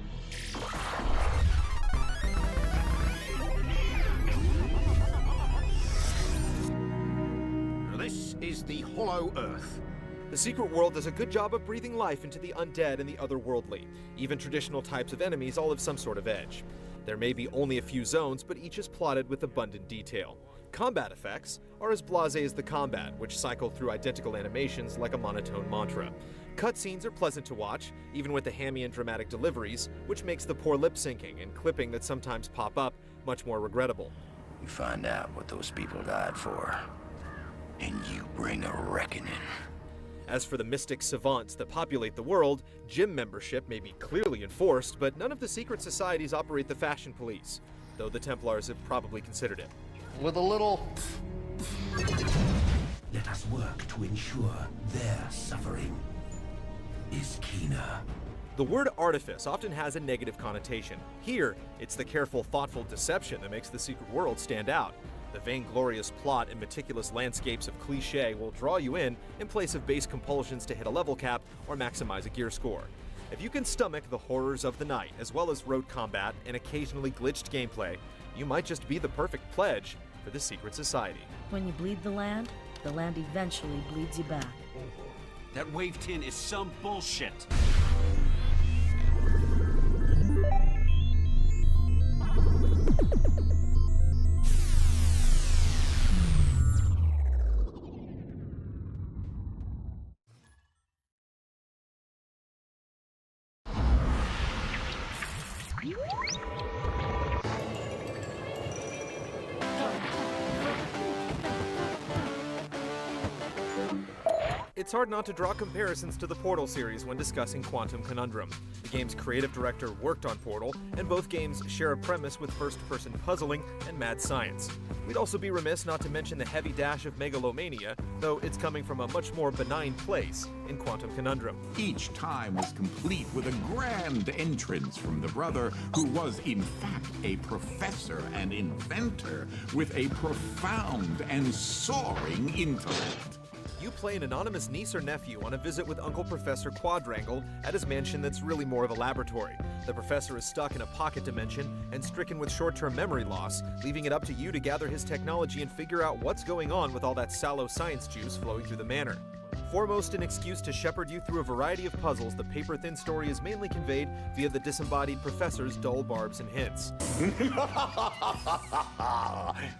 This is the Hollow Earth. The secret world does a good job of breathing life into the undead and the otherworldly. Even traditional types of enemies all have some sort of edge. There may be only a few zones, but each is plotted with abundant detail. Combat effects are as blasé as the combat, which cycle through identical animations like a monotone mantra. Cutscenes are pleasant to watch, even with the hammy and dramatic deliveries, which makes the poor lip syncing and clipping that sometimes pop up much more regrettable. You find out what those people died for, and you bring a reckoning. As for the mystic savants that populate the world, gym membership may be clearly enforced, but none of the secret societies operate the fashion police, though the Templars have probably considered it. With a little... Let us work to ensure their suffering is keener. The word artifice often has a negative connotation. Here, it's the careful, thoughtful deception that makes the secret world stand out. The vainglorious plot and meticulous landscapes of cliché will draw you in place of base compulsions to hit a level cap or maximize a gear score. If you can stomach the horrors of the night, as well as road combat and occasionally glitched gameplay, you might just be the perfect pledge for the secret society. When you bleed the land eventually bleeds you back. That wave 10 is some bullshit. it's hard not to draw comparisons to the Portal series when discussing Quantum Conundrum. The game's creative director worked on Portal, and both games share a premise with first-person puzzling and mad science. We'd also be remiss not to mention the heavy dash of megalomania, though it's coming from a much more benign place in Quantum Conundrum. Each time was complete with a grand entrance from the brother who was in fact a professor and inventor with a profound and soaring intellect. You play an anonymous niece or nephew on a visit with Uncle Professor Quadrangle at his mansion that's really more of a laboratory. The professor is stuck in a pocket dimension and stricken with short-term memory loss, leaving it up to you to gather his technology and figure out what's going on with all that sallow science juice flowing through the manor. Foremost an excuse to shepherd you through a variety of puzzles, the paper-thin story is mainly conveyed via the disembodied professor's dull barbs and hints.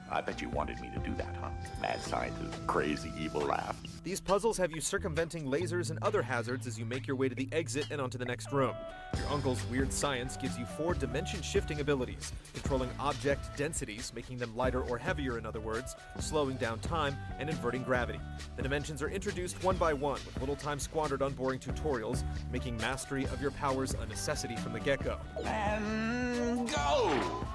I bet you wanted me to do that, huh? Mad scientist's crazy evil laugh. These puzzles have you circumventing lasers and other hazards as you make your way to the exit and onto the next room. Your uncle's weird science gives you 4 dimension-shifting abilities, controlling object densities, making them lighter or heavier in other words, slowing down time, and inverting gravity. The dimensions are introduced one by one, with little time squandered on boring tutorials, making mastery of your powers a necessity from the get-go. And go!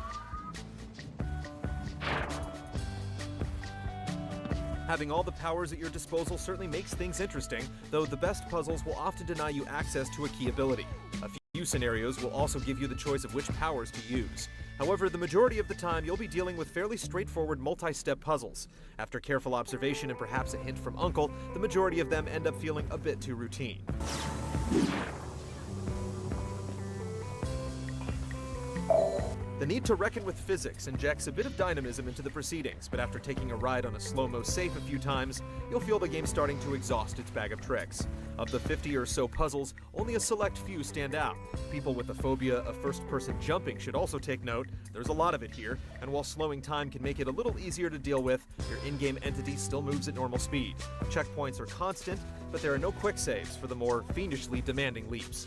Having all the powers at your disposal certainly makes things interesting, though the best puzzles will often deny you access to a key ability. A few scenarios will also give you the choice of which powers to use. However, the majority of the time you'll be dealing with fairly straightforward multi-step puzzles. After careful observation and perhaps a hint from Uncle, the majority of them end up feeling a bit too routine. The need to reckon with physics injects a bit of dynamism into the proceedings, but after taking a ride on a slow-mo safe a few times, you'll feel the game starting to exhaust its bag of tricks. Of the 50 or so puzzles, only a select few stand out. People with a phobia of first-person jumping should also take note. There's a lot of it here, and while slowing time can make it a little easier to deal with, your in-game entity still moves at normal speed. Checkpoints are constant, but there are no quick saves for the more fiendishly demanding leaps.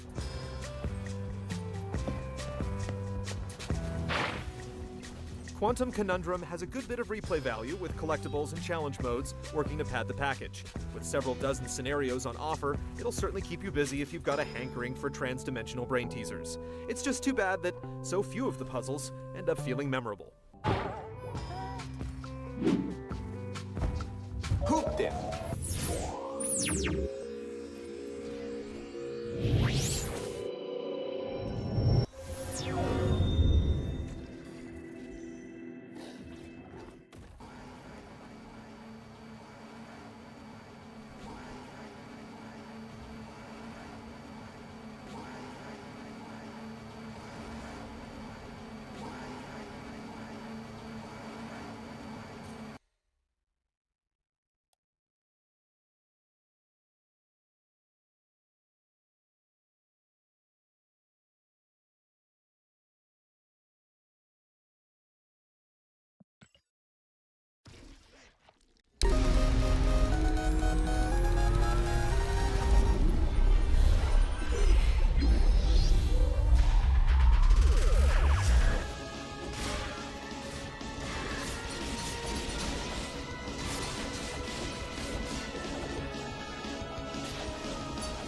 Quantum Conundrum has a good bit of replay value with collectibles and challenge modes working to pad the package. With several dozen scenarios on offer, it'll certainly keep you busy if you've got a hankering for trans-dimensional brain teasers. It's just too bad that so few of the puzzles end up feeling memorable. Hooped it!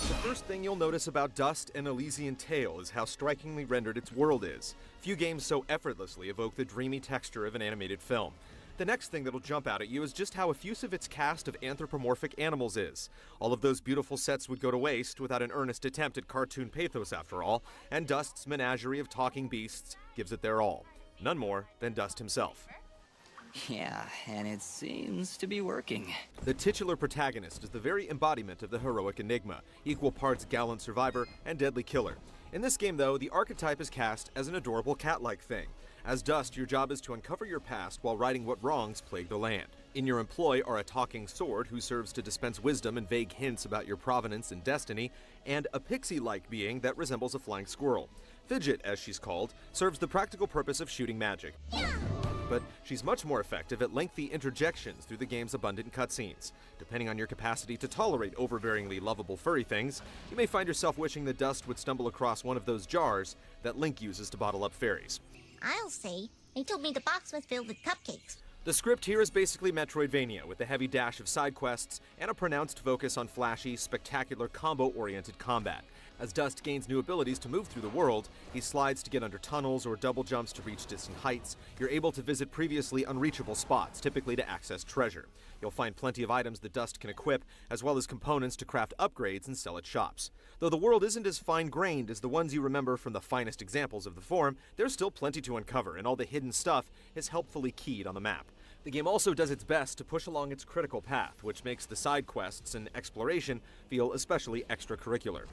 The first thing you'll notice about Dust and Elysian Tale is how strikingly rendered its world is. Few games so effortlessly evoke the dreamy texture of an animated film. The next thing that'll jump out at you is just how effusive its cast of anthropomorphic animals is. All of those beautiful sets would go to waste without an earnest attempt at cartoon pathos after all, and Dust's menagerie of talking beasts gives it their all. None more than Dust himself. Yeah, and it seems to be working. The titular protagonist is the very embodiment of the heroic enigma, equal parts gallant survivor and deadly killer. In this game, though, the archetype is cast as an adorable cat-like thing. As Dust, your job is to uncover your past while righting what wrongs plague the land. In your employ are a talking sword who serves to dispense wisdom and vague hints about your provenance and destiny, and a pixie-like being that resembles a flying squirrel. Fidget, as she's called, serves the practical purpose of shooting magic. But she's much more effective at lengthy interjections through the game's abundant cutscenes. Depending on your capacity to tolerate overbearingly lovable furry things, you may find yourself wishing that Dust would stumble across one of those jars that Link uses to bottle up fairies. I'll say. They told me the box was filled with cupcakes. The script here is basically Metroidvania, with a heavy dash of side quests and a pronounced focus on flashy, spectacular, combo-oriented combat. As Dust gains new abilities to move through the world, he slides to get under tunnels or double jumps to reach distant heights. You're able to visit previously unreachable spots, typically to access treasure. You'll find plenty of items that Dust can equip, as well as components to craft upgrades and sell at shops. Though the world isn't as fine-grained as the ones you remember from the finest examples of the form, there's still plenty to uncover, and all the hidden stuff is helpfully keyed on the map. The game also does its best to push along its critical path, which makes the side quests and exploration feel especially extracurricular.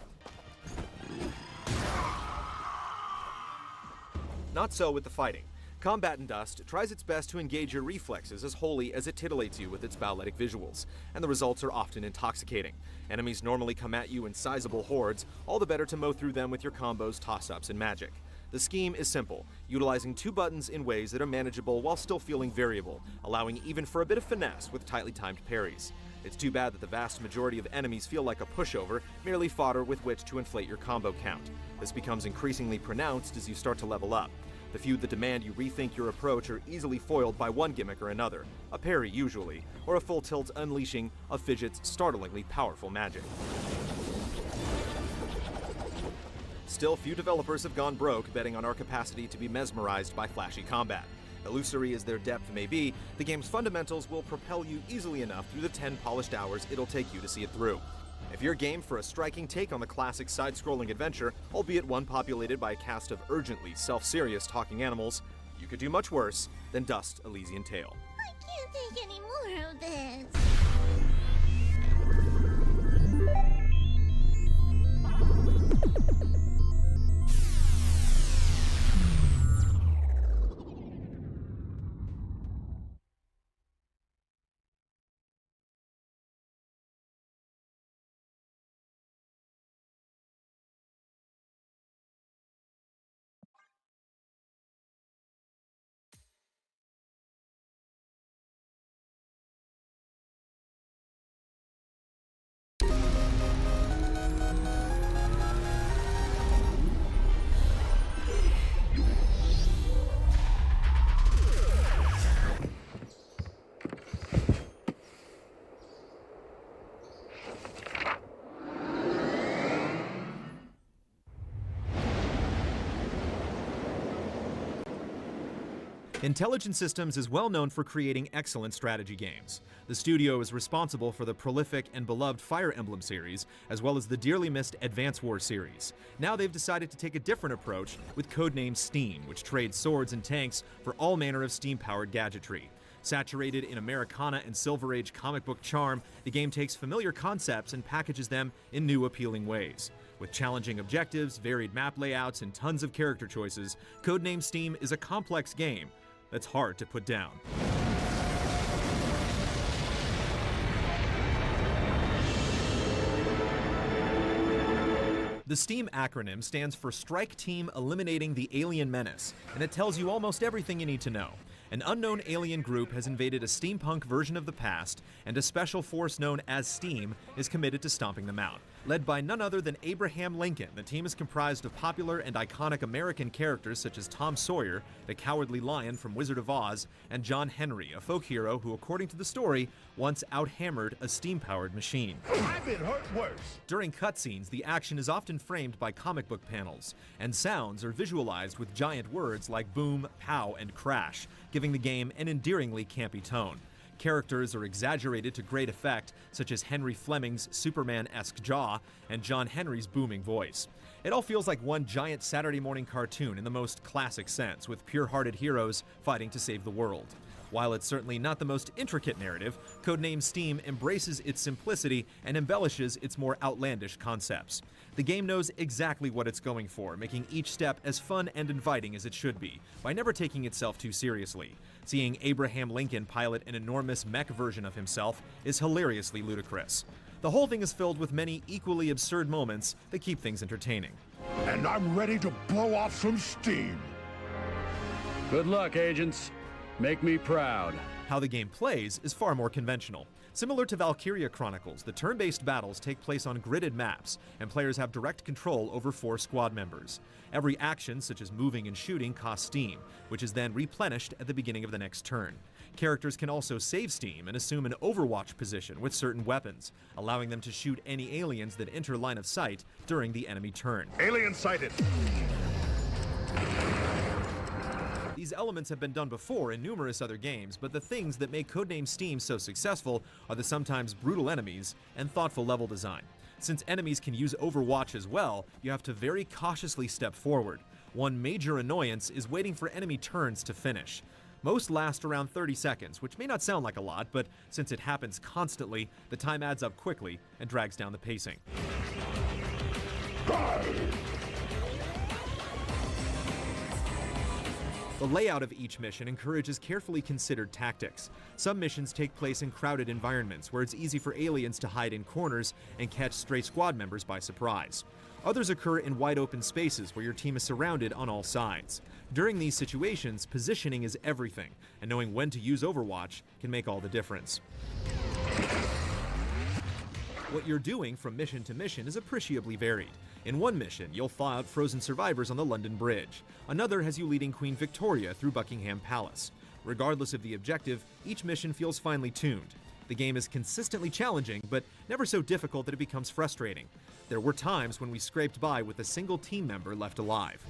Not so with the fighting. Combat in Dust tries its best to engage your reflexes as wholly as it titillates you with its balletic visuals, and the results are often intoxicating. Enemies normally come at you in sizable hordes, all the better to mow through them with your combos, toss-ups, and magic. The scheme is simple, utilizing 2 buttons in ways that are manageable while still feeling variable, allowing even for a bit of finesse with tightly timed parries. It's too bad that the vast majority of enemies feel like a pushover, merely fodder with which to inflate your combo count. This becomes increasingly pronounced as you start to level up. The few that demand you rethink your approach are easily foiled by one gimmick or another, a parry usually, or a full tilt unleashing of Fidget's startlingly powerful magic. Still, few developers have gone broke betting on our capacity to be mesmerized by flashy combat. Illusory as their depth may be, the game's fundamentals will propel you easily enough through the 10 polished hours it'll take you to see it through. If you're game for a striking take on the classic side-scrolling adventure, albeit one populated by a cast of urgently self-serious talking animals, you could do much worse than Dust Elysian Tale. I can't take any more of this. Intelligent Systems is well known for creating excellent strategy games. The studio is responsible for the prolific and beloved Fire Emblem series, as well as the dearly missed Advance Wars series. Now they've decided to take a different approach with codenamed Steevn, which trades swords and tanks for all manner of steam-powered gadgetry. Saturated in Americana and Silver Age comic book charm, the game takes familiar concepts and packages them in new appealing ways. With challenging objectives, varied map layouts, and tons of character choices, codenamed Steevn is a complex game that's hard to put down. The STEAM acronym stands for Strike Team Eliminating the Alien Menace, and it tells you almost everything you need to know. An unknown alien group has invaded a steampunk version of the past, and a special force known as STEAM is committed to stomping them out. Led by none other than Abraham Lincoln, the team is comprised of popular and iconic American characters such as Tom Sawyer, the Cowardly Lion from Wizard of Oz, and John Henry, a folk hero who, according to the story, once out-hammered a steam-powered machine. I've been hurt worse. During cutscenes, the action is often framed by comic book panels, and sounds are visualized with giant words like boom, pow, and crash, giving the game an endearingly campy tone. Characters are exaggerated to great effect, such as Henry Fleming's Superman-esque jaw and John Henry's booming voice. It all feels like one giant Saturday morning cartoon in the most classic sense, with pure-hearted heroes fighting to save the world. While it's certainly not the most intricate narrative, codenamed Steam embraces its simplicity and embellishes its more outlandish concepts. The game knows exactly what it's going for, making each step as fun and inviting as it should be, by never taking itself too seriously. Seeing Abraham Lincoln pilot an enormous mech version of himself is hilariously ludicrous. The whole thing is filled with many equally absurd moments that keep things entertaining. And I'm ready to blow off some steam. Good luck, agents. Make me proud. How the game plays is far more conventional. Similar to Valkyria Chronicles, the turn-based battles take place on gridded maps, and players have direct control over 4 squad members. Every action, such as moving and shooting, costs steam, which is then replenished at the beginning of the next turn. Characters can also save steam and assume an overwatch position with certain weapons, allowing them to shoot any aliens that enter line of sight during the enemy turn. Alien sighted! These elements have been done before in numerous other games, but the things that make Codename Steam so successful are the sometimes brutal enemies and thoughtful level design. Since enemies can use Overwatch as well, you have to very cautiously step forward. One major annoyance is waiting for enemy turns to finish. Most last around 30 seconds, which may not sound like a lot, but since it happens constantly, the time adds up quickly and drags down the pacing. The layout of each mission encourages carefully considered tactics. Some missions take place in crowded environments where it's easy for aliens to hide in corners and catch stray squad members by surprise. Others occur in wide open spaces where your team is surrounded on all sides. During these situations, positioning is everything, and knowing when to use Overwatch can make all the difference. What you're doing from mission to mission is appreciably varied. In one mission, you'll thaw out frozen survivors on the London Bridge. Another has you leading Queen Victoria through Buckingham Palace. Regardless of the objective, each mission feels finely tuned. The game is consistently challenging, but never so difficult that it becomes frustrating. There were times when we scraped by with a single team member left alive.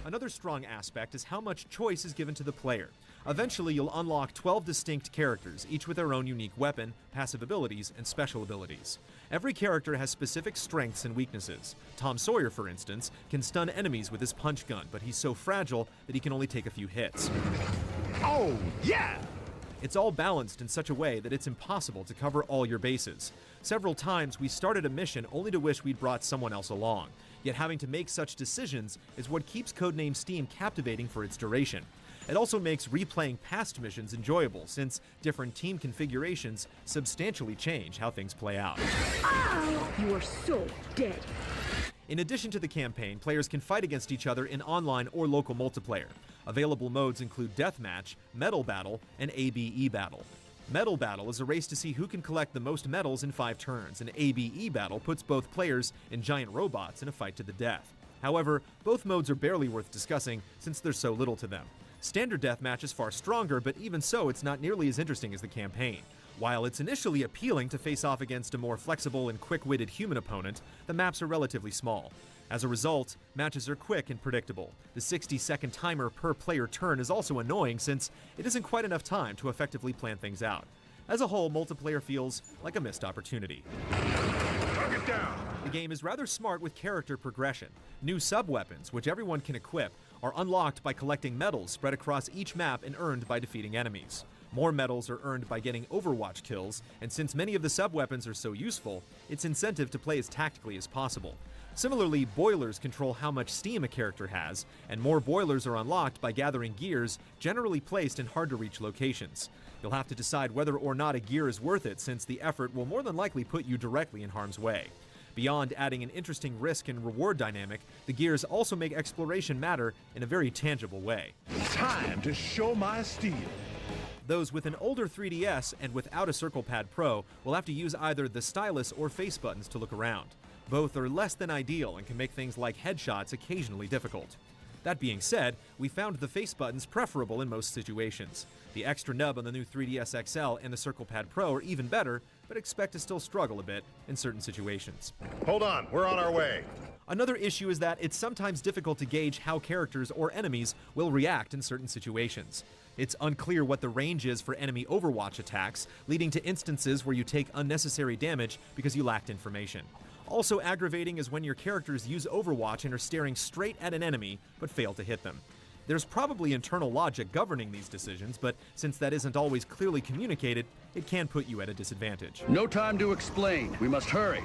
Another strong aspect is how much choice is given to the player. Eventually, you'll unlock 12 distinct characters, each with their own unique weapon, passive abilities, and special abilities. Every character has specific strengths and weaknesses. Tom Sawyer, for instance, can stun enemies with his punch gun, but he's so fragile that he can only take a few hits. Oh, yeah! It's all balanced in such a way that it's impossible to cover all your bases. Several times, we started a mission only to wish we'd brought someone else along. Yet having to make such decisions is what keeps Codename Steam captivating for its duration. It also makes replaying past missions enjoyable, since different team configurations substantially change how things play out. Ow! You are so dead. In addition to the campaign, players can fight against each other in online or local multiplayer. Available modes include Deathmatch, Medal Battle, and ABE Battle. Medal Battle is a race to see who can collect the most medals in 5 turns, and ABE Battle puts both players and giant robots in a fight to the death. However, both modes are barely worth discussing since there's so little to them. Standard Deathmatch is far stronger, but even so, it's not nearly as interesting as the campaign. While it's initially appealing to face off against a more flexible and quick-witted human opponent, the maps are relatively small. As a result, matches are quick and predictable. The 60-second timer per player turn is also annoying since it isn't quite enough time to effectively plan things out. As a whole, multiplayer feels like a missed opportunity. Target down! The game is rather smart with character progression. New sub-weapons, which everyone can equip, are unlocked by collecting medals spread across each map and earned by defeating enemies. More medals are earned by getting Overwatch kills, and since many of the sub-weapons are so useful, it's incentive to play as tactically as possible. Similarly, boilers control how much steam a character has, and more boilers are unlocked by gathering gears generally placed in hard-to-reach locations. You'll have to decide whether or not a gear is worth it, since the effort will more than likely put you directly in harm's way. Beyond adding an interesting risk and reward dynamic, the gears also make exploration matter in a very tangible way. Time to show my steel. Those with an older 3DS and without a Circle Pad Pro will have to use either the stylus or face buttons to look around. Both are less than ideal and can make things like headshots occasionally difficult. That being said, we found the face buttons preferable in most situations. The extra nub on the new 3DS XL and the Circle Pad Pro are even better, but expect to still struggle a bit in certain situations. Hold on, we're on our way. Another issue is that it's sometimes difficult to gauge how characters or enemies will react in certain situations. It's unclear what the range is for enemy Overwatch attacks, leading to instances where you take unnecessary damage because you lacked information. Also aggravating is when your characters use Overwatch and are staring straight at an enemy, but fail to hit them. There's probably internal logic governing these decisions, but since that isn't always clearly communicated, it can put you at a disadvantage. No time to explain. We must hurry.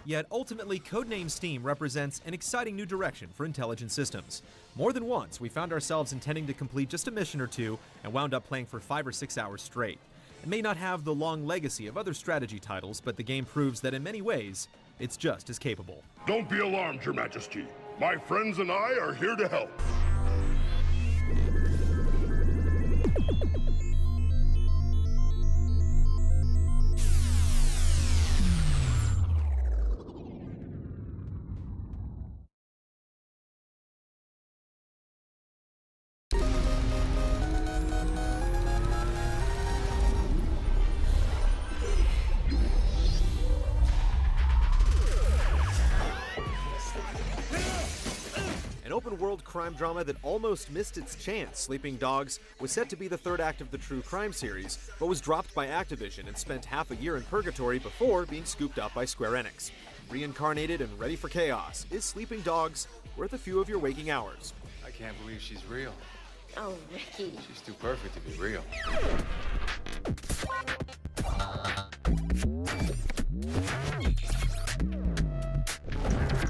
Yet ultimately, Codename Steam represents an exciting new direction for intelligent systems. More than once, we found ourselves intending to complete just a mission or two and wound up playing for 5 or 6 hours straight. It may not have the long legacy of other strategy titles, but the game proves that in many ways, it's just as capable. Don't be alarmed, Your Majesty. My friends and I are here to help. open-world crime drama that almost missed its chance. Sleeping Dogs was set to be the third act of the true crime series, but was dropped by Activision and spent half a year in purgatory before being scooped up by Square Enix. Reincarnated and ready for chaos, is Sleeping Dogs worth a few of your waking hours? I can't believe she's real. Oh, Ricky. She's too perfect to be real.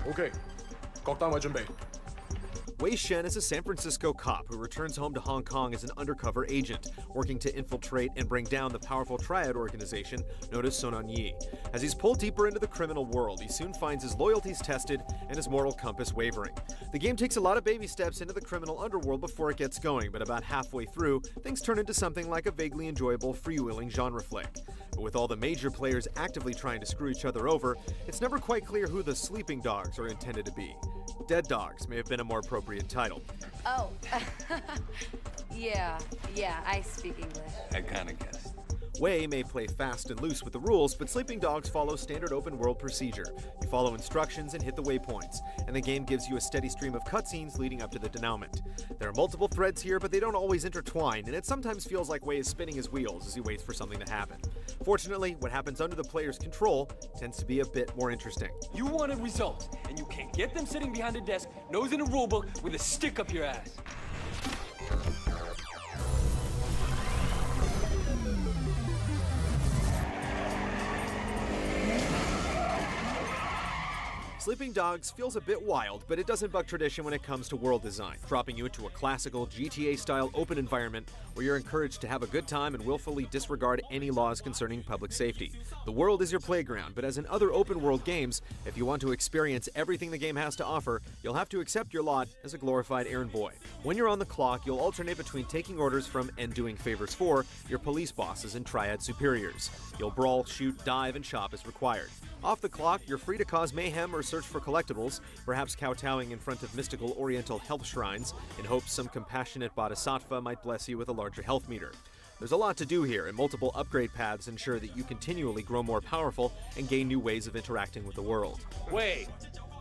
Okay, 꺽다마 준비. Wei Shen is a San Francisco cop who returns home to Hong Kong as an undercover agent, working to infiltrate and bring down the powerful triad organization known as Sonan Yi. As he's pulled deeper into the criminal world, he soon finds his loyalties tested and his moral compass wavering. The game takes a lot of baby steps into the criminal underworld before it gets going, but about halfway through, things turn into something like a vaguely enjoyable, freewheeling genre flick. But with all the major players actively trying to screw each other over, it's never quite clear who the Sleeping Dogs are intended to be. Dead Dogs may have been a more appropriate title. Oh. yeah, I speak English. I kind of guessed. Wei may play fast and loose with the rules, but Sleeping Dogs follow standard open-world procedure. You follow instructions and hit the waypoints, and the game gives you a steady stream of cutscenes leading up to the denouement. There are multiple threads here, but they don't always intertwine, and it sometimes feels like Wei is spinning his wheels as he waits for something to happen. Fortunately, what happens under the player's control tends to be a bit more interesting. You wanted results, and you can't get them sitting behind a desk, nose in a rulebook, with a stick up your ass. Sleeping Dogs feels a bit wild, but it doesn't buck tradition when it comes to world design, dropping you into a classical GTA-style open environment where you're encouraged to have a good time and willfully disregard any laws concerning public safety. The world is your playground, but as in other open-world games, if you want to experience everything the game has to offer, you'll have to accept your lot as a glorified errand boy. When you're on the clock, you'll alternate between taking orders from and doing favors for your police bosses and triad superiors. You'll brawl, shoot, dive, and shop as required. Off the clock, you're free to cause mayhem or search for collectibles, perhaps kowtowing in front of mystical oriental health shrines in hopes some compassionate bodhisattva might bless you with a larger health meter. There's a lot to do here, and multiple upgrade paths ensure that you continually grow more powerful and gain new ways of interacting with the world. Wait,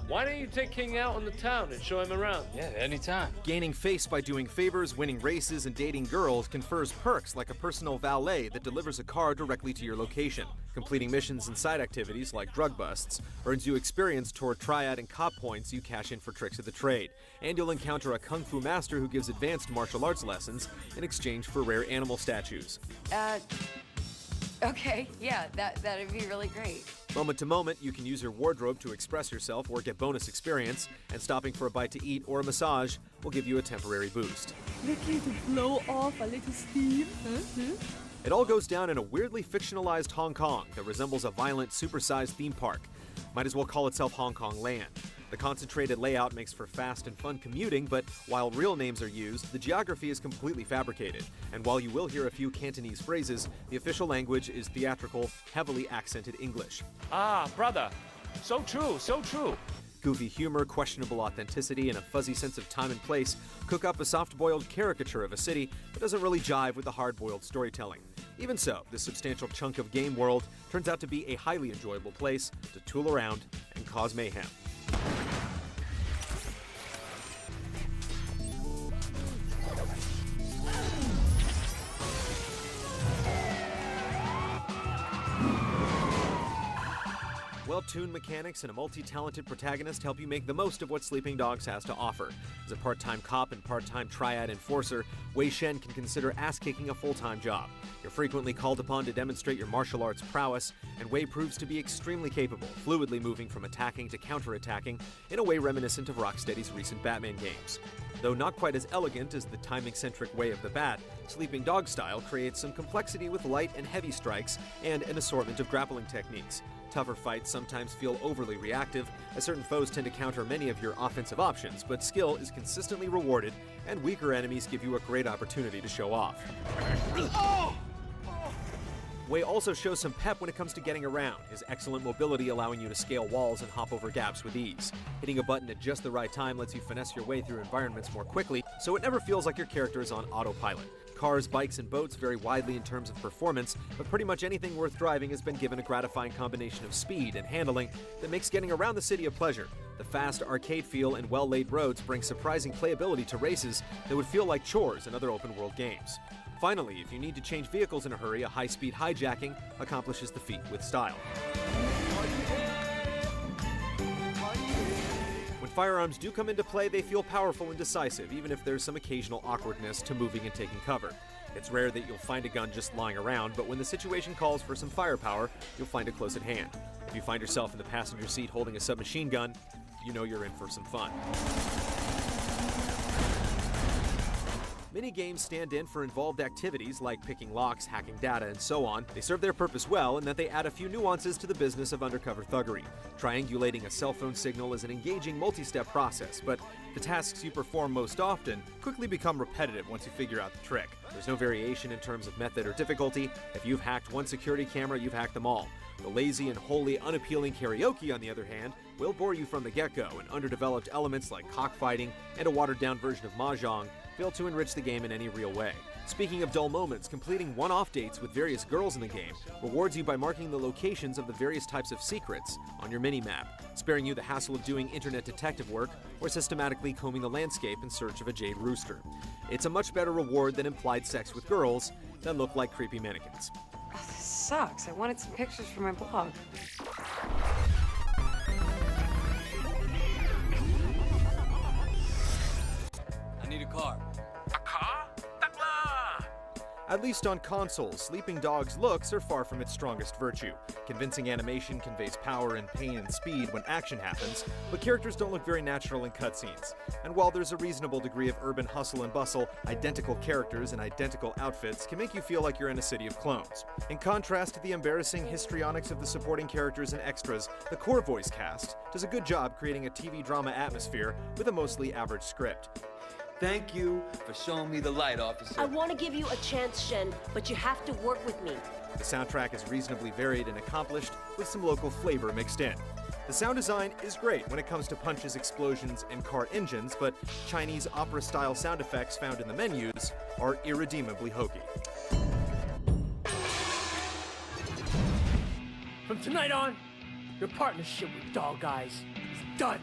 why don't you take King out in the town and show him around? Yeah, anytime. Gaining face by doing favors, winning races, and dating girls confers perks like a personal valet that delivers a car directly to your location. Completing missions and side activities like drug busts earns you experience toward triad and cop points you cash in for tricks of the trade. And you'll encounter a kung fu master who gives advanced martial arts lessons in exchange for rare animal statues. Okay, yeah, that'd be really great. Moment to moment, you can use your wardrobe to express yourself or get bonus experience, and stopping for a bite to eat or a massage will give you a temporary boost. Ricky, to blow off a little steam. It all goes down in a weirdly fictionalized Hong Kong that resembles a violent, supersized theme park. Might as well call itself Hong Kong Land. The concentrated layout makes for fast and fun commuting, but while real names are used, the geography is completely fabricated. And while you will hear a few Cantonese phrases, the official language is theatrical, heavily accented English. Ah, brother. So true, so true. Goofy humor, questionable authenticity, and a fuzzy sense of time and place cook up a soft-boiled caricature of a city that doesn't really jive with the hard-boiled storytelling. Even so, this substantial chunk of game world turns out to be a highly enjoyable place to tool around and cause mayhem. Well-tuned mechanics and a multi-talented protagonist help you make the most of what Sleeping Dogs has to offer. As a part-time cop and part-time triad enforcer, Wei Shen can consider ass-kicking a full-time job. You're frequently called upon to demonstrate your martial arts prowess, and Wei proves to be extremely capable, fluidly moving from attacking to counter-attacking in a way reminiscent of Rocksteady's recent Batman games. Though not quite as elegant as the timing-centric way of the Bat, Sleeping Dog style creates some complexity with light and heavy strikes and an assortment of grappling techniques. Tougher fights sometimes feel overly reactive, as certain foes tend to counter many of your offensive options, but skill is consistently rewarded, and weaker enemies give you a great opportunity to show off. Wei also shows some pep when it comes to getting around, his excellent mobility allowing you to scale walls and hop over gaps with ease. Hitting a button at just the right time lets you finesse your way through environments more quickly, so it never feels like your character is on autopilot. Cars, bikes, and boats vary widely in terms of performance, but pretty much anything worth driving has been given a gratifying combination of speed and handling that makes getting around the city a pleasure. The fast arcade feel and well-laid roads bring surprising playability to races that would feel like chores in other open-world games. Finally, if you need to change vehicles in a hurry, a high-speed hijacking accomplishes the feat with style. When firearms do come into play, they feel powerful and decisive, even if there's some occasional awkwardness to moving and taking cover. It's rare that you'll find a gun just lying around, but when the situation calls for some firepower, you'll find it close at hand. If you find yourself in the passenger seat holding a submachine gun, you know you're in for some fun. Mini-games stand in for involved activities like picking locks, hacking data, and so on. They serve their purpose well in that they add a few nuances to the business of undercover thuggery. Triangulating a cell phone signal is an engaging multi-step process, but the tasks you perform most often quickly become repetitive once you figure out the trick. There's no variation in terms of method or difficulty. If you've hacked one security camera, you've hacked them all. The lazy and wholly unappealing karaoke, on the other hand, will bore you from the get-go, and underdeveloped elements like cockfighting and a watered-down version of Mahjong fail to enrich the game in any real way. Speaking of dull moments, completing one-off dates with various girls in the game rewards you by marking the locations of the various types of secrets on your mini-map, sparing you the hassle of doing internet detective work or systematically combing the landscape in search of a jade rooster. It's a much better reward than implied sex with girls that look like creepy mannequins. Oh, this sucks. I wanted some pictures for my blog. I need a car. A car? Takla! At least on consoles, Sleeping Dog's looks are far from its strongest virtue. Convincing animation conveys power and pain and speed when action happens, but characters don't look very natural in cutscenes. And while there's a reasonable degree of urban hustle and bustle, identical characters and identical outfits can make you feel like you're in a city of clones. In contrast to the embarrassing histrionics of the supporting characters and extras, the core voice cast does a good job creating a TV drama atmosphere with a mostly average script. Thank you for showing me the light, officer. I want to give you a chance, Shen, but you have to work with me. The soundtrack is reasonably varied and accomplished, with some local flavor mixed in. The sound design is great when it comes to punches, explosions, and car engines, but Chinese opera-style sound effects found in the menus are irredeemably hokey. From tonight on, your partnership with Dog Eyes is done.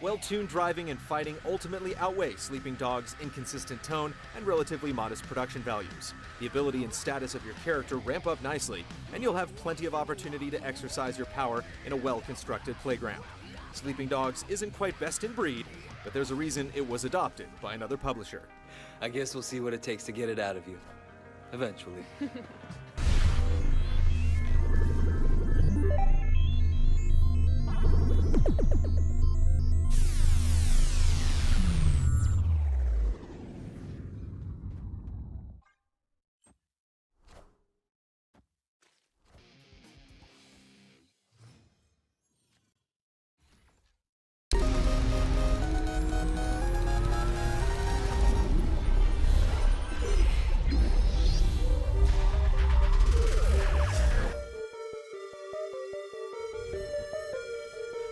Well-tuned driving and fighting ultimately outweigh Sleeping Dog's inconsistent tone and relatively modest production values. The ability and status of your character ramp up nicely, and you'll have plenty of opportunity to exercise your power in a well-constructed playground. Sleeping Dogs isn't quite best in breed, but there's a reason it was adopted by another publisher. I guess we'll see what it takes to get it out of you. Eventually.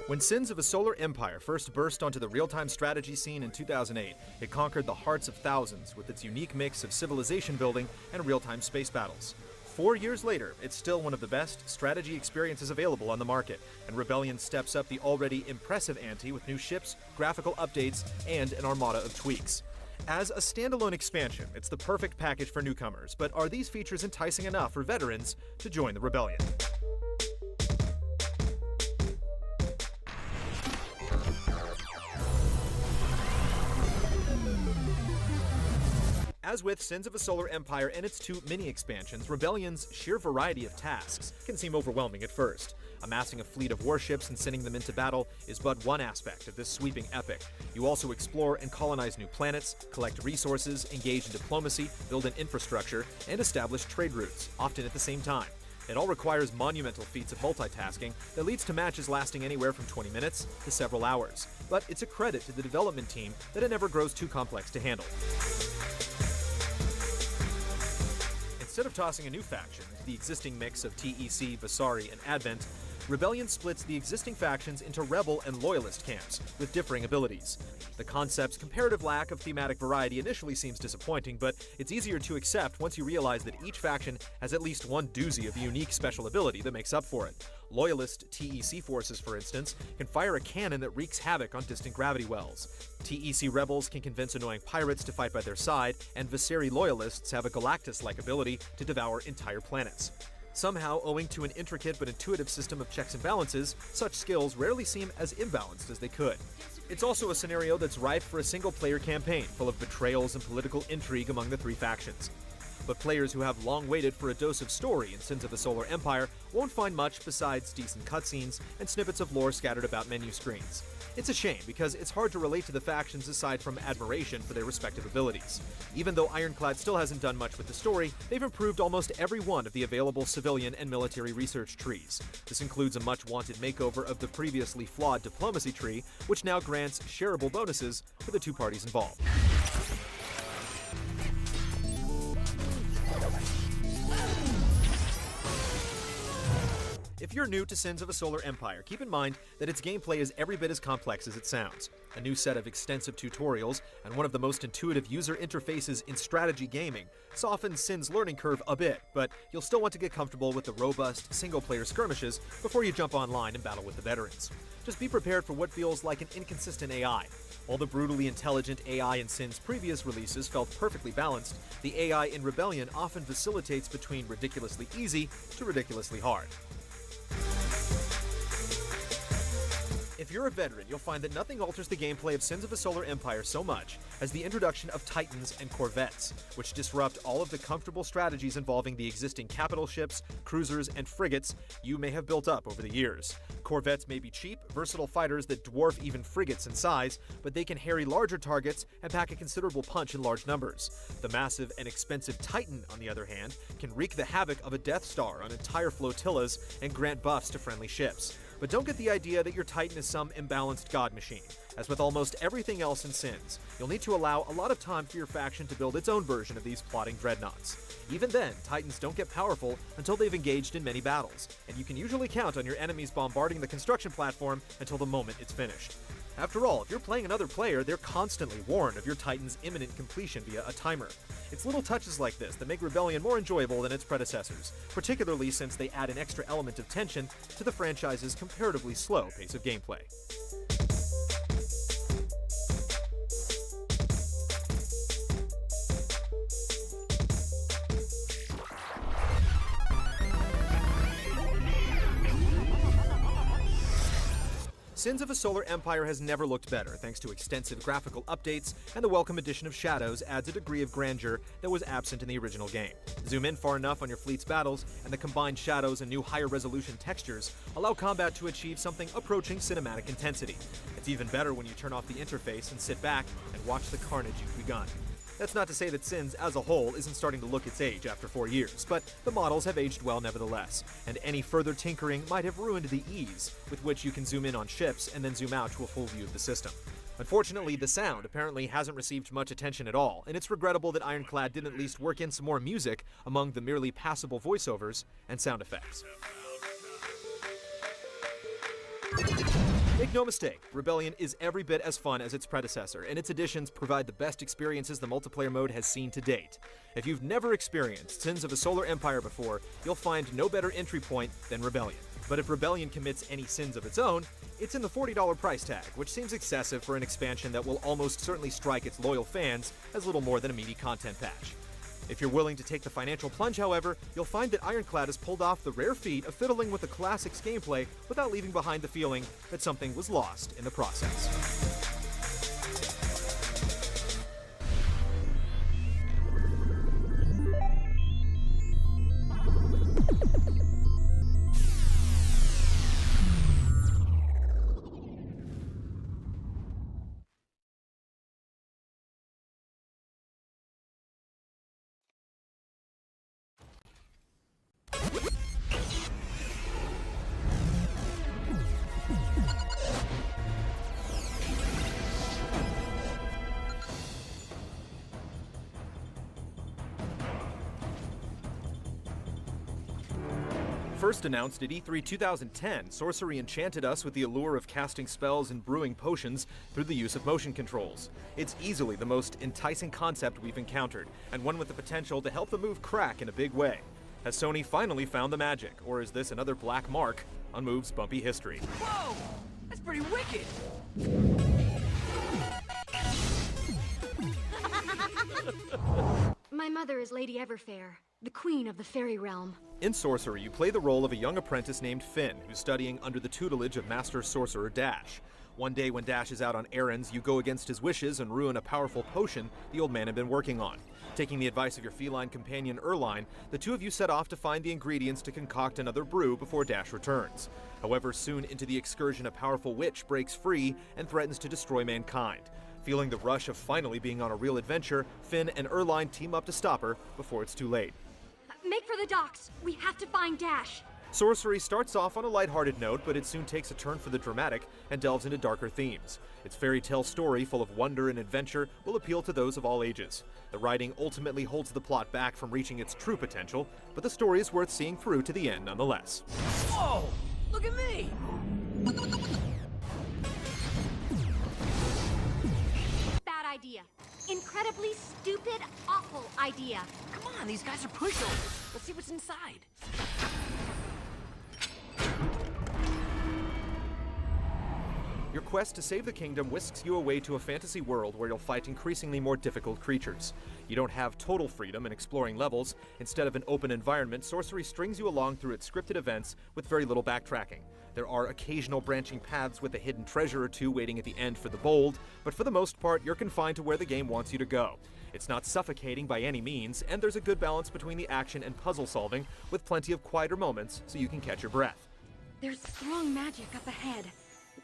When Sins of a Solar Empire first burst onto the real-time strategy scene in 2008, it conquered the hearts of thousands with its unique mix of civilization building and real-time space battles. 4 years later, it's still one of the best strategy experiences available on the market, and Rebellion steps up the already impressive ante with new ships, graphical updates, and an armada of tweaks. As a standalone expansion, it's the perfect package for newcomers, but are these features enticing enough for veterans to join the Rebellion? As with Sins of a Solar Empire and its 2 mini-expansions, Rebellion's sheer variety of tasks can seem overwhelming at first. Amassing a fleet of warships and sending them into battle is but one aspect of this sweeping epic. You also explore and colonize new planets, collect resources, engage in diplomacy, build an infrastructure, and establish trade routes, often at the same time. It all requires monumental feats of multitasking that leads to matches lasting anywhere from 20 minutes to several hours. But it's a credit to the development team that it never grows too complex to handle. Instead of tossing a new faction into the existing mix of TEC, Vasari, and Advent, Rebellion splits the existing factions into rebel and loyalist camps, with differing abilities. The concept's comparative lack of thematic variety initially seems disappointing, but it's easier to accept once you realize that each faction has at least one doozy of unique special ability that makes up for it. Loyalist TEC forces, for instance, can fire a cannon that wreaks havoc on distant gravity wells. TEC rebels can convince annoying pirates to fight by their side, and Viserys loyalists have a Galactus-like ability to devour entire planets. Somehow, owing to an intricate but intuitive system of checks and balances, such skills rarely seem as imbalanced as they could. It's also a scenario that's ripe for a single-player campaign full of betrayals and political intrigue among the three factions. But players who have long waited for a dose of story in Sins of the Solar Empire won't find much besides decent cutscenes and snippets of lore scattered about menu screens. It's a shame, because it's hard to relate to the factions aside from admiration for their respective abilities. Even though Ironclad still hasn't done much with the story, they've improved almost every one of the available civilian and military research trees. This includes a much-wanted makeover of the previously flawed diplomacy tree, which now grants shareable bonuses for the two parties involved. If you're new to Sins of a Solar Empire, keep in mind that its gameplay is every bit as complex as it sounds. A new set of extensive tutorials and one of the most intuitive user interfaces in strategy gaming softens Sin's learning curve a bit, but you'll still want to get comfortable with the robust, single-player skirmishes before you jump online and battle with the veterans. Just be prepared for what feels like an inconsistent AI. While the brutally intelligent AI in Sin's previous releases felt perfectly balanced, the AI in Rebellion often vacillates between ridiculously easy to ridiculously hard. If you're a veteran, you'll find that nothing alters the gameplay of Sins of a Solar Empire so much as the introduction of Titans and Corvettes, which disrupt all of the comfortable strategies involving the existing capital ships, cruisers, and frigates you may have built up over the years. Corvettes may be cheap, versatile fighters that dwarf even frigates in size, but they can harry larger targets and pack a considerable punch in large numbers. The massive and expensive Titan, on the other hand, can wreak the havoc of a Death Star on entire flotillas and grant buffs to friendly ships. But don't get the idea that your Titan is some imbalanced god machine. As with almost everything else in Sins, you'll need to allow a lot of time for your faction to build its own version of these plotting dreadnoughts. Even then, Titans don't get powerful until they've engaged in many battles, and you can usually count on your enemies bombarding the construction platform until the moment it's finished. After all, if you're playing another player, they're constantly warned of your Titan's imminent completion via a timer. It's little touches like this that make Rebellion more enjoyable than its predecessors, particularly since they add an extra element of tension to the franchise's comparatively slow pace of gameplay. Sins of a Solar Empire has never looked better, thanks to extensive graphical updates, and the welcome addition of shadows adds a degree of grandeur that was absent in the original game. Zoom in far enough on your fleet's battles, and the combined shadows and new higher resolution textures allow combat to achieve something approaching cinematic intensity. It's even better when you turn off the interface and sit back and watch the carnage you've begun. That's not to say that Sins as a whole isn't starting to look its age after 4 years, but the models have aged well nevertheless, and any further tinkering might have ruined the ease with which you can zoom in on ships and then zoom out to a full view of the system. Unfortunately, the sound apparently hasn't received much attention at all, and it's regrettable that Ironclad didn't at least work in some more music among the merely passable voiceovers and sound effects. Make no mistake, Rebellion is every bit as fun as its predecessor, and its additions provide the best experiences the multiplayer mode has seen to date. If you've never experienced Sins of a Solar Empire before, you'll find no better entry point than Rebellion. But if Rebellion commits any sins of its own, it's in the $40 price tag, which seems excessive for an expansion that will almost certainly strike its loyal fans as little more than a meaty content patch. If you're willing to take the financial plunge, however, you'll find that Ironclad has pulled off the rare feat of fiddling with the classic's gameplay without leaving behind the feeling that something was lost in the process. First announced at E3 2010, sorcery enchanted us with the allure of casting spells and brewing potions through the use of motion controls. It's easily the most enticing concept we've encountered, and one with the potential to help the move crack in a big way. Has Sony finally found the magic, or is this another black mark on Move's bumpy history? Whoa! That's pretty wicked! My mother is Lady Everfair, the queen of the fairy realm. In Sorcery, you play the role of a young apprentice named Finn, who's studying under the tutelage of Master Sorcerer Dash. One day when Dash is out on errands, you go against his wishes and ruin a powerful potion the old man had been working on. Taking the advice of your feline companion Erline, the two of you set off to find the ingredients to concoct another brew before Dash returns. However, soon into the excursion, a powerful witch breaks free and threatens to destroy mankind. Feeling the rush of finally being on a real adventure, Finn and Erline team up to stop her before it's too late. Make for the docks! We have to find Dash! Sorcery starts off on a lighthearted note, but it soon takes a turn for the dramatic and delves into darker themes. Its fairy tale story, full of wonder and adventure, will appeal to those of all ages. The writing ultimately holds the plot back from reaching its true potential, but the story is worth seeing through to the end nonetheless. Whoa! Look at me! Bad idea. Incredibly stupid, awful idea. Come on, these guys are pushovers. Let's see what's inside. Your quest to save the kingdom whisks you away to a fantasy world where you'll fight increasingly more difficult creatures. You don't have total freedom in exploring levels. Instead of an open environment, Sorcery strings you along through its scripted events with very little backtracking. There are occasional branching paths with a hidden treasure or two waiting at the end for the bold, but for the most part, you're confined to where the game wants you to go. It's not suffocating by any means, and there's a good balance between the action and puzzle solving, with plenty of quieter moments so you can catch your breath. There's strong magic up ahead.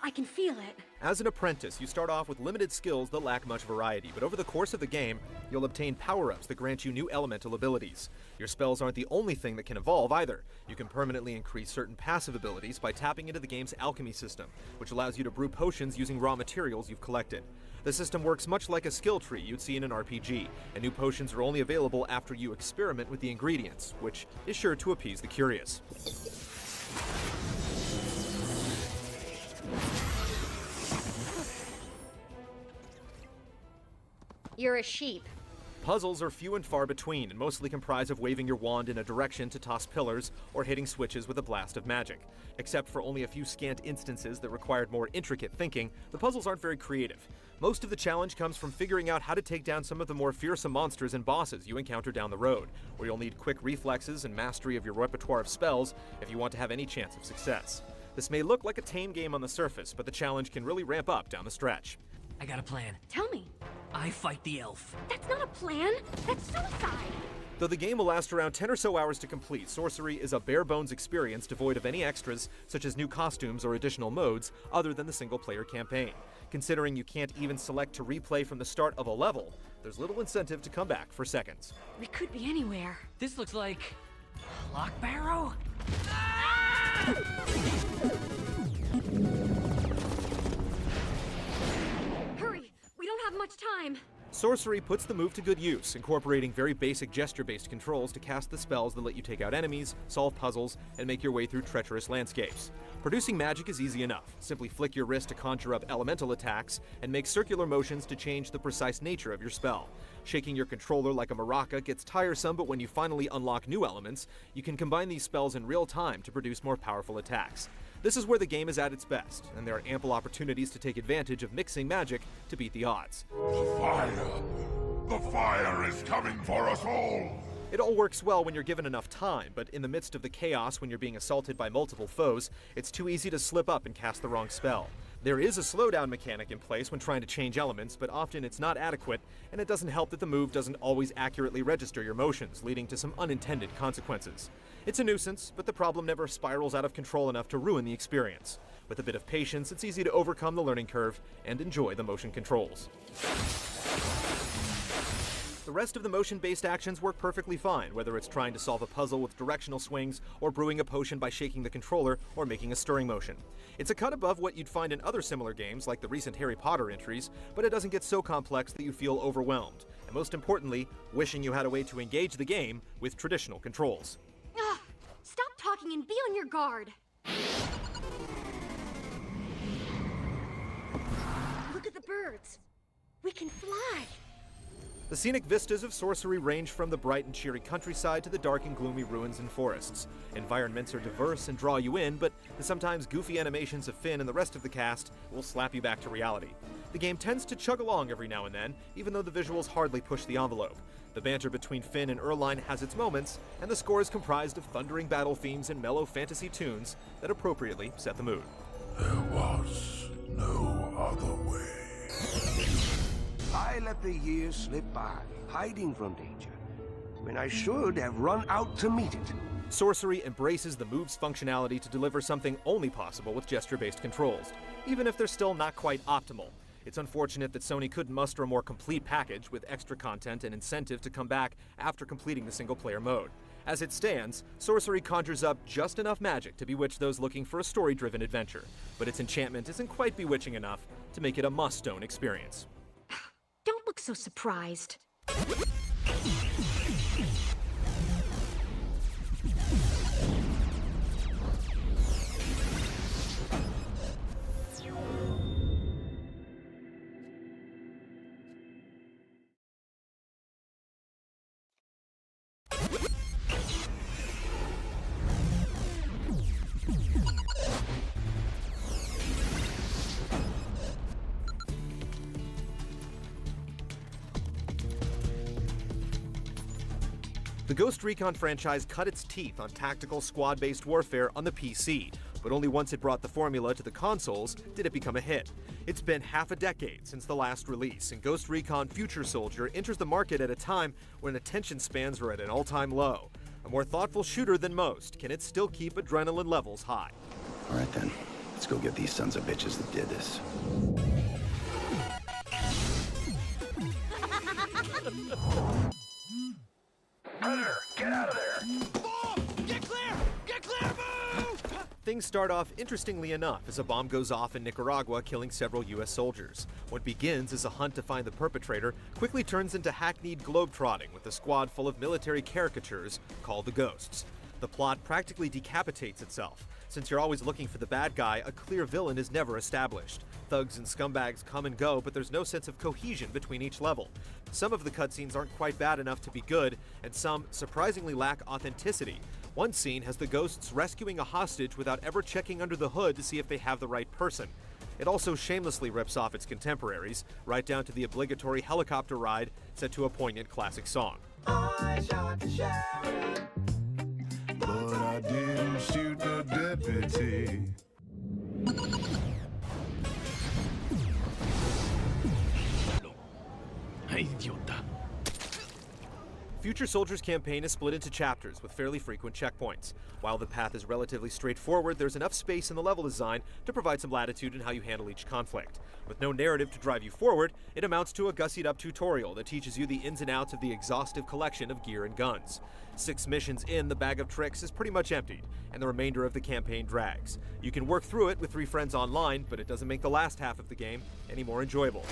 I can feel it. As an apprentice, you start off with limited skills that lack much variety, but over the course of the game, you'll obtain power-ups that grant you new elemental abilities. Your spells aren't the only thing that can evolve either. You can permanently increase certain passive abilities by tapping into the game's alchemy system, which allows you to brew potions using raw materials you've collected. The system works much like a skill tree you'd see in an RPG, and new potions are only available after you experiment with the ingredients, which is sure to appease the curious. You're a sheep. Puzzles are few and far between and mostly comprise of waving your wand in a direction to toss pillars or hitting switches with a blast of magic. Except for only a few scant instances that required more intricate thinking, the puzzles aren't very creative. Most of the challenge comes from figuring out how to take down some of the more fearsome monsters and bosses you encounter down the road, where you'll need quick reflexes and mastery of your repertoire of spells if you want to have any chance of success. This may look like a tame game on the surface, but the challenge can really ramp up down the stretch. I got a plan. Tell me. I fight the elf. That's not a plan. That's suicide. Though the game will last around 10 or so hours to complete, Sorcery is a bare-bones experience devoid of any extras, such as new costumes or additional modes, other than the single-player campaign. Considering you can't even select to replay from the start of a level, there's little incentive to come back for seconds. We could be anywhere. This looks like... Lock Barrow? Hurry! We don't have much time. Sorcery puts the move to good use, incorporating very basic gesture-based controls to cast the spells that let you take out enemies, solve puzzles, and make your way through treacherous landscapes. Producing magic is easy enough. Simply flick your wrist to conjure up elemental attacks, and make circular motions to change the precise nature of your spell. Shaking your controller like a maraca gets tiresome, but when you finally unlock new elements, you can combine these spells in real time to produce more powerful attacks. This is where the game is at its best, and there are ample opportunities to take advantage of mixing magic to beat the odds. The fire! The fire is coming for us all! It all works well when you're given enough time, but in the midst of the chaos when you're being assaulted by multiple foes, it's too easy to slip up and cast the wrong spell. There is a slowdown mechanic in place when trying to change elements, but often it's not adequate, and it doesn't help that the move doesn't always accurately register your motions, leading to some unintended consequences. It's a nuisance, but the problem never spirals out of control enough to ruin the experience. With a bit of patience, it's easy to overcome the learning curve and enjoy the motion controls. The rest of the motion-based actions work perfectly fine, whether it's trying to solve a puzzle with directional swings, or brewing a potion by shaking the controller, or making a stirring motion. It's a cut above what you'd find in other similar games, like the recent Harry Potter entries, but it doesn't get so complex that you feel overwhelmed, and most importantly, wishing you had a way to engage the game with traditional controls. Stop talking and be on your guard. Look at the birds. We can fly. The scenic vistas of Sorcery range from the bright and cheery countryside to the dark and gloomy ruins and forests. Environments are diverse and draw you in, but the sometimes goofy animations of Finn and the rest of the cast will slap you back to reality. The game tends to chug along every now and then, even though the visuals hardly push the envelope. The banter between Finn and Erline has its moments, and the score is comprised of thundering battle themes and mellow fantasy tunes that appropriately set the mood. There was no other way. I let the years slip by, hiding from danger, when I should have run out to meet it. Sorcery embraces the move's functionality to deliver something only possible with gesture-based controls, even if they're still not quite optimal. It's unfortunate that Sony couldn't muster a more complete package with extra content and incentive to come back after completing the single-player mode. As it stands, Sorcery conjures up just enough magic to bewitch those looking for a story-driven adventure, but its enchantment isn't quite bewitching enough to make it a must-own experience. Don't look so surprised. The Ghost Recon franchise cut its teeth on tactical squad-based warfare on the PC, but only once it brought the formula to the consoles did it become a hit. It's been half a decade since the last release, and Ghost Recon Future Soldier enters the market at a time when attention spans are at an all-time low. A more thoughtful shooter than most, can it still keep adrenaline levels high? All right then, let's go get these sons of bitches that did this. Predator, get out of there! Get clear! Get clear! Move! Things start off interestingly enough as a bomb goes off in Nicaragua, killing several U.S. soldiers. What begins as a hunt to find the perpetrator quickly turns into hackneyed globetrotting with a squad full of military caricatures called the Ghosts. The plot practically decapitates itself. Since you're always looking for the bad guy, a clear villain is never established. Thugs and scumbags come and go, but there's no sense of cohesion between each level. Some of the cutscenes aren't quite bad enough to be good, and some surprisingly lack authenticity. One scene has the Ghosts rescuing a hostage without ever checking under the hood to see if they have the right person. It also shamelessly rips off its contemporaries, right down to the obligatory helicopter ride set to a poignant classic song. I shot the sheriff, but I didn't shoot the deputy. Idiota. Future Soldier's campaign is split into chapters with fairly frequent checkpoints. While the path is relatively straightforward, there's enough space in the level design to provide some latitude in how you handle each conflict. With no narrative to drive you forward, it amounts to a gussied-up tutorial that teaches you the ins and outs of the exhaustive collection of gear and guns. 6 missions in, the bag of tricks is pretty much emptied, and the remainder of the campaign drags. You can work through it with 3 friends online, but it doesn't make the last half of the game any more enjoyable.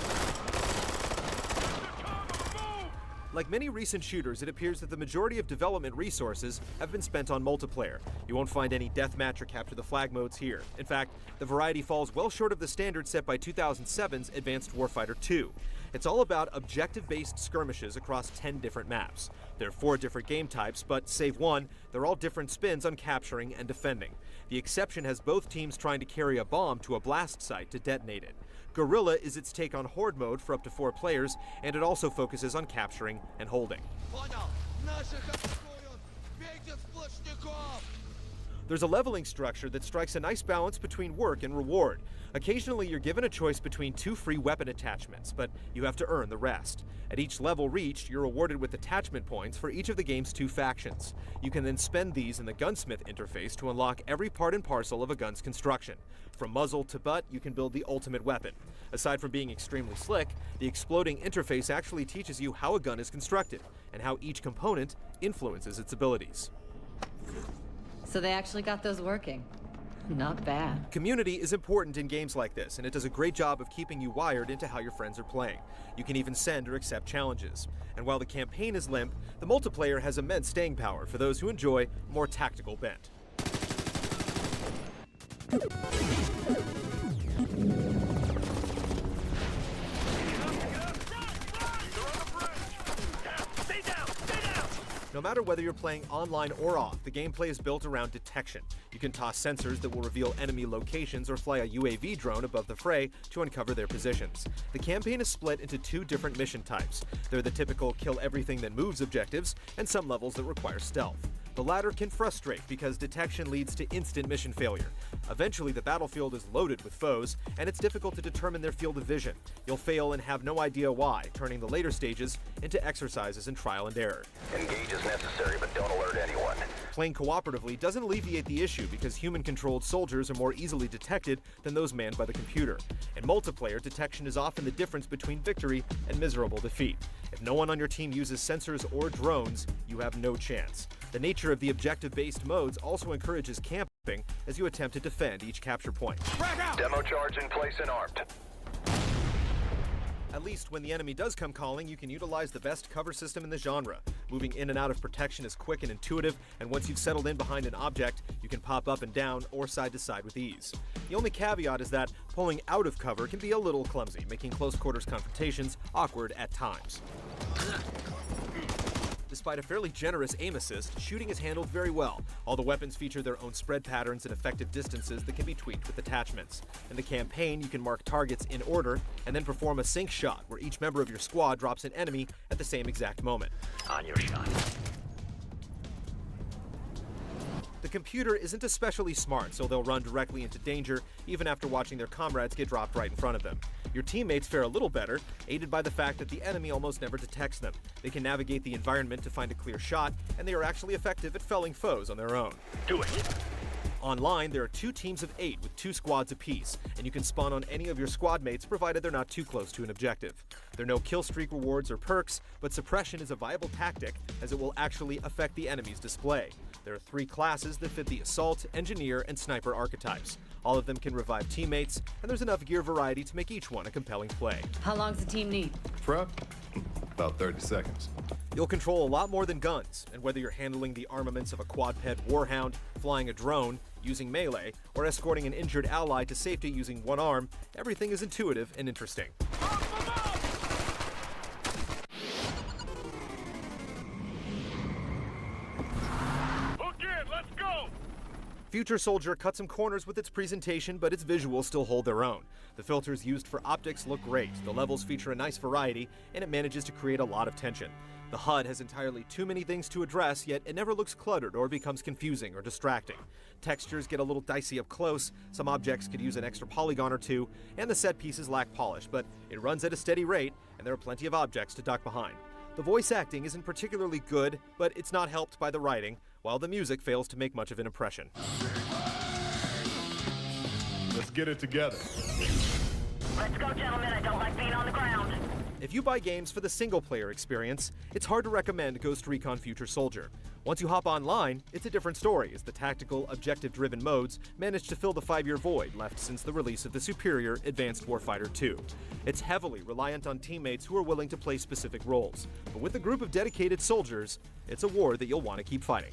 Like many recent shooters, it appears that the majority of development resources have been spent on multiplayer. You won't find any deathmatch or capture the flag modes here. In fact, the variety falls well short of the standard set by 2007's Advanced Warfighter 2. It's all about objective-based skirmishes across 10 different maps. There are 4 different game types, but save one, they're all different spins on capturing and defending. The exception has both teams trying to carry a bomb to a blast site to detonate it. Guerrilla is its take on Horde mode for up to 4 players, and it also focuses on capturing and holding. There's a leveling structure that strikes a nice balance between work and reward. Occasionally you're given a choice between 2 free weapon attachments, but you have to earn the rest. At each level reached, you're rewarded with attachment points for each of the game's 2 factions. You can then spend these in the gunsmith interface to unlock every part and parcel of a gun's construction. From muzzle to butt, you can build the ultimate weapon. Aside from being extremely slick, the exploding interface actually teaches you how a gun is constructed, and how each component influences its abilities. So they actually got those working. Not bad. Community is important in games like this, and it does a great job of keeping you wired into how your friends are playing. You can even send or accept challenges. And while the campaign is limp, the multiplayer has immense staying power for those who enjoy a more tactical bent. No matter whether you're playing online or off, the gameplay is built around detection. You can toss sensors that will reveal enemy locations or fly a UAV drone above the fray to uncover their positions. The campaign is split into two different mission types. There are the typical kill everything that moves objectives, and some levels that require stealth. The latter can frustrate because detection leads to instant mission failure. Eventually, the battlefield is loaded with foes, and it's difficult to determine their field of vision. You'll fail and have no idea why, turning the later stages into exercises in trial and error. Engage as necessary, but don't alert anyone. Playing cooperatively doesn't alleviate the issue because human-controlled soldiers are more easily detected than those manned by the computer. In multiplayer, detection is often the difference between victory and miserable defeat. If no one on your team uses sensors or drones, you have no chance. The nature of the objective-based modes also encourages camping as you attempt to defend each capture point. Demo charge in place and armed. At least when the enemy does come calling, you can utilize the best cover system in the genre. Moving in and out of protection is quick and intuitive, and once you've settled in behind an object, you can pop up and down or side to side with ease. The only caveat is that pulling out of cover can be a little clumsy, making close quarters confrontations awkward at times. Despite a fairly generous aim assist, shooting is handled very well. All the weapons feature their own spread patterns and effective distances that can be tweaked with attachments. In the campaign, you can mark targets in order and then perform a sync shot where each member of your squad drops an enemy at the same exact moment. On your shot. The computer isn't especially smart, so they'll run directly into danger even after watching their comrades get dropped right in front of them. Your teammates fare a little better, aided by the fact that the enemy almost never detects them. They can navigate the environment to find a clear shot, and they are actually effective at felling foes on their own. Do it. Online, there are 2 teams of 8 with 2 squads apiece, and you can spawn on any of your squad mates provided they're not too close to an objective. There are no kill streak rewards or perks, but suppression is a viable tactic as it will actually affect the enemy's display. There are 3 classes that fit the assault, engineer, and sniper archetypes. All of them can revive teammates, and there's enough gear variety to make each one a compelling play. How long's the team need? Prep? About 30 seconds. You'll control a lot more than guns, and whether you're handling the armaments of a quadped warhound, flying a drone, using melee, or escorting an injured ally to safety using one arm, everything is intuitive and interesting. Future Soldier cut some corners with its presentation, but its visuals still hold their own. The filters used for optics look great, the levels feature a nice variety, and it manages to create a lot of tension. The HUD has entirely too many things to address, yet it never looks cluttered or becomes confusing or distracting. Textures get a little dicey up close, some objects could use an extra polygon or two, and the set pieces lack polish, but it runs at a steady rate, and there are plenty of objects to duck behind. The voice acting isn't particularly good, but it's not helped by the writing, while the music fails to make much of an impression. Let's get it together. Let's go, gentlemen. I don't like being on the ground. If you buy games for the single-player experience, it's hard to recommend Ghost Recon Future Soldier. Once you hop online, it's a different story, as the tactical, objective-driven modes manage to fill the 5-year void left since the release of the superior Advanced Warfighter 2. It's heavily reliant on teammates who are willing to play specific roles, but with a group of dedicated soldiers, it's a war that you'll want to keep fighting.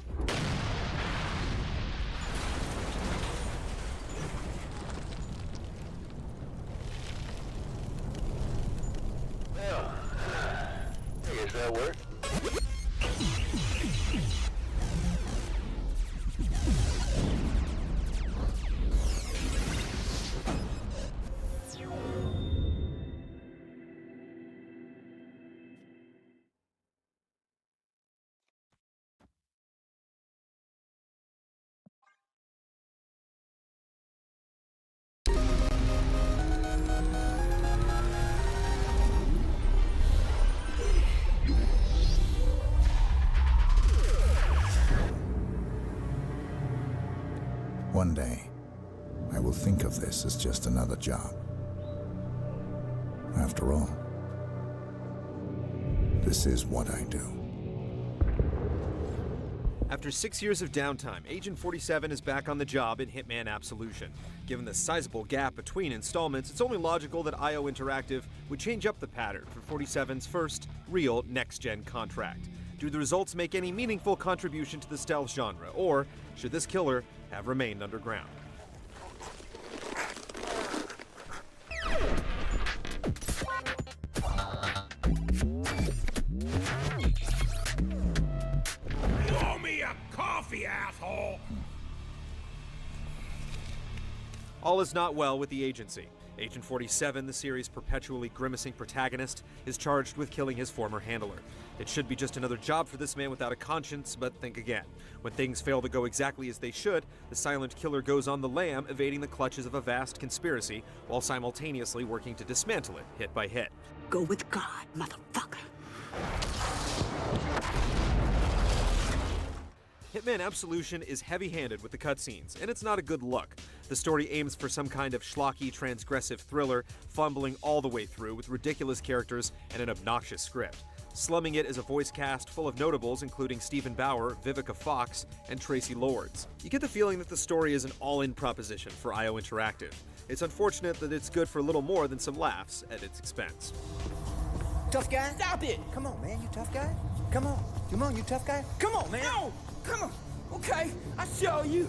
Does that work? One day, I will think of this as just another job. After all, this is what I do. After 6 years of downtime, Agent 47 is back on the job in Hitman Absolution. Given the sizable gap between installments, it's only logical that IO Interactive would change up the pattern for 47's first real next-gen contract. Do the results make any meaningful contribution to the stealth genre, or should this killer have remained underground? coffee, asshole! All is not well with the agency. Agent 47, the series' perpetually grimacing protagonist, is charged with killing his former handler. It should be just another job for this man without a conscience, but think again. When things fail to go exactly as they should, the silent killer goes on the lam, evading the clutches of a vast conspiracy, while simultaneously working to dismantle it, hit by hit. Go with God, motherfucker. Hitman Absolution is heavy-handed with the cutscenes, and it's not a good look. The story aims for some kind of schlocky, transgressive thriller, fumbling all the way through with ridiculous characters and an obnoxious script. Slumming it is a voice cast full of notables including Steven Bauer, Vivica Fox, and Tracy Lords. You get the feeling that the story is an all-in proposition for IO Interactive. It's unfortunate that it's good for little more than some laughs at its expense. Tough guy? Stop it! Come on, man, you tough guy? Come on. Come on, you tough guy? Come on, man! No! Come on! Okay, I'll show you!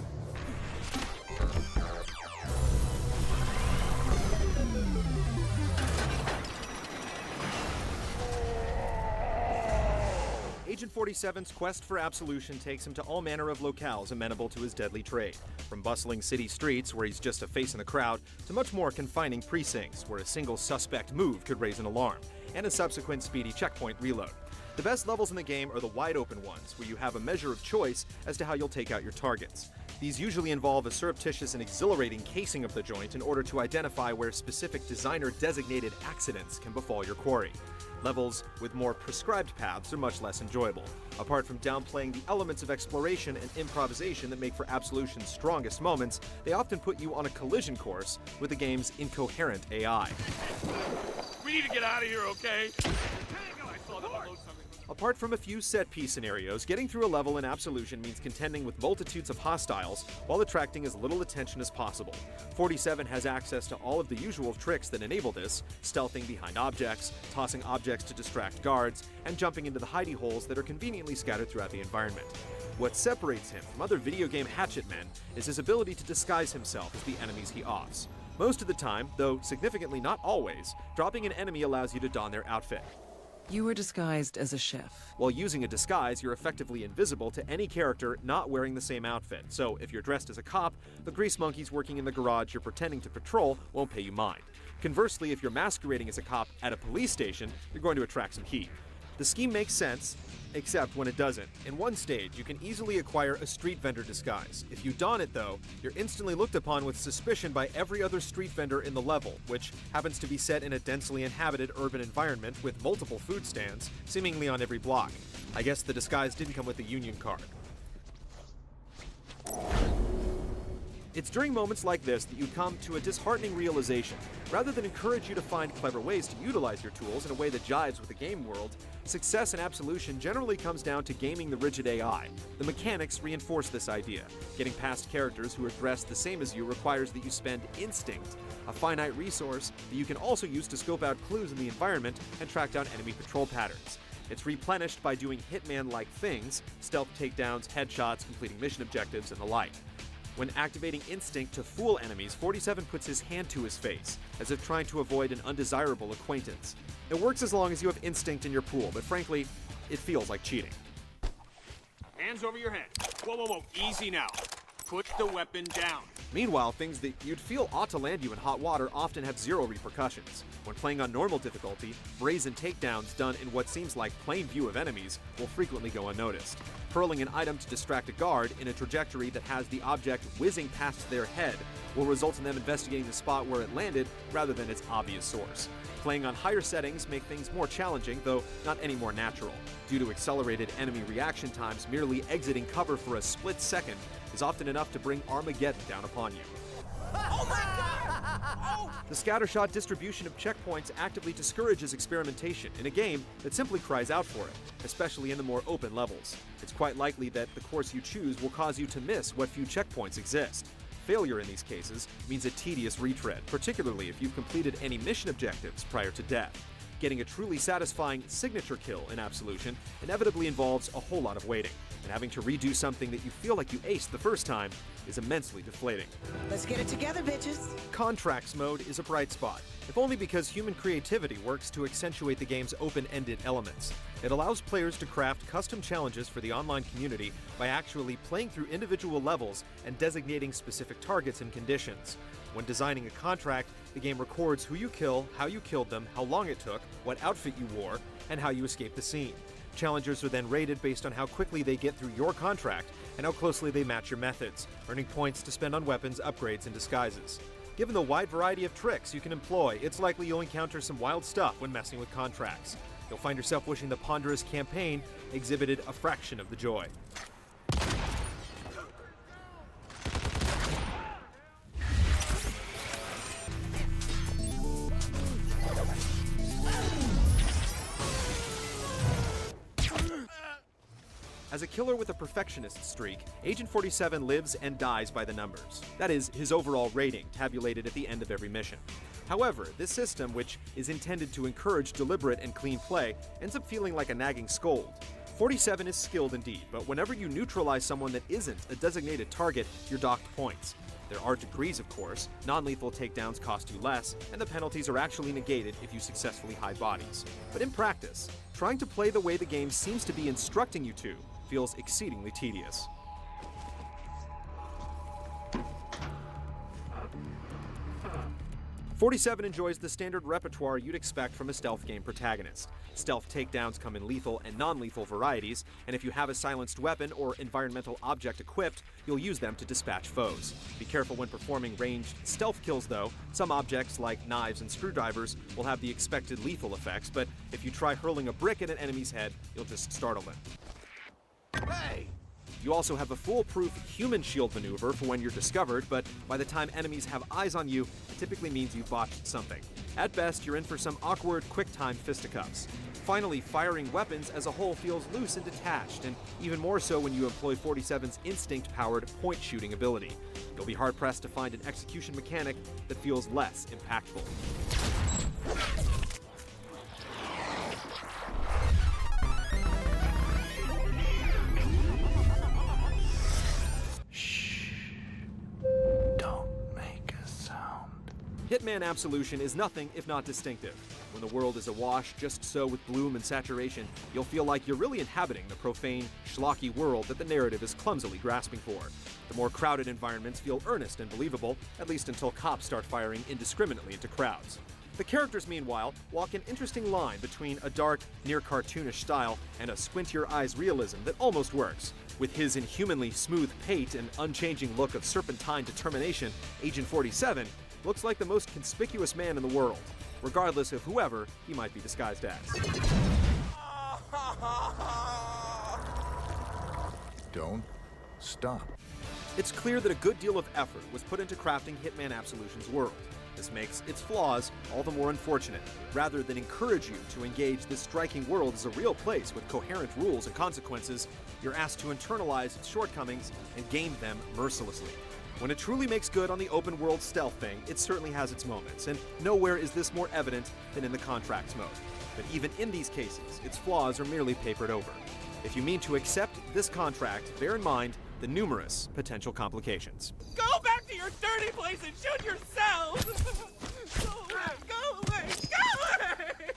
Agent 47's quest for absolution takes him to all manner of locales amenable to his deadly trade, from bustling city streets where he's just a face in the crowd, to much more confining precincts where a single suspect move could raise an alarm, and a subsequent speedy checkpoint reload. The best levels in the game are the wide-open ones, where you have a measure of choice as to how you'll take out your targets. These usually involve a surreptitious and exhilarating casing of the joint in order to identify where specific designer-designated accidents can befall your quarry. Levels with more prescribed paths are much less enjoyable. Apart from downplaying the elements of exploration and improvisation that make for Absolution's strongest moments, they often put you on a collision course with the game's incoherent AI. We need to get out of here, okay? Apart from a few set-piece scenarios, getting through a level in Absolution means contending with multitudes of hostiles while attracting as little attention as possible. 47 has access to all of the usual tricks that enable this, stealthing behind objects, tossing objects to distract guards, and jumping into the hidey holes that are conveniently scattered throughout the environment. What separates him from other video game hatchet men is his ability to disguise himself as the enemies he offs. Most of the time, though significantly not always, dropping an enemy allows you to don their outfit. You were disguised as a chef. While using a disguise, you're effectively invisible to any character not wearing the same outfit. So if you're dressed as a cop, the grease monkeys working in the garage you're pretending to patrol won't pay you mind. Conversely, if you're masquerading as a cop at a police station, you're going to attract some heat. The scheme makes sense, except when it doesn't. In one stage, you can easily acquire a street vendor disguise. If you don it, though, you're instantly looked upon with suspicion by every other street vendor in the level, which happens to be set in a densely inhabited urban environment with multiple food stands, seemingly on every block. I guess the disguise didn't come with a union card. It's during moments like this that you come to a disheartening realization. Rather than encourage you to find clever ways to utilize your tools in a way that jives with the game world, success in Absolution generally comes down to gaming the rigid AI. The mechanics reinforce this idea. Getting past characters who are dressed the same as you requires that you spend instinct, a finite resource that you can also use to scope out clues in the environment and track down enemy patrol patterns. It's replenished by doing Hitman-like things, stealth takedowns, headshots, completing mission objectives, and the like. When activating instinct to fool enemies, 47 puts his hand to his face, as if trying to avoid an undesirable acquaintance. It works as long as you have instinct in your pool, but frankly, it feels like cheating. Hands over your head. Whoa, whoa, whoa. Easy now. Put the weapon down. Meanwhile, things that you'd feel ought to land you in hot water often have zero repercussions. When playing on normal difficulty, brazen takedowns done in what seems like plain view of enemies will frequently go unnoticed. Hurling an item to distract a guard in a trajectory that has the object whizzing past their head will result in them investigating the spot where it landed rather than its obvious source. Playing on higher settings make things more challenging, though not any more natural. Due to accelerated enemy reaction times, merely exiting cover for a split second is often enough to bring Armageddon down upon you. Oh my god! Oh! The scattershot distribution of checkpoints actively discourages experimentation in a game that simply cries out for it, especially in the more open levels. It's quite likely that the course you choose will cause you to miss what few checkpoints exist. Failure in these cases means a tedious retread, particularly if you've completed any mission objectives prior to death. Getting a truly satisfying signature kill in Absolution inevitably involves a whole lot of waiting, and having to redo something that you feel like you aced the first time is immensely deflating. Let's get it together, bitches. Contracts mode is a bright spot, if only because human creativity works to accentuate the game's open-ended elements. It allows players to craft custom challenges for the online community by actually playing through individual levels and designating specific targets and conditions. When designing a contract, the game records who you kill, how you killed them, how long it took, what outfit you wore, and how you escaped the scene. Challengers are then rated based on how quickly they get through your contract and how closely they match your methods, earning points to spend on weapons, upgrades, and disguises. Given the wide variety of tricks you can employ, it's likely you'll encounter some wild stuff when messing with contracts. You'll find yourself wishing the ponderous campaign exhibited a fraction of the joy. As a killer with a perfectionist streak, Agent 47 lives and dies by the numbers. That is, his overall rating, tabulated at the end of every mission. However, this system, which is intended to encourage deliberate and clean play, ends up feeling like a nagging scold. 47 is skilled indeed, but whenever you neutralize someone that isn't a designated target, you're docked points. There are degrees, of course. Non-lethal takedowns cost you less, and the penalties are actually negated if you successfully hide bodies. But in practice, trying to play the way the game seems to be instructing you to feels exceedingly tedious. .47 enjoys the standard repertoire you'd expect from a stealth game protagonist. Stealth takedowns come in lethal and non-lethal varieties, and if you have a silenced weapon or environmental object equipped, you'll use them to dispatch foes. Be careful when performing ranged stealth kills though. Some objects, like knives and screwdrivers, will have the expected lethal effects, but if you try hurling a brick at an enemy's head, you'll just startle them. Hey! You also have a foolproof human shield maneuver for when you're discovered, but by the time enemies have eyes on you, it typically means you botched something. At best, you're in for some awkward, quick-time fisticuffs. Finally, firing weapons as a whole feels loose and detached, and even more so when you employ 47's instinct-powered point-shooting ability. You'll be hard-pressed to find an execution mechanic that feels less impactful. Hitman Absolution is nothing if not distinctive. When the world is awash just so with bloom and saturation, you'll feel like you're really inhabiting the profane, schlocky world that the narrative is clumsily grasping for. The more crowded environments feel earnest and believable, at least until cops start firing indiscriminately into crowds. The characters, meanwhile, walk an interesting line between a dark, near-cartoonish style and a squint-your-eyes realism that almost works. With his inhumanly smooth pate and unchanging look of serpentine determination, Agent 47 looks like the most conspicuous man in the world, regardless of whoever he might be disguised as. Don't stop. It's clear that a good deal of effort was put into crafting Hitman Absolution's world. This makes its flaws all the more unfortunate. Rather than encourage you to engage this striking world as a real place with coherent rules and consequences, you're asked to internalize its shortcomings and game them mercilessly. When it truly makes good on the open world stealth thing, it certainly has its moments, and nowhere is this more evident than in the contracts mode. But even in these cases, its flaws are merely papered over. If you mean to accept this contract, bear in mind the numerous potential complications. Go back to your dirty place and shoot yourselves! Go away! Go away! Go away!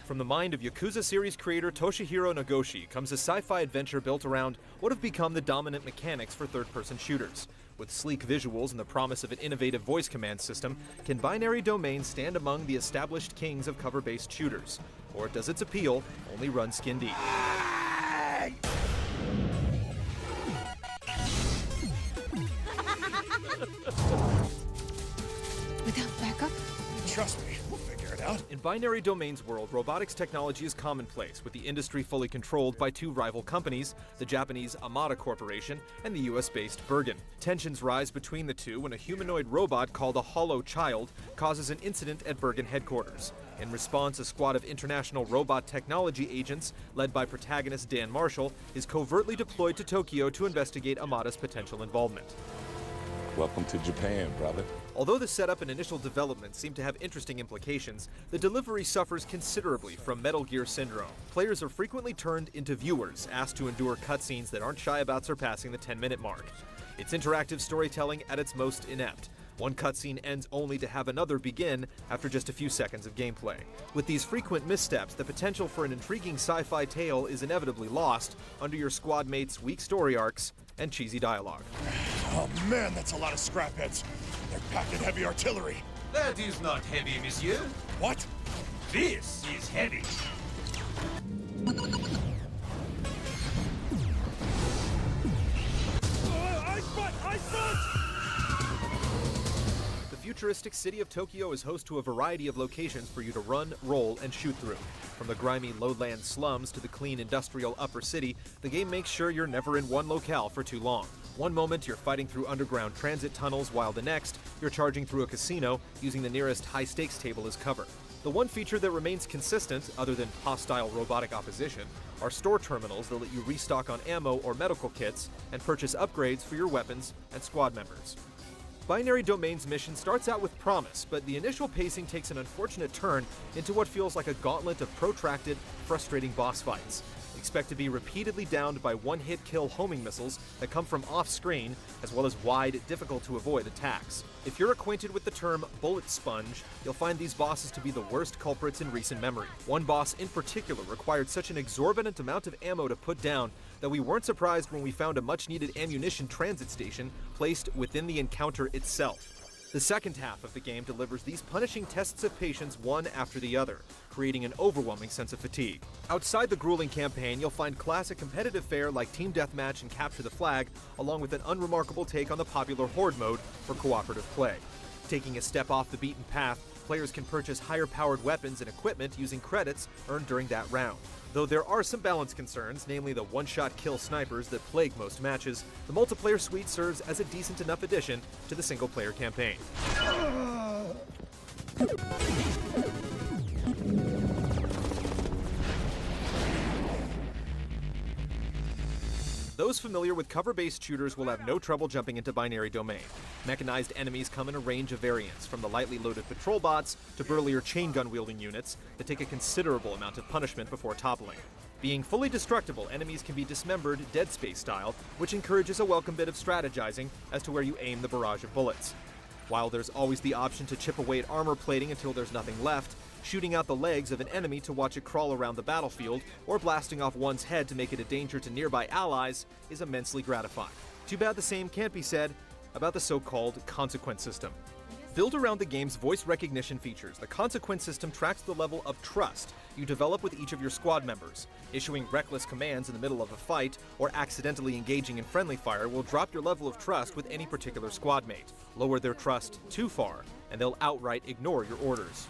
From the mind of Yakuza series creator Toshihiro Nagoshi comes a sci-fi adventure built around what have become the dominant mechanics for third-person shooters. With sleek visuals and the promise of an innovative voice command system, can Binary Domain stand among the established kings of cover-based shooters? Or does its appeal only run skin deep? Without backup? Trust me, we'll figure it out. In Binary Domain's world, robotics technology is commonplace, with the industry fully controlled by two rival companies, the Japanese Amada Corporation and the US-based Bergen. Tensions rise between the two when a humanoid robot called a Hollow Child causes an incident at Bergen headquarters. In response, a squad of international robot technology agents, led by protagonist Dan Marshall, is covertly deployed to Tokyo to investigate Amada's potential involvement. Welcome to Japan, brother. Although the setup and initial development seem to have interesting implications, the delivery suffers considerably from Metal Gear syndrome. Players are frequently turned into viewers, asked to endure cutscenes that aren't shy about surpassing the 10-minute mark. It's interactive storytelling at its most inept. One cutscene ends only to have another begin after just a few seconds of gameplay. With these frequent missteps, the potential for an intriguing sci-fi tale is inevitably lost under your squad mates' weak story arcs and cheesy dialogue. Oh man, that's a lot of scrap heads. They're packed in heavy artillery. That is not heavy, monsieur. What? This is heavy. The futuristic city of Tokyo is host to a variety of locations for you to run, roll, and shoot through. From the grimy lowland slums to the clean industrial upper city, the game makes sure you're never in one locale for too long. One moment you're fighting through underground transit tunnels, while the next you're charging through a casino using the nearest high-stakes table as cover. The one feature that remains consistent, other than hostile robotic opposition, are store terminals that let you restock on ammo or medical kits and purchase upgrades for your weapons and squad members. Binary Domain's mission starts out with promise, but the initial pacing takes an unfortunate turn into what feels like a gauntlet of protracted, frustrating boss fights. Expect to be repeatedly downed by one-hit kill homing missiles that come from off-screen, as well as wide, difficult-to-avoid attacks. If you're acquainted with the term bullet sponge, you'll find these bosses to be the worst culprits in recent memory. One boss in particular required such an exorbitant amount of ammo to put down that we weren't surprised when we found a much-needed ammunition transit station placed within the encounter itself. The second half of the game delivers these punishing tests of patience one after the other, creating an overwhelming sense of fatigue. Outside the grueling campaign, you'll find classic competitive fare like Team Deathmatch and Capture the Flag, along with an unremarkable take on the popular Horde mode for cooperative play. Taking a step off the beaten path, players can purchase higher-powered weapons and equipment using credits earned during that round. Though there are some balance concerns, namely the one-shot kill snipers that plague most matches, the multiplayer suite serves as a decent enough addition to the single-player campaign. Those familiar with cover-based shooters will have no trouble jumping into Binary Domain. Mechanized enemies come in a range of variants, from the lightly loaded patrol bots to burlier chain gun-wielding units that take a considerable amount of punishment before toppling. Being fully destructible, enemies can be dismembered Dead Space style, which encourages a welcome bit of strategizing as to where you aim the barrage of bullets. While there's always the option to chip away at armor plating until there's nothing left, shooting out the legs of an enemy to watch it crawl around the battlefield, or blasting off one's head to make it a danger to nearby allies is immensely gratifying. Too bad the same can't be said about the so-called Consequence system. Built around the game's voice recognition features, the Consequence system tracks the level of trust you develop with each of your squad members. Issuing reckless commands in the middle of a fight or accidentally engaging in friendly fire will drop your level of trust with any particular squad mate. Lower their trust too far, and they'll outright ignore your orders.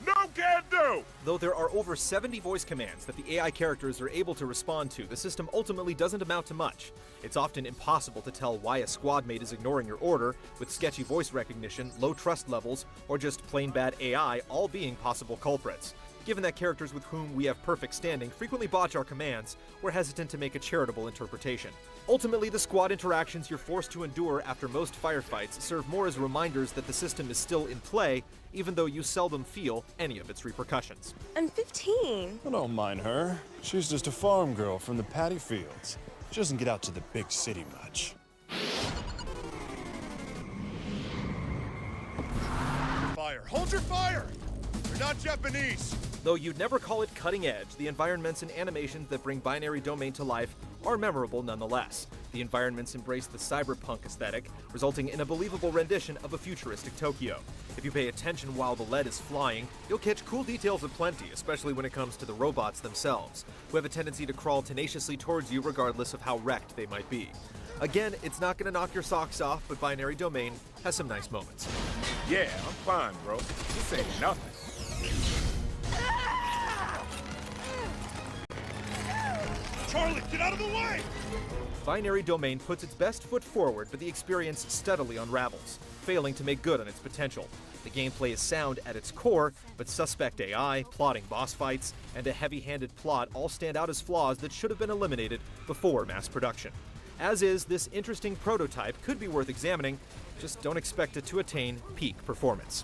No can do! Though there are over 70 voice commands that the AI characters are able to respond to, the system ultimately doesn't amount to much. It's often impossible to tell why a squad mate is ignoring your order, with sketchy voice recognition, low trust levels, or just plain bad AI all being possible culprits. Given that characters with whom we have perfect standing frequently botch our commands, we're hesitant to make a charitable interpretation. Ultimately, the squad interactions you're forced to endure after most firefights serve more as reminders that the system is still in play, even though you seldom feel any of its repercussions. I'm 15. I don't mind her. She's just a farm girl from the paddy fields. She doesn't get out to the big city much. Hold your fire! They're not Japanese! Though you'd never call it cutting edge, the environments and animations that bring Binary Domain to life are memorable nonetheless. The environments embrace the cyberpunk aesthetic, resulting in a believable rendition of a futuristic Tokyo. If you pay attention while the lead is flying, you'll catch cool details aplenty, especially when it comes to the robots themselves, who have a tendency to crawl tenaciously towards you regardless of how wrecked they might be. Again, it's not going to knock your socks off, but Binary Domain has some nice moments. Yeah, I'm fine, bro. This ain't nothing. Charlie, get out of the way! Binary Domain puts its best foot forward, but the experience steadily unravels, failing to make good on its potential. The gameplay is sound at its core, but suspect AI, plotting boss fights, and a heavy-handed plot all stand out as flaws that should have been eliminated before mass production. As is, this interesting prototype could be worth examining, just don't expect it to attain peak performance.